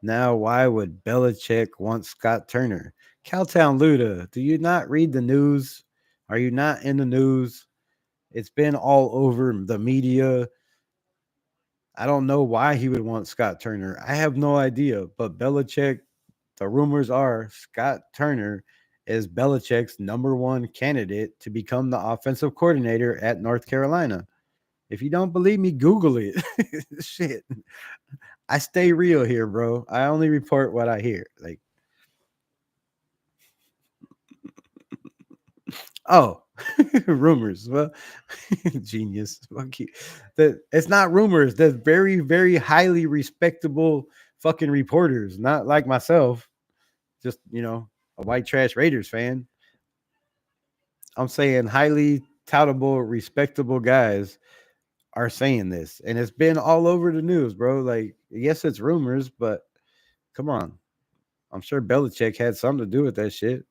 Now, why would Belichick want Scott Turner? Cowtown Luda, do you not read the news? Are you not in the news? It's been all over the media. I don't know why he would want Scott Turner. I have no idea. But Belichick, the rumors are Scott Turner is Belichick's number one candidate to become the offensive coordinator at North Carolina. If you don't believe me, Google it. Shit. I stay real here, bro. I only report what I hear. Like, oh, rumors. Well, genius. Fuck you. It's not rumors. There's very, very highly respectable fucking reporters, not like myself. Just, a white trash Raiders fan. I'm saying highly toutable, respectable guys are saying this. And it's been all over the news, bro. Like, yes, it's rumors, but come on. I'm sure Belichick had something to do with that shit.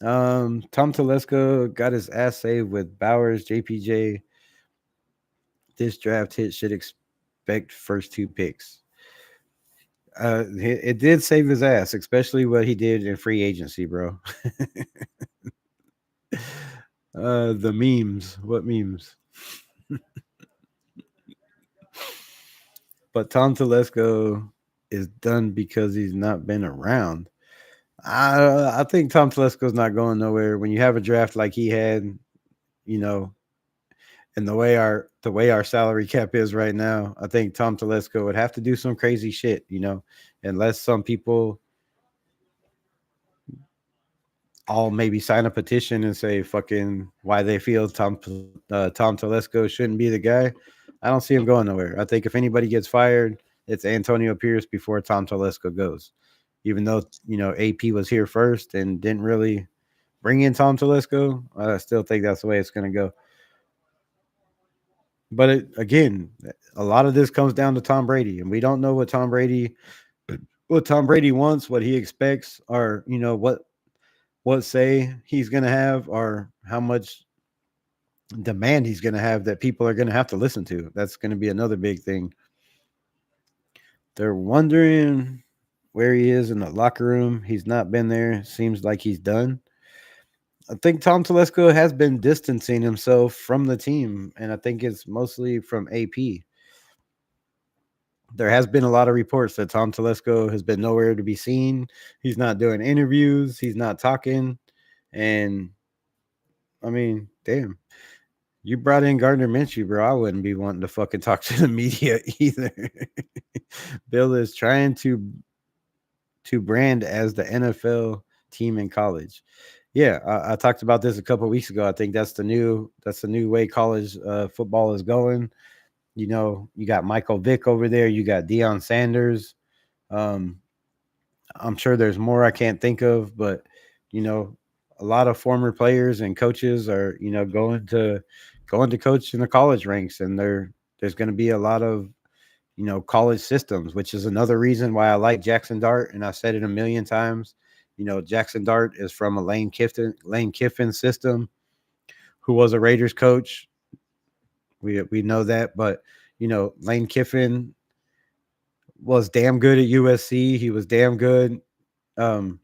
Tom Telesco got his ass saved with Bowers, JPJ. This draft hit should expect first 2 picks. It did save his ass, especially what he did in free agency, bro. The memes. What memes? But Tom Telesco is done because he's not been around. I think Tom Telesco's not going nowhere. When you have a draft like he had, you know, and the way our salary cap is right now, I think Tom Telesco would have to do some crazy shit, unless some people all maybe sign a petition and say fucking why they feel Tom Telesco shouldn't be the guy. I don't see him going nowhere. I think if anybody gets fired, it's Antonio Pierce before Tom Telesco goes. Even though AP was here first and didn't really bring in Tom Telesco, I still think that's the way it's going to go. But again, a lot of this comes down to Tom Brady, and we don't know what Tom Brady wants, what he expects, or what say he's going to have, or how much demand he's going to have that people are going to have to listen to. That's going to be another big thing. They're wondering where he is in the locker room. He's not been there. Seems like he's done. I think Tom Telesco has been distancing himself from the team, and I think it's mostly from AP. There has been a lot of reports that Tom Telesco has been nowhere to be seen. He's not doing interviews. He's not talking. And I mean, damn, you brought in Gardner Minshew, bro. I wouldn't be wanting to fucking talk to the media either. Bill is trying to brand as the NFL team in college. Yeah, I talked about this a couple of weeks ago. I think that's the new way college football is going. You got Michael Vick over there. You got Deion Sanders. Um, I'm sure there's more I can't think of, but you know, a lot of former players and coaches are going to coach in the college ranks, and there's going to be a lot of college systems, which is another reason why I like Jackson Dart. And I've said it a million times. Jackson Dart is from a Lane Kiffin system, who was a Raiders coach. We know that, but Lane Kiffin was damn good at USC. He was damn good. Um,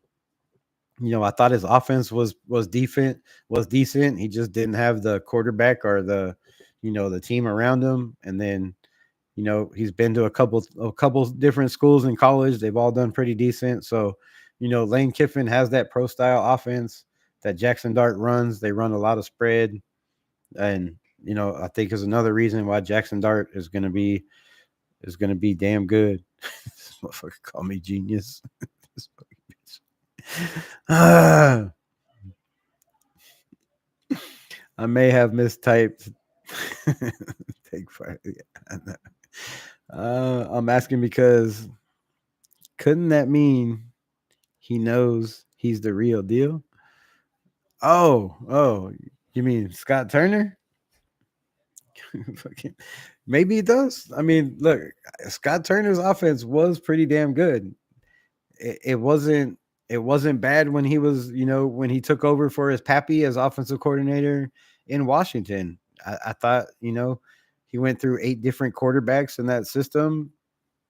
I thought his offense was decent. He just didn't have the quarterback or the team around him. And then he's been to a couple different schools in college. They've all done pretty decent. So Lane Kiffin has that pro style offense that Jackson Dart runs. They run a lot of spread, and I think is another reason why Jackson Dart is gonna be damn good. This motherfucker call me genius. This fucking bitch. Ah, I may have mistyped. Take fire. Yeah, I'm asking because couldn't that mean he knows he's the real deal? Oh, you mean Scott Turner? Fucking- Maybe he does. I mean, look, Scott Turner's offense was pretty damn good. It wasn't bad when when he took over for his pappy as offensive coordinator in Washington. I thought he went through 8 different quarterbacks in that system,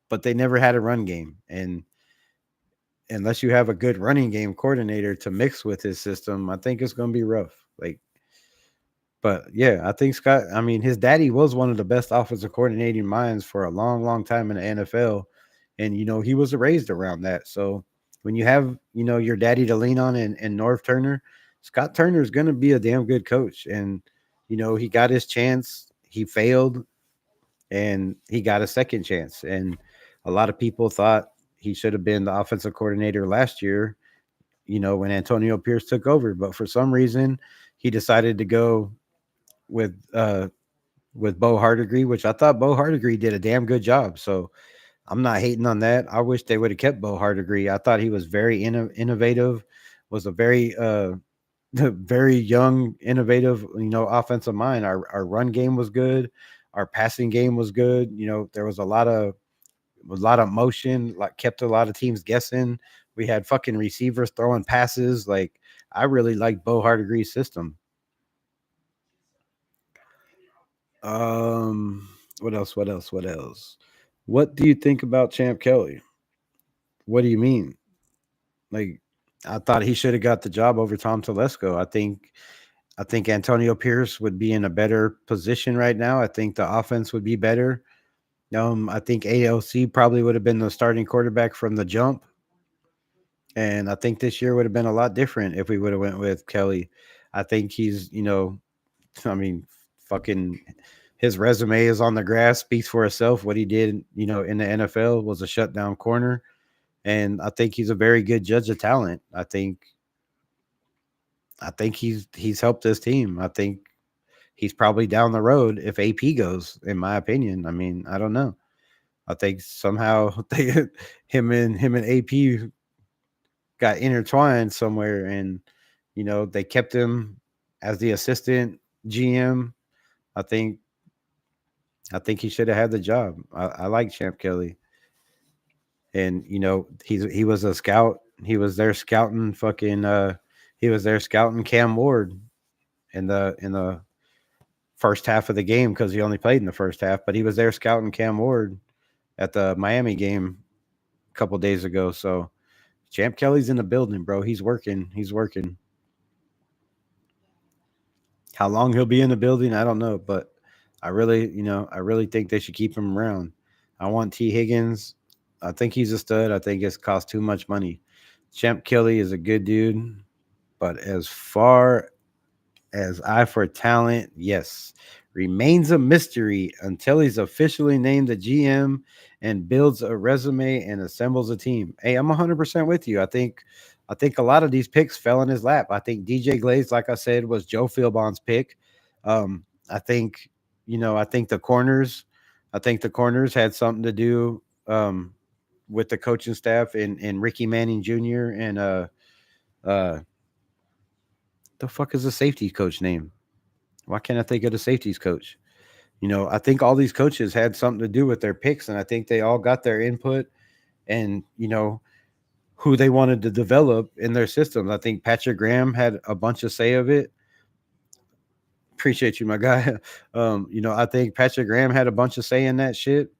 but they never had a run game. And unless you have a good running game coordinator to mix with his system, I think it's going to be rough. Like, but yeah, I think Scott. I mean, his daddy was one of the best offensive coordinating minds for a long, long time in the NFL, and he was raised around that. So when you have your daddy to lean on and Norv Turner, Scott Turner is going to be a damn good coach. And he got his chance. He failed, and he got a second chance. And a lot of people thought he should have been the offensive coordinator last year. When Antonio Pierce took over, but for some reason he decided to go with uh with Bo Hardegree, which I thought Bo Hardegree did a damn good job. So I'm not hating on that. I wish they would have kept Bo Hardegree. I thought he was very innovative, was a very very young, innovative, offensive mind. Our run game was good, our passing game was good. There was a lot of motion, like kept a lot of teams guessing. We had fucking receivers throwing passes. Like I really like Bo Hardegree's system. What else? What else? What else? What do you think about Champ Kelly? What do you mean? Like, I thought he should have got the job over Tom Telesco. I think Antonio Pierce would be in a better position right now. I think the offense would be better. I think ALC probably would have been the starting quarterback from the jump, and I think this year would have been a lot different if we would have went with Kelly. I think I mean, fucking his resume is on the grass, speaks for itself. What he did, in the NFL was a shutdown corner, and I think he's a very good judge of talent. I think he's helped this team. I think he's probably down the road if AP goes, in my opinion. I mean, I don't know. I think somehow him and AP got intertwined somewhere, and they kept him as the assistant GM. I think I think he should have had the job. I like Champ Kelly, and he was a scout. He was there scouting fucking. He was there scouting Cam Ward in the first half of the game because he only played in the first half, but he was there scouting Cam Ward at the Miami game a couple days ago. So Champ Kelly's in the building, bro. He's working. He's working. How long he'll be in the building, I don't know, but I really think they should keep him around. I want T. Higgins. I think he's a stud. I think it's cost too much money. Champ Kelly is a good dude, but as far as eye for talent, yes, remains a mystery until he's officially named the GM and builds a resume and assembles a team. Hey, I'm 100% with you. I think a lot of these picks fell in his lap. I think DJ Glaze, like I said, was Joe Philbon's pick. I think, I think the corners had something to do with the coaching staff and Ricky Manning Jr. and uh the fuck is the safety coach name? Why can't I think of the safeties coach? I think all these coaches had something to do with their picks, and I think they all got their input and who they wanted to develop in their systems. I think Patrick Graham had a bunch of say of it. Appreciate you, my guy. I think Patrick Graham had a bunch of say in that shit.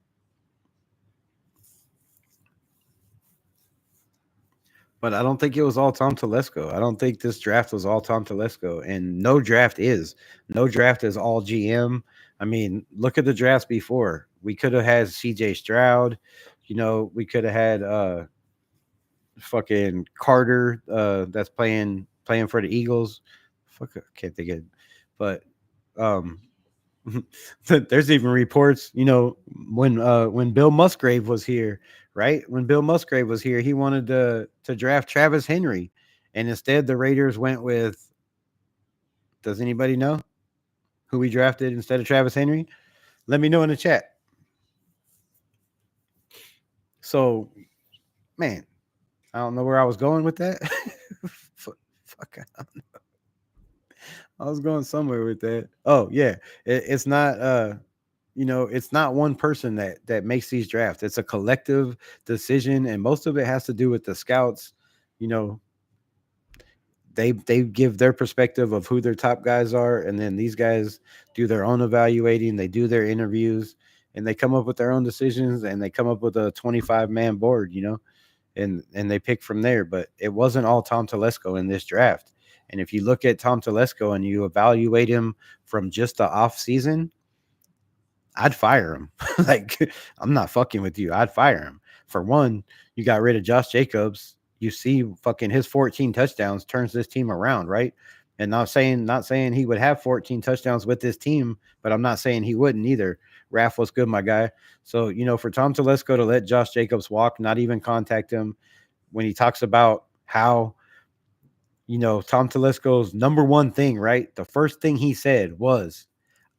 But I don't think it was all Tom Telesco. I don't think this draft was all Tom Telesco, and no draft is. No draft is all GM. I mean, look at the drafts before. We could have had CJ Stroud. We could have had fucking Carter that's playing for the Eagles. Fuck, I can't think of it. But um there's even reports, when Bill Musgrave was here, right? When Bill Musgrave was here, he wanted to draft Travis Henry, and instead the Raiders went with. Does anybody know who we drafted instead of Travis Henry? Let me know in the chat. So, man, I don't know where I was going with that. Fuck, I was going somewhere with that. Oh yeah, it's not. It's not one person that makes these drafts. It's a collective decision, and most of it has to do with the scouts. You know, they give their perspective of who their top guys are, and then these guys do their own evaluating. They do their interviews, and they come up with their own decisions, and they come up with a 25-man board. And they pick from there. But it wasn't all Tom Telesco in this draft. And if you look at Tom Telesco and you evaluate him from just the off season, I'd fire him. Like, I'm not fucking with you. I'd fire him. For one, you got rid of Josh Jacobs. You see fucking his 14 touchdowns turns this team around, right? And not saying he would have 14 touchdowns with this team, but I'm not saying he wouldn't either. Raph was good, my guy. So, for Tom Telesco to let Josh Jacobs walk, not even contact him, when he talks about how, Tom Telesco's number one thing, right? The first thing he said was,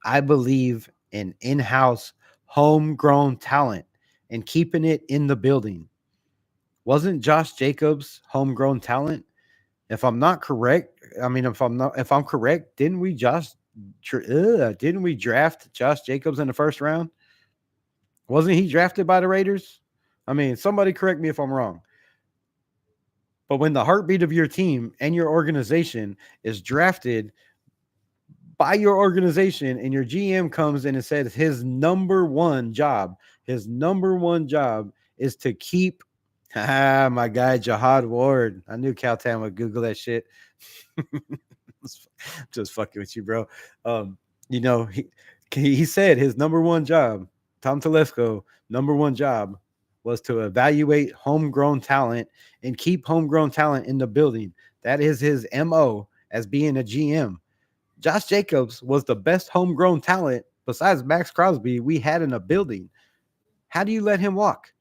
I believe in in-house homegrown talent and keeping it in the building. Wasn't Josh Jacobs homegrown talent? If I'm not correct, I mean, if I'm correct, didn't we draft Josh Jacobs in the first round? Wasn't he drafted by the Raiders? I mean, somebody correct me if I'm wrong. But when the heartbeat of your team and your organization is drafted by your organization and your GM comes in and says his number one job is to keep my guy Jihad Ward. I knew Caltown would Google that shit. Just fucking with you, bro. He said his number one job, Tom Telesco, number one job was to evaluate homegrown talent and keep homegrown talent in the building. That is his MO as being a GM. Josh Jacobs was the best homegrown talent besides Max Crosby we had in a building. How do you let him walk?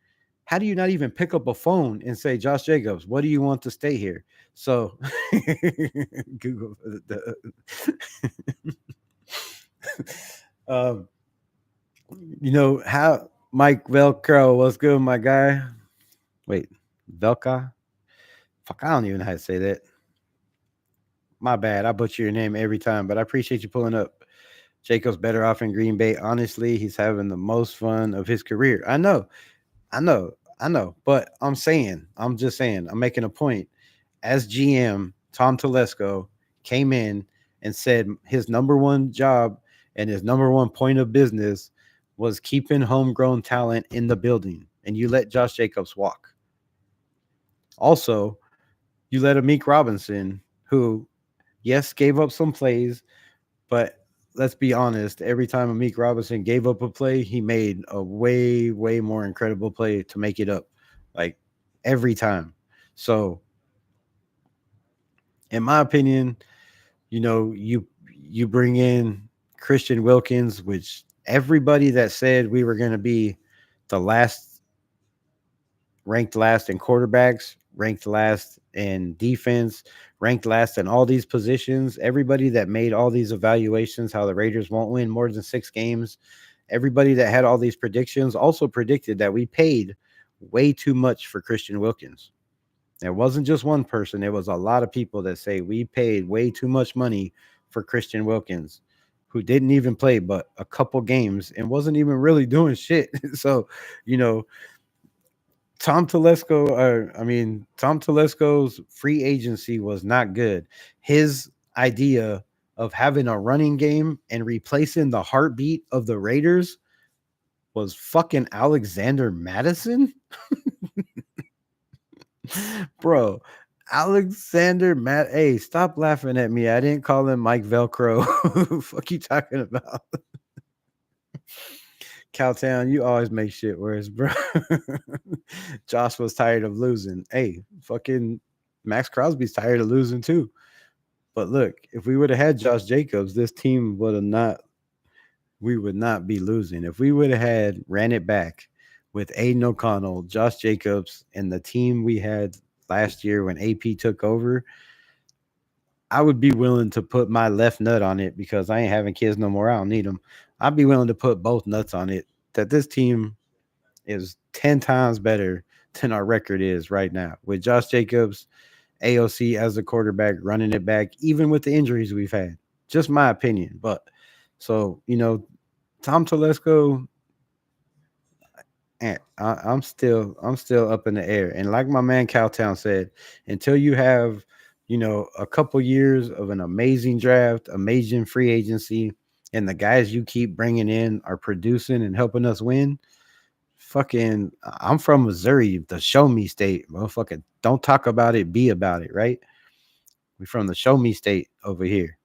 How do you not even pick up a phone and say, Josh Jacobs, what do you want to stay here? So Google um, how Mike Velcro was good, my guy. Wait, Velka? Fuck, I don't even know how to say that. My bad. I butcher your name every time, but I appreciate you pulling up. Jacobs better off in Green Bay. Honestly, he's having the most fun of his career. I know, I know. But I'm just saying, I'm making a point. As GM, Tom Telesco came in and said his number one job and his number one point of business was keeping homegrown talent in the building. And you let Josh Jacobs walk. Also, you let Amik Robinson, who, yes, gave up some plays, but let's be honest, every time Amik Robinson gave up a play, he made a way, way more incredible play to make it up. Like every time. So, in my opinion, you bring in Christian Wilkins, which everybody that said we were going to be the last ranked last in quarterbacks, ranked last in defense, ranked last in all these positions, everybody that made all these evaluations how the Raiders won't win more than 6 games, everybody that had all these predictions also predicted that we paid way too much for Christian Wilkins. It wasn't just one person. It was a lot of people that say we paid way too much money for Christian Wilkins, who didn't even play but a couple games and wasn't even really doing shit. So, you know, Tom Telesco's free agency was not good. His idea of having a running game and replacing the heartbeat of the Raiders was fucking Alexander Madison. Bro, Alexander Matt. Hey, stop laughing at me. I didn't call him Mike Velcro. Fuck you talking about? Cowtown, you always make shit worse, bro. Josh was tired of losing. Hey, fucking Max Crosby's tired of losing too. But look, if we would have had Josh Jacobs, this team would have not. We would not be losing. If we would have ran it back with Aiden O'Connell, Josh Jacobs, and the team we had last year when AP took over, I would be willing to put my left nut on it because I ain't having kids no more. I don't need them. I'd be willing to put both nuts on it that this team is 10 times better than our record is right now with Josh Jacobs, AOC as the quarterback, running it back, even with the injuries we've had. Just my opinion. But so, Tom Telesco, I'm still up in the air. And like my man Cowtown said, until you have, a couple years of an amazing draft, amazing free agency, and the guys you keep bringing in are producing and helping us win. Fucking, I'm from Missouri, the show me state. Motherfucking, don't talk about it, be about it, right? We from the show me state over here.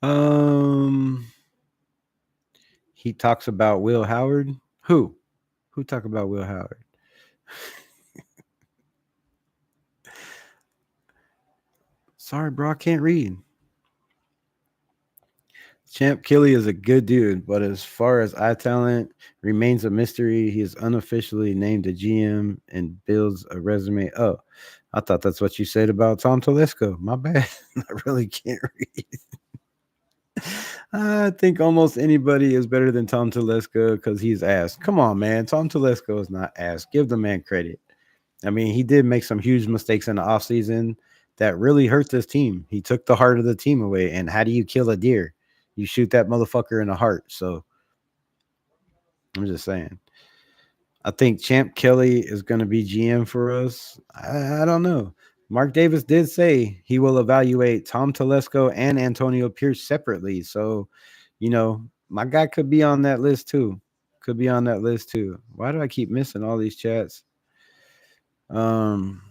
Um, he talks about Will Howard. Who? Who talk about Will Howard? Sorry, bro, I can't read. Champ Kelly is a good dude, but as far as eye talent remains a mystery. He is unofficially named a GM and builds a resume. Oh, I thought that's what you said about Tom Telesco. My bad. I really can't read. I think almost anybody is better than Tom Telesco because he's ass. Come on, man. Tom Telesco is not ass. Give the man credit. I mean, he did make some huge mistakes in the offseason that really hurt this team. He took the heart of the team away. And how do you kill a deer? You shoot that motherfucker in the heart. So I'm just saying. I think Champ Kelly is going to be GM for us. I don't know. Mark Davis did say he will evaluate Tom Telesco and Antonio Pierce separately. So, my guy could be on that list too. Could be on that list too. Why do I keep missing all these chats? Um,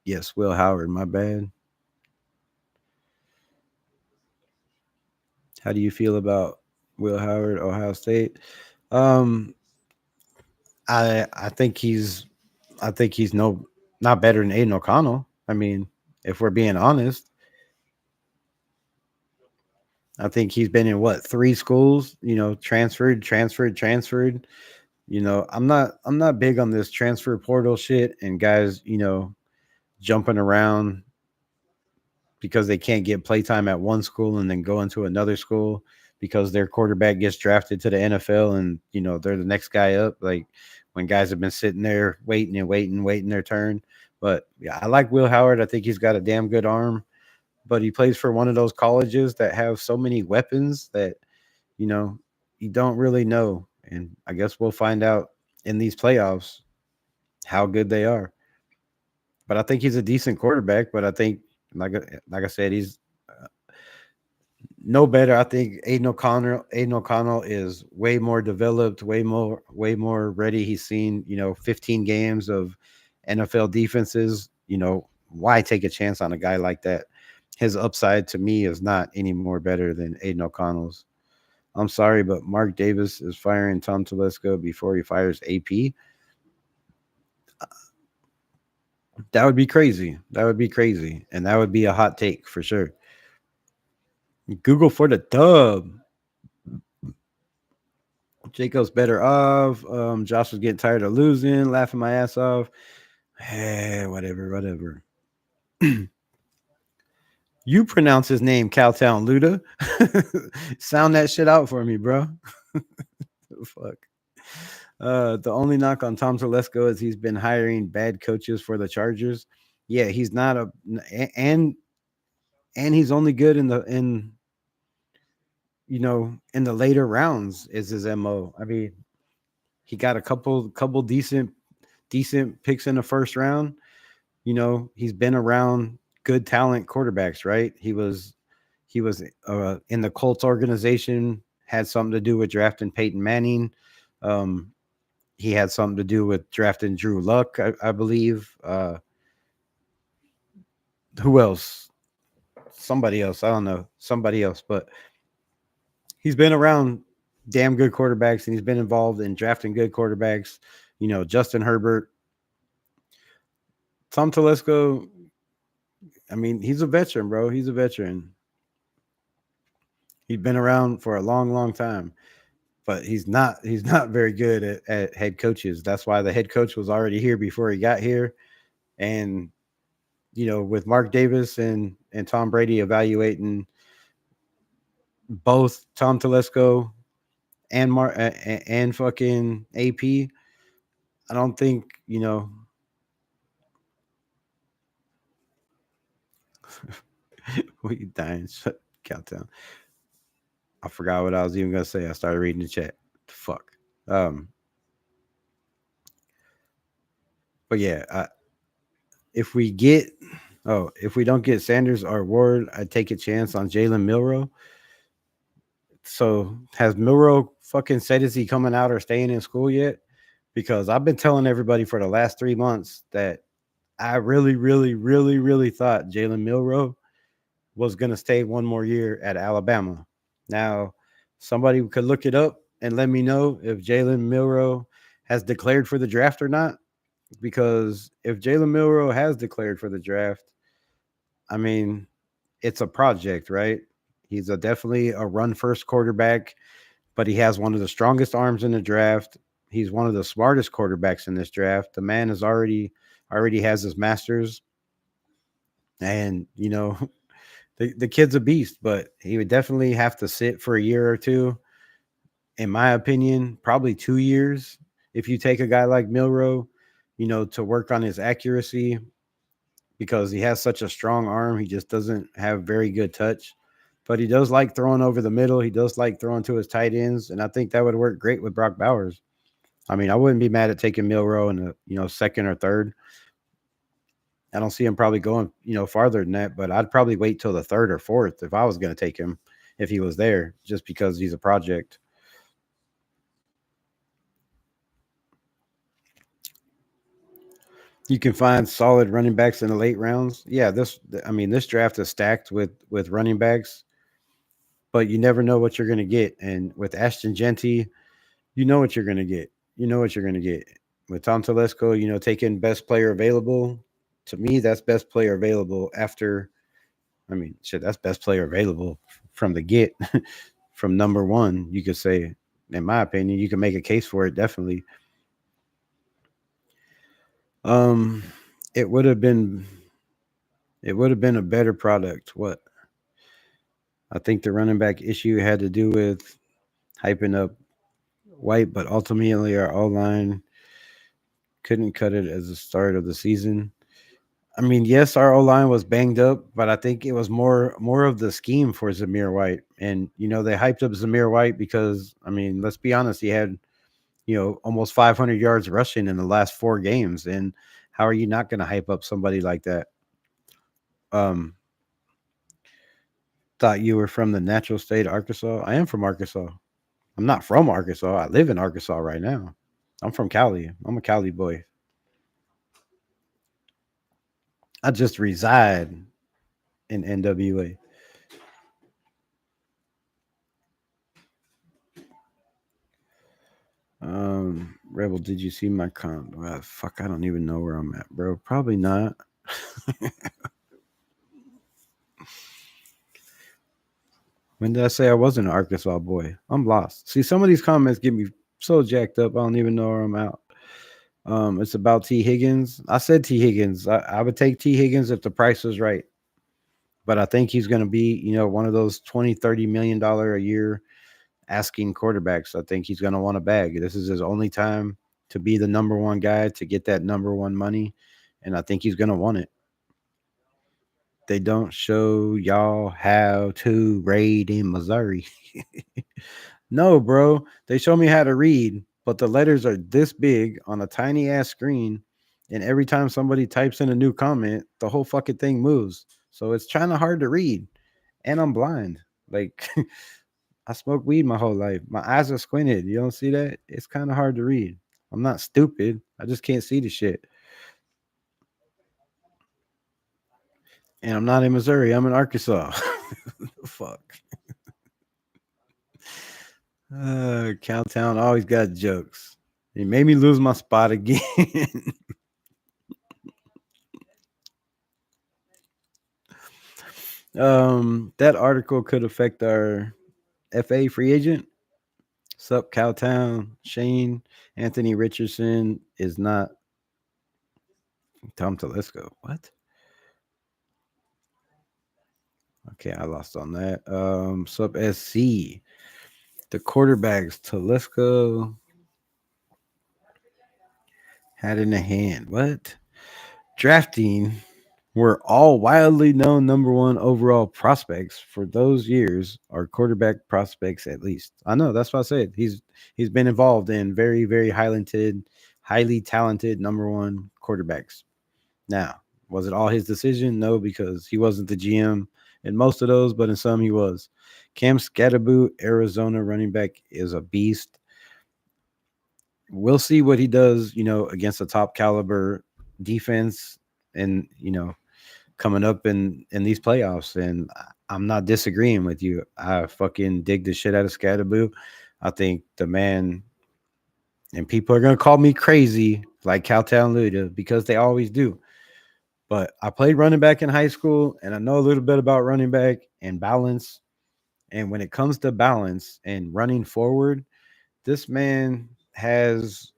yes, Will Howard. My bad. How do you feel about Will Howard, Ohio State? Um, I think he's no not better than Aiden O'Connell. I mean, if we're being honest, I think he's been in what 3 schools, transferred. I'm not big on this transfer portal shit and guys, jumping around because they can't get playtime at one school and then go into another school because their quarterback gets drafted to the NFL and they're the next guy up. Like when guys have been sitting there waiting their turn. But yeah, I like Will Howard. I think he's got a damn good arm. but he plays for one of those colleges that have so many weapons that you know you don't really know. And I guess we'll find out in these playoffs how good they are. But I think he's a decent quarterback. But I think, like I said, he's no better. I think Aiden O'Connell is way more developed, way more ready. He's seen 15 games of NFL defenses. Why take a chance on a guy like that? His upside to me is not any more better than Aiden O'Connell's. I'm sorry, but Mark Davis is firing Tom Telesco before he fires AP. That would be crazy. That would be crazy. And that would be a hot take for sure. Google for the dub. Jacob's better off. Josh was getting tired of losing, laughing my ass off. Hey, whatever. You pronounce his name Cowtown Luda. Sound that shit out for me, bro. Fuck. The only knock on Tom Telesco is he's been hiring bad coaches for the Chargers. Yeah, he's not a and and he's only good in the later rounds is his MO. I mean, he got a couple decent picks in the first round. He's been around good talent quarterbacks, right? He was in the Colts organization, had something to do with drafting Peyton Manning. Um, he had something to do with drafting Drew Luck, I believe. Who else? Somebody else. I don't know. Somebody else, but he's been around damn good quarterbacks, and he's been involved in drafting good quarterbacks. Justin Herbert, Tom Telesco. I mean, he's a veteran, bro. He's a veteran. He's been around for a long, long time, but he's not very good at head coaches. That's why the head coach was already here before he got here. And with Mark Davis and Tom Brady evaluating both Tom Telesco and fucking AP, I don't think we dying. Shut countdown. I forgot what I was even gonna say. I started reading the chat. Fuck. Um, but yeah, if we get if we don't get Sanders or Ward, I take a chance on Jalen Milrow. So has Milrow fucking said is he coming out or staying in school yet? Because I've been telling everybody for the last 3 months that I really, really, really, really thought Jalen Milrow was gonna stay one more year at Alabama. Now, somebody could look it up and let me know if Jalen Milrow has declared for the draft or not. Because if Jalen Milrow has declared for the draft, I mean, it's a project, right? He's definitely a run first quarterback, but he has one of the strongest arms in the draft. He's one of the smartest quarterbacks in this draft. The man is already has his masters, and the kid's a beast. But he would definitely have to sit for a year or two, in my opinion, probably 2 years. If you take a guy like Milrow, to work on his accuracy, because he has such a strong arm. He just doesn't have very good touch, but he does like throwing over the middle. He does like throwing to his tight ends, and I think that would work great with Brock Bowers. I mean, I wouldn't be mad at taking Milrow in the second or third. I don't see him probably going farther than that, but I'd probably wait till the third or fourth if I was going to take him if he was there, just because he's a project. You can find solid running backs in the late rounds. Yeah, this draft is stacked with running backs, but you never know what you're going to get. And with Ashton Genty, you know what you're going to get. You know what you're going to get. With Tom Telesco, taking best player available. To me, that's best player available after. I mean, shit, that's best player available from the get, from number one. You could say, in my opinion, you can make a case for it. Definitely. Um, it would have been a better product. What I think the running back issue had to do with hyping up White, but ultimately our O line couldn't cut it as the start of the season. I mean, yes, our O line was banged up, but I think it was more of the scheme for Zamir White. And they hyped up Zamir White because I mean, let's be honest, he had almost 500 yards rushing in the last 4 games. And how are you not going to hype up somebody like that? Um, thought you were from the natural state of Arkansas. I am from Arkansas. I'm not from Arkansas. I live in Arkansas right now. I'm from Cali. I'm a Cali boy. I just reside in NWA. Rebel, did you see my fuck, I don't even know where I'm at, bro. Probably not. When did I say I wasn't an Arkansas boy? I'm lost. See, some of these comments get me so jacked up. I don't even know where I'm at. It's about T. Higgins. I said T. Higgins. I would take T. Higgins if the price was right. But I think he's going to be, one of those 20, $30 million a year asking quarterbacks. I think he's going to want a bag. This is his only time to be the number one guy to get that number one money. And I think he's going to want it. They don't show y'all how to raid in Missouri. No, bro. They show me how to read, but the letters are this big on a tiny ass screen. And every time somebody types in a new comment, the whole fucking thing moves. So it's kind of hard to read. And I'm blind. Like, I smoked weed my whole life. My eyes are squinted. You don't see that? It's kind of hard to read. I'm not stupid. I just can't see the shit. And I'm not in Missouri. I'm in Arkansas. Fuck. Cowtown always got jokes. It made me lose my spot again. That article could affect our FA free agent. Sup, Cowtown. Shane Anthony Richardson is not Tom Telesco. What? Okay, I lost on that. Sup, SC. The quarterbacks Telesco had in a hand. What? Drafting were all wildly known number one overall prospects for those years, or quarterback prospects at least. I know that's what I said. He's been involved in very, very highly talented number one quarterbacks. Now, was it all his decision? No, because he wasn't the GM in most of those, but in some he was. Cam Scatterboot, Arizona running back, is a beast. We'll see what he does, against a top caliber defense and, coming up in these playoffs. And I'm not disagreeing with you. I fucking dig the shit out of Scatterboo. I think the man, and people are gonna call me crazy like Cowtown Luda because they always do. But I played running back in high school and I know a little bit about running back and balance. And when it comes to balance and running forward, this man has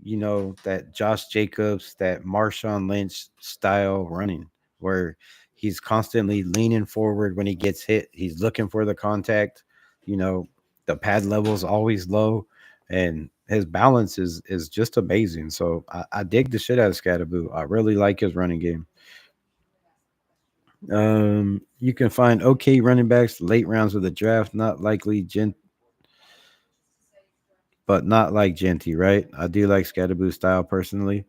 that Josh Jacobs, that Marshawn Lynch style running where he's constantly leaning forward when he gets hit. He's looking for the contact. You know, the pad level is always low, and his balance is just amazing. So I dig the shit out of Scatterboo. I really like his running game. You can find okay running backs late rounds of the draft, not likely but not like Genty, right? I do like Scatterboo style personally.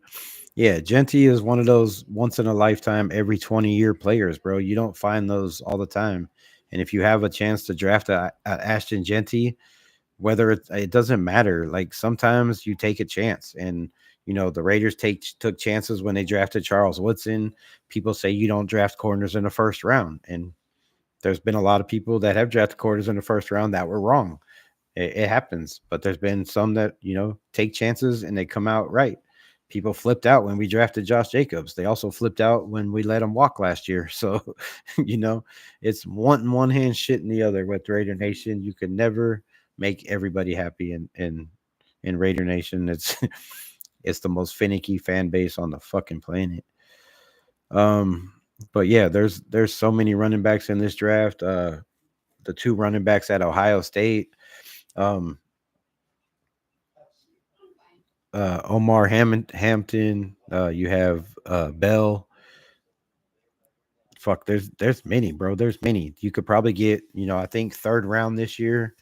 Yeah, Genty is one of those once in a lifetime, every 20-year players, bro. You don't find those all the time. And if you have a chance to draft a Ashton Genty, whether it doesn't matter. Like sometimes you take a chance, and the Raiders took chances when they drafted Charles Woodson. People say you don't draft corners in the first round, and there's been a lot of people that have drafted corners in the first round that were wrong. It happens, but there's been some that take chances and they come out right. People flipped out when we drafted Josh Jacobs. They also flipped out when we let him walk last year. So, it's one hand shit in the other with Raider Nation. You can never make everybody happy in Raider Nation. It's it's the most finicky fan base on the fucking planet. Um, but yeah, there's so many running backs in this draft. The two running backs at Ohio State. Um, Omar Hampton. You have Bell. fuck, there's many, bro. There's many. You could probably get, I think third round this year.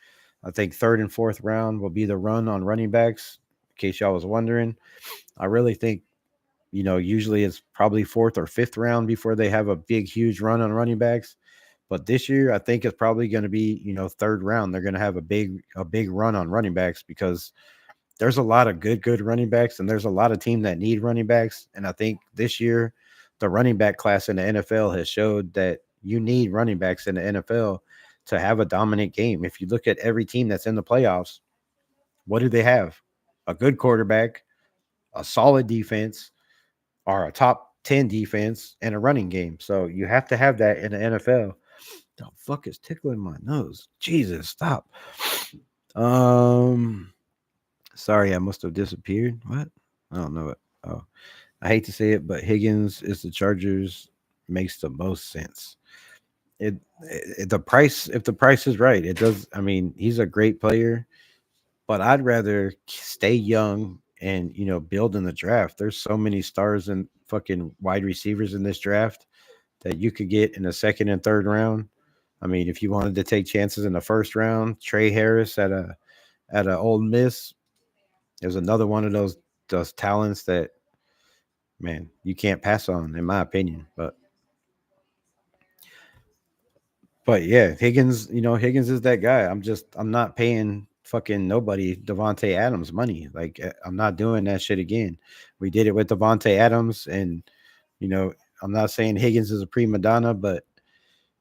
I think third and fourth round will be the run on running backs. In case y'all was wondering, I really think, usually it's probably fourth or fifth round before they have a big, huge run on running backs. But this year, I think it's probably going to be, third round. They're going to have a big run on running backs because there's a lot of good running backs, and there's a lot of teams that need running backs. And I think this year, the running back class in the NFL has showed that you need running backs in the NFL to have a dominant game. If you look at every team that's in the playoffs, what do they have? A good quarterback, a solid defense, or a top 10 defense, and a running game. So you have to have that in the NFL. The fuck is tickling my nose? Jesus, stop. Um, Sorry, I must have disappeared. What? I don't know it. Oh, I hate to say it, but Higgins is the Chargers makes the most sense. The price, if the price is right, it does. I mean, he's a great player, but I'd rather stay young and build in the draft. There's so many stars and fucking wide receivers in this draft that you could get in the second and third round. I mean, if you wanted to take chances in the first round, Trey Harris at a Old Miss is another one of those talents that, man, you can't pass on, in my opinion. But yeah, Higgins, Higgins is that guy. I'm not paying fucking nobody Devontae Adams money. Like I'm not doing that shit again. We did it with Devontae Adams, and you know, I'm not saying Higgins is a prima donna, but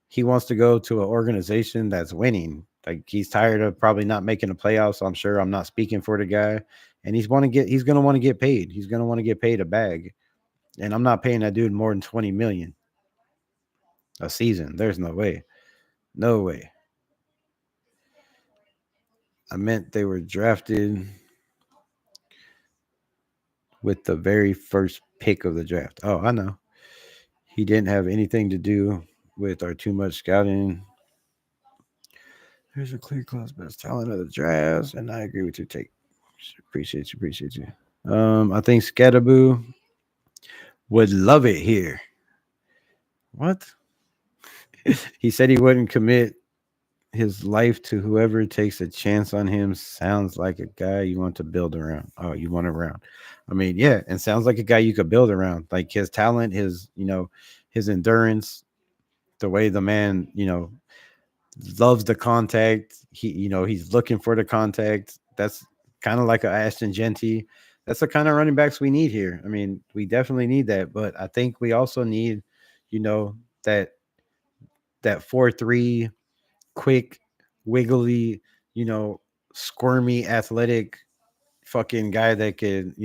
he wants to go to an organization that's winning. Like he's tired of probably not making the playoffs. So I'm sure I'm not speaking for the guy, and he's gonna want to get paid. He's gonna want to get paid a bag, and I'm not paying that dude more than 20 million a season. There's no way, no way. I meant they were drafted with the very first pick of the draft. Oh, I know. He didn't have anything to do with our too much scouting. Here's a clear class best talent of the draft, and I agree with your take. Appreciate you, appreciate you. I think Scatterboo would love it here. What? He said he wouldn't commit his life to whoever takes a chance on him. Sounds like a guy you want to build around. Oh, you want around. I mean, yeah, and sounds like a guy you could build around. Like his talent, his endurance, the way the man, loves the contact. He's looking for the contact. That's kind of like a Ashton Genty. That's the kind of running backs we need here. I mean, we definitely need that, but I think we also need, you know, that that 4-3 quick, wiggly, you know, squirmy, athletic fucking guy that could,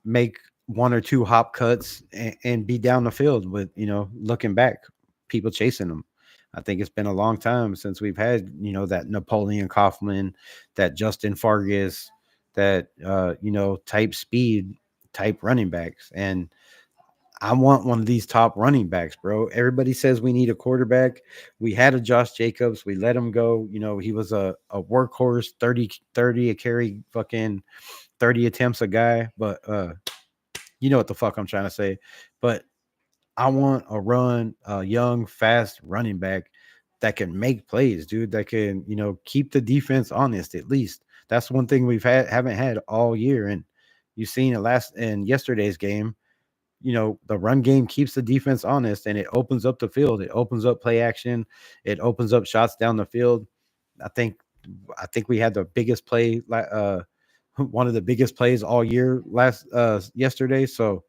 make one or two hop cuts and be down the field with, looking back, people chasing them. I think it's been a long time since we've had, that Napoleon Kaufman, that Justin Fargas, that, type speed, type running backs. And I want one of these top running backs, bro. Everybody says we need a quarterback. We had a Josh Jacobs. We let him go. He was a workhorse, 30 a carry, fucking 30 attempts a guy. But you know what the fuck I'm trying to say. But I want a young, fast running back that can make plays, dude, that can, keep the defense honest at least. That's one thing haven't had all year. And you've seen it last in yesterday's game. The run game keeps the defense honest and it opens up the field. It opens up play action. It opens up shots down the field. I think I think we had the biggest play one of the biggest plays all year yesterday. So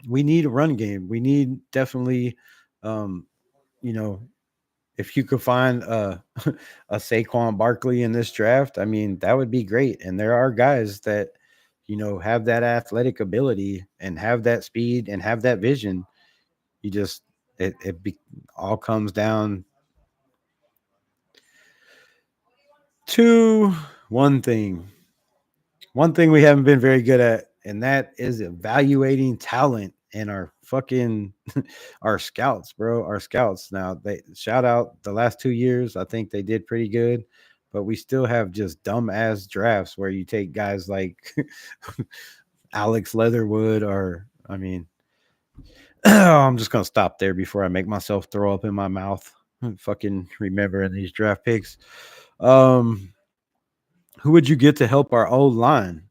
we need a run game. We need definitely um you know if you could find a Saquon Barkley in this draft, I mean that would be great. And there are guys that have that athletic ability and have that speed and have that vision. You just all comes down to one thing. One thing we haven't been very good at, and that is evaluating talent and our fucking our scouts, bro. Our scouts. Now they shout out the last 2 years. I think they did pretty good, but we still have just dumb ass drafts where you take guys like Alex Leatherwood, or I mean, I'm just gonna stop there before I make myself throw up in my mouth. Fucking remembering these draft picks. Um, who would you get to help our old line?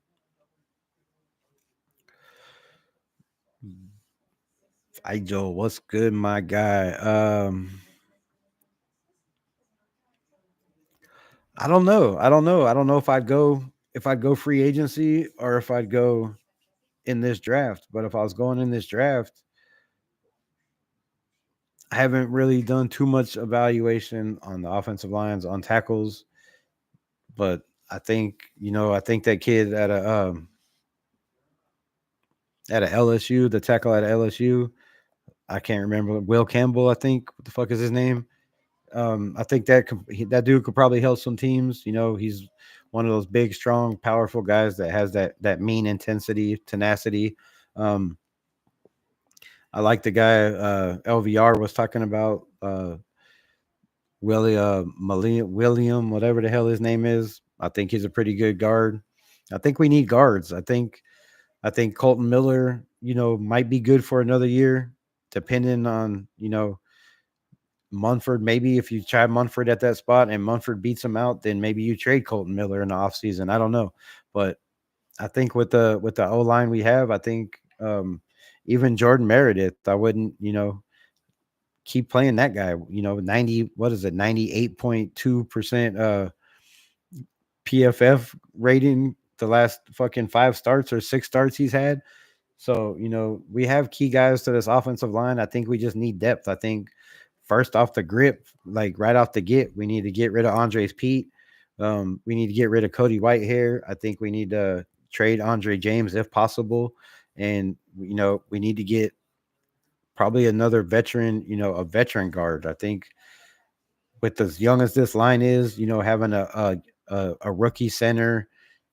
Hey Joe, what's good, my guy? I don't know. I don't know if I'd go free agency or if I'd go in this draft. But if I was going in this draft, I haven't really done too much evaluation on the offensive lines on tackles. But I think I think that kid at a LSU, the tackle at LSU, I can't remember Will Campbell. I think what the fuck is his name? I think that dude could probably help some teams. He's one of those big, strong, powerful guys that has that mean intensity, tenacity. Um, I like the guy LVR was talking about. William, whatever the hell his name is. I think he's a pretty good guard. I think we need guards. I think Colton Miller, might be good for another year, depending on Munford. Maybe if you try Munford at that spot and Munford beats him out, then maybe you trade Colton Miller in the offseason. I don't know, but I think with the O line we have, I think even Jordan Meredith, I wouldn't keep playing that guy. 90, what is it, 98.2% PFF rating the last fucking 5 starts or 6 starts he's had. So, we have key guys to this offensive line. I think we just need depth. I think first off the grip, like right off the get, we need to get rid of Andres Pete. We need to get rid of Cody Whitehair. I think we need to trade Andre James if possible. And, we need to get probably another veteran, a veteran guard. I think with as young as this line is, having a rookie center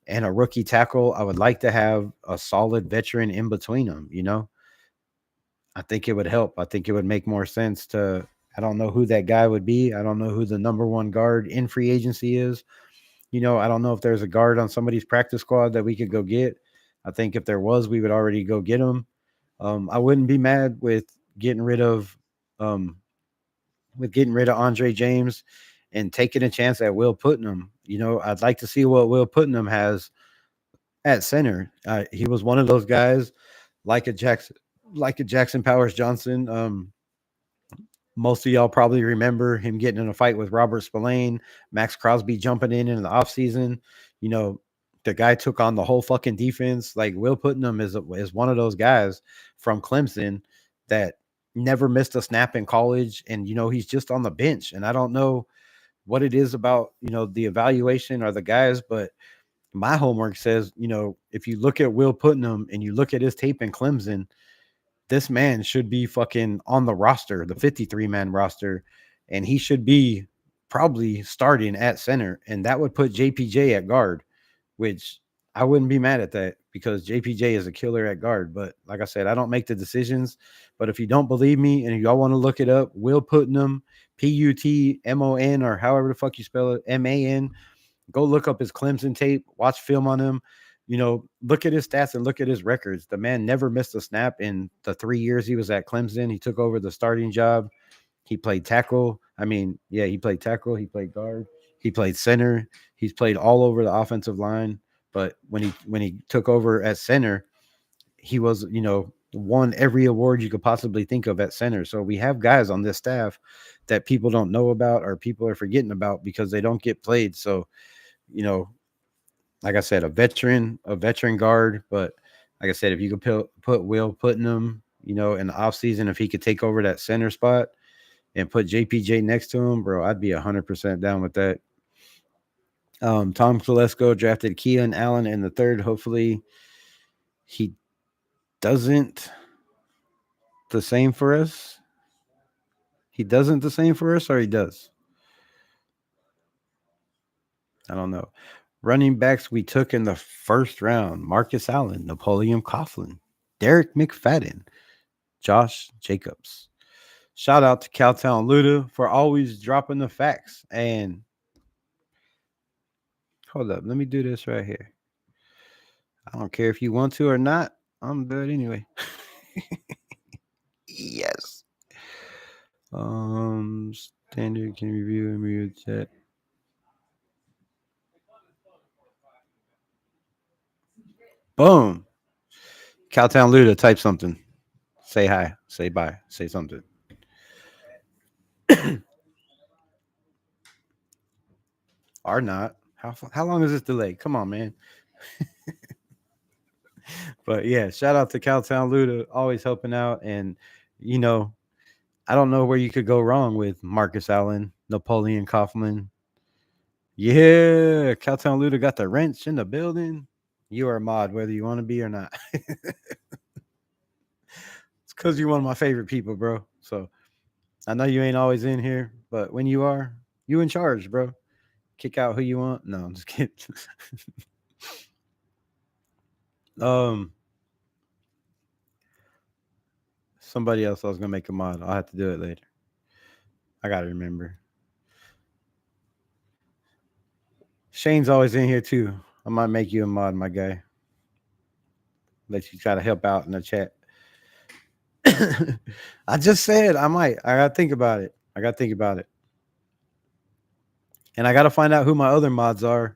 and a rookie tackle, I would like to have a solid veteran in between them. I think it would help. I think it would make more sense to. I don't know who that guy would be. I don't know who the number one guard in free agency is. I don't know if there's a guard on somebody's practice squad that we could go get. I think if there was, we would already go get him. I wouldn't be mad getting rid of um, getting rid of Andre James and taking a chance at Will Putnam. I'd like to see what Will Putnam has at center. He was one of those guys like a Jackson Powers Johnson. Most of y'all probably remember him getting in a fight with Robert Spillane, Max Crosby jumping in the offseason. You know, the guy took on the whole fucking defense. Like Will Putnam is one of those guys from Clemson that never missed a snap in college, and he's just on the bench. And I don't know what it is about the evaluation or the guys, but my homework says if you look at Will Putnam and you look at his tape in Clemson, this man should be fucking on the roster, the 53-man roster, and he should be probably starting at center, and that would put JPJ at guard, which I wouldn't be mad at that because JPJ is a killer at guard. But like I said, I don't make the decisions. But if you don't believe me and y'all want to look it up, Will Putnam, Putmon, or however the fuck you spell it, MAN, go look up his Clemson tape, watch film on him. Look at his stats and look at his records. The man never missed a snap in the 3 years he was at Clemson. He took over the starting job. He played tackle. I mean, yeah, he played tackle. He played guard. He played center. He's played all over the offensive line. But when he took over at center, he was won every award you could possibly think of at center. So we have guys on this staff that people don't know about or people are forgetting about because they don't get played. So you know, like I said, a veteran guard. But like I said, if you could put Will Putnam, in the offseason, if he could take over that center spot and put JPJ next to him, bro, I'd be 100% down with that. Tom Telesco drafted Keelan Allen in the third. Hopefully, he doesn't the same for us. He doesn't the same for us, or he does. I don't know. Running backs we took in the first round: Marcus Allen, Napoleon Coughlin, Derek McFadden, Josh Jacobs. Shout out to Cowtown Luda for always dropping the facts. And hold up, let me do this right here. I don't care if you want to or not. I'm good anyway. Yes. Standard can review and review chat. Boom. Cowtown Luda, type something. Say hi. Say bye. Say something. Or not. How long is this delay? Come on, man. But yeah, shout out to Cowtown Luda, always helping out. And you know, I don't know where you could go wrong with Marcus Allen, Napoleon Kaufman. Yeah, Cowtown Luda got the wrench in the building. You are a mod, whether you want to be or not. It's because you're one of my favorite people, bro. So I know you ain't always in here, but when you are, you in charge, bro. Kick out who you want. No, I'm just kidding. um, somebody else I was gonna make a mod. I'll have to do it later. I gotta remember. Shane's always in here too. I might make you a mod, my guy. Let you try to help out in the chat. I just said I might. I gotta think about it. I gotta think about it. And I gotta find out who my other mods are,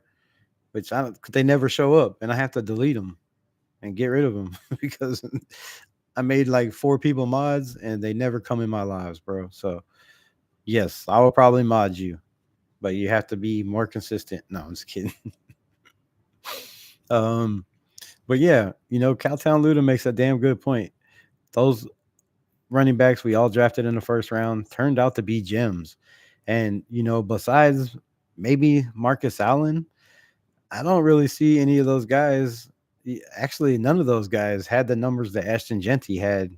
which I don't, they never show up, and I have to delete them and get rid of them because I made like 4 people mods and they never come in my lives, bro. So yes, I will probably mod you, but you have to be more consistent. No, I'm just kidding. um, but yeah, Cowtown Luda makes a damn good point. Those running backs we all drafted in the first round turned out to be gems. And, besides maybe Marcus Allen, I don't really see any of those guys. Actually, none of those guys had the numbers that Ashton Genty had.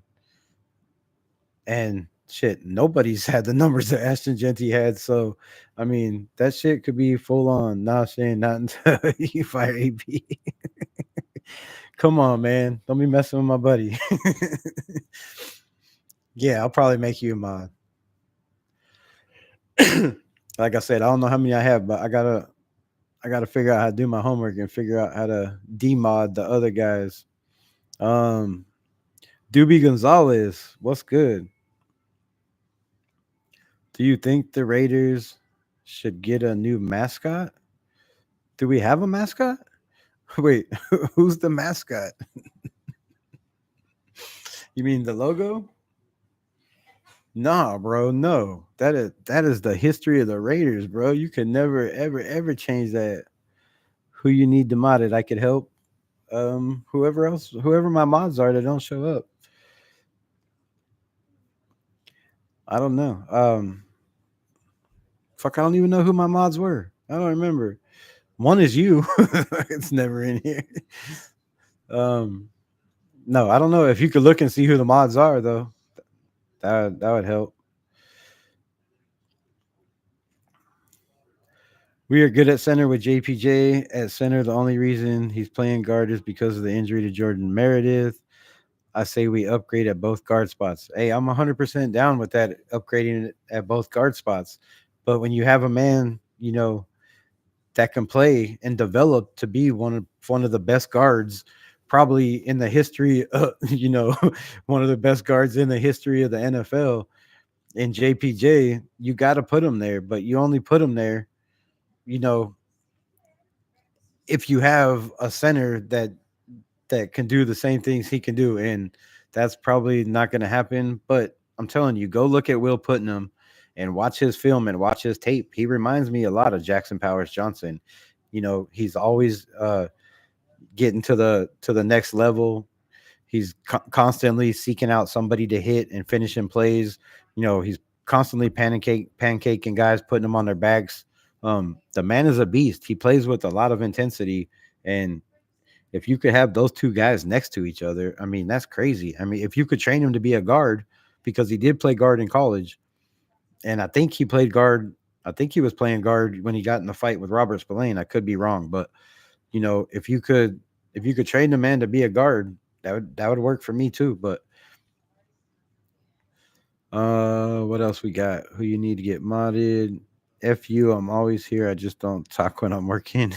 And shit, nobody's had the numbers that Ashton Genty had. So, I mean, that shit could be full on. Nah, Shane, not until you fire AB. Come on, man. Don't be messing with my buddy. Yeah, I'll probably make you a mod. Like I said, I don't know how many I have, but I gotta figure out how to do my homework and figure out how to demod the other guys. Um Doobie Gonzalez, what's good? Do you think the Raiders should get a new mascot? Do we have a mascot? Wait, who's the mascot? You mean the logo? Nah, bro, no. That is the history of the Raiders, bro. You can never ever ever change that. Who you need to mod it? I could help. Whoever else, whoever my mods are that don't show up. I don't know. Fuck, I don't even know who my mods were. I don't remember. One is you. It's never in here. Um, no, I don't know if you could look and see who the mods are though. That would help. We are good at center with JPJ. At center, the only reason he's playing guard is because of the injury to Jordan Meredith. I say we upgrade at both guard spots. Hey, I'm 100% down with that, upgrading at both guard spots. But when you have a man, that can play and develop to be one of the best guards probably in the history one of the best guards in the history of the NFL in JPJ, you got to put him there, but you only put him there, you know, if you have a center that can do the same things he can do, and that's probably not going to happen. But I'm telling you, go look at Will Putnam and watch his film and watch his tape. He reminds me a lot of Jackson Powers Johnson. He's always getting to the next level. He's constantly seeking out somebody to hit and finishing plays. He's constantly pancaking guys, putting them on their backs. The man is a beast. He plays with a lot of intensity, and if you could have those two guys next to each other, I mean, that's crazy. I mean, if you could train him to be a guard, because he did play guard in college, and I think he played guard. I think he was playing guard when he got in the fight with Robert Spillane. I could be wrong, but if you could train the man to be a guard, that would work for me too. But what else we got? Who you need to get modded? F you, I'm always here. I just don't talk when I'm working.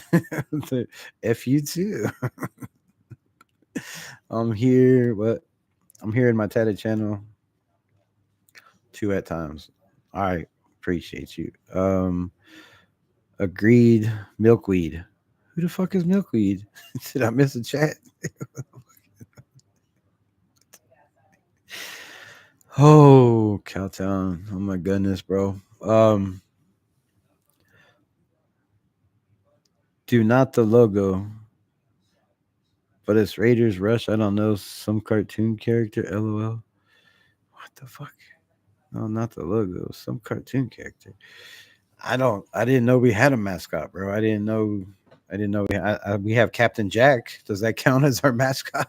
F you too. I'm here. What? I'm here in my tatted channel. Two at times. All right. Appreciate you. Agreed. Milkweed. Who the fuck is Milkweed? Did I miss a chat? Oh, Cowtown. Oh my goodness, bro. Do not the logo, but it's Raiders Rush. I don't know. Some cartoon character. LOL. What the fuck? No, not the logo. Some cartoon character. I don't. I didn't know we had a mascot, bro. I didn't know. I didn't know we have Captain Jack. Does that count as our mascot?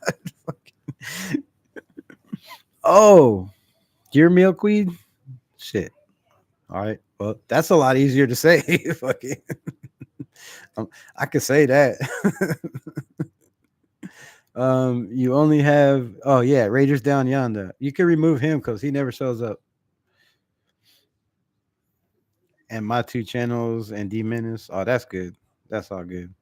Oh, you're Milkweed. Shit. All right. Well, that's a lot easier to say. Fucking. I could say that. You only have. Oh yeah, Raiders down yonder. You can remove him because he never shows up. And my two channels and D Menace. Oh, that's good. That's all good.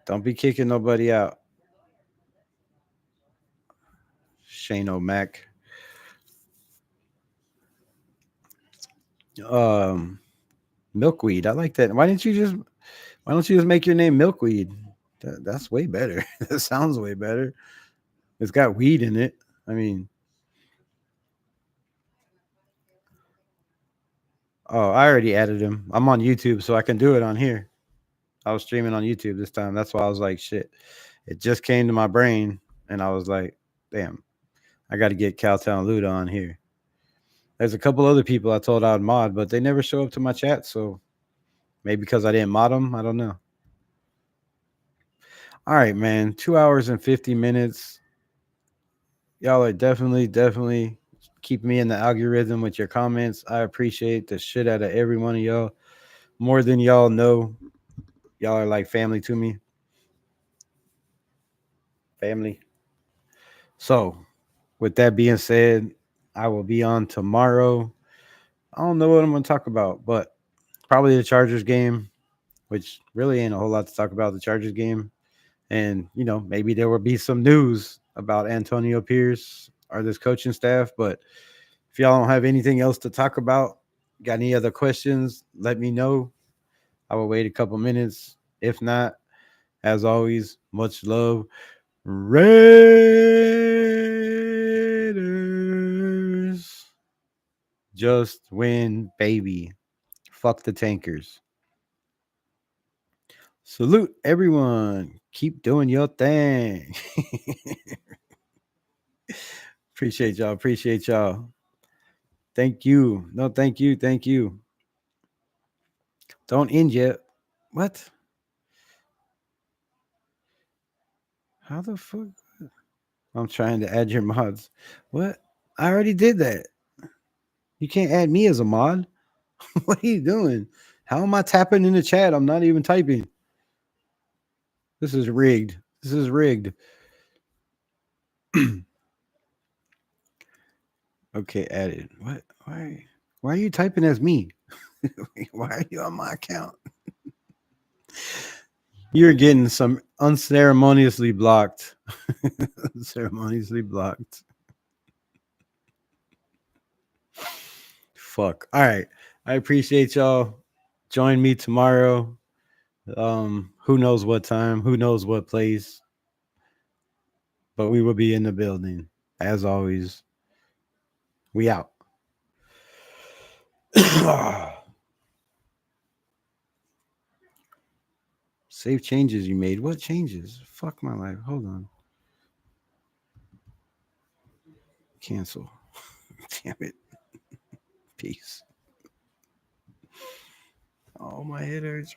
Don't be kicking nobody out. Shane O'Mac. Um, Milkweed. I like that. Why don't you just make your name Milkweed? That's way better. That sounds way better. It's got weed in it. I mean, oh, I already added him. I'm on YouTube, so I can do it on here. I was streaming on YouTube this time. That's why I was like, shit. It just came to my brain, and I was like, damn, I got to get Cowtown Luda on here. There's a couple other people I told I'd mod, but they never show up to my chat. So maybe because I didn't mod them, I don't know. All right, man. 2 hours and 50 minutes. Y'all are definitely keep me in the algorithm with your comments. I appreciate the shit out of every one of y'all. More than y'all know. Y'all are like family to me. Family. So, with that being said, I will be on tomorrow. I don't know what I'm going to talk about, but probably the Chargers game, which really ain't a whole lot to talk about the Chargers game. And, maybe there will be some news about Antonio Pierce or this coaching staff. But if y'all don't have anything else to talk about, got any other questions, let me know. I will wait a couple minutes. If not, as always, much love. Raiders. Just win, baby. Fuck the tankers. Salute everyone. Keep doing your thing. Appreciate y'all. Appreciate y'all. Thank you. No, thank you. Thank you. Don't end yet. What? How the fuck? I'm trying to add your mods. What? I already did that. You can't add me as a mod. What are you doing? How am I tapping in the chat? I'm not even typing. This is rigged. This is rigged. Okay, added. What? Why? Why are you typing as me? Why are you on my account? You're getting some unceremoniously blocked. Unceremoniously blocked. Fuck. All right. I appreciate y'all. Join me tomorrow. Who knows what time? Who knows what place? But we will be in the building. As always. We out. Save changes you made. What changes? Fuck my life. Hold on. Cancel. Damn it. Peace. Oh, my head hurts.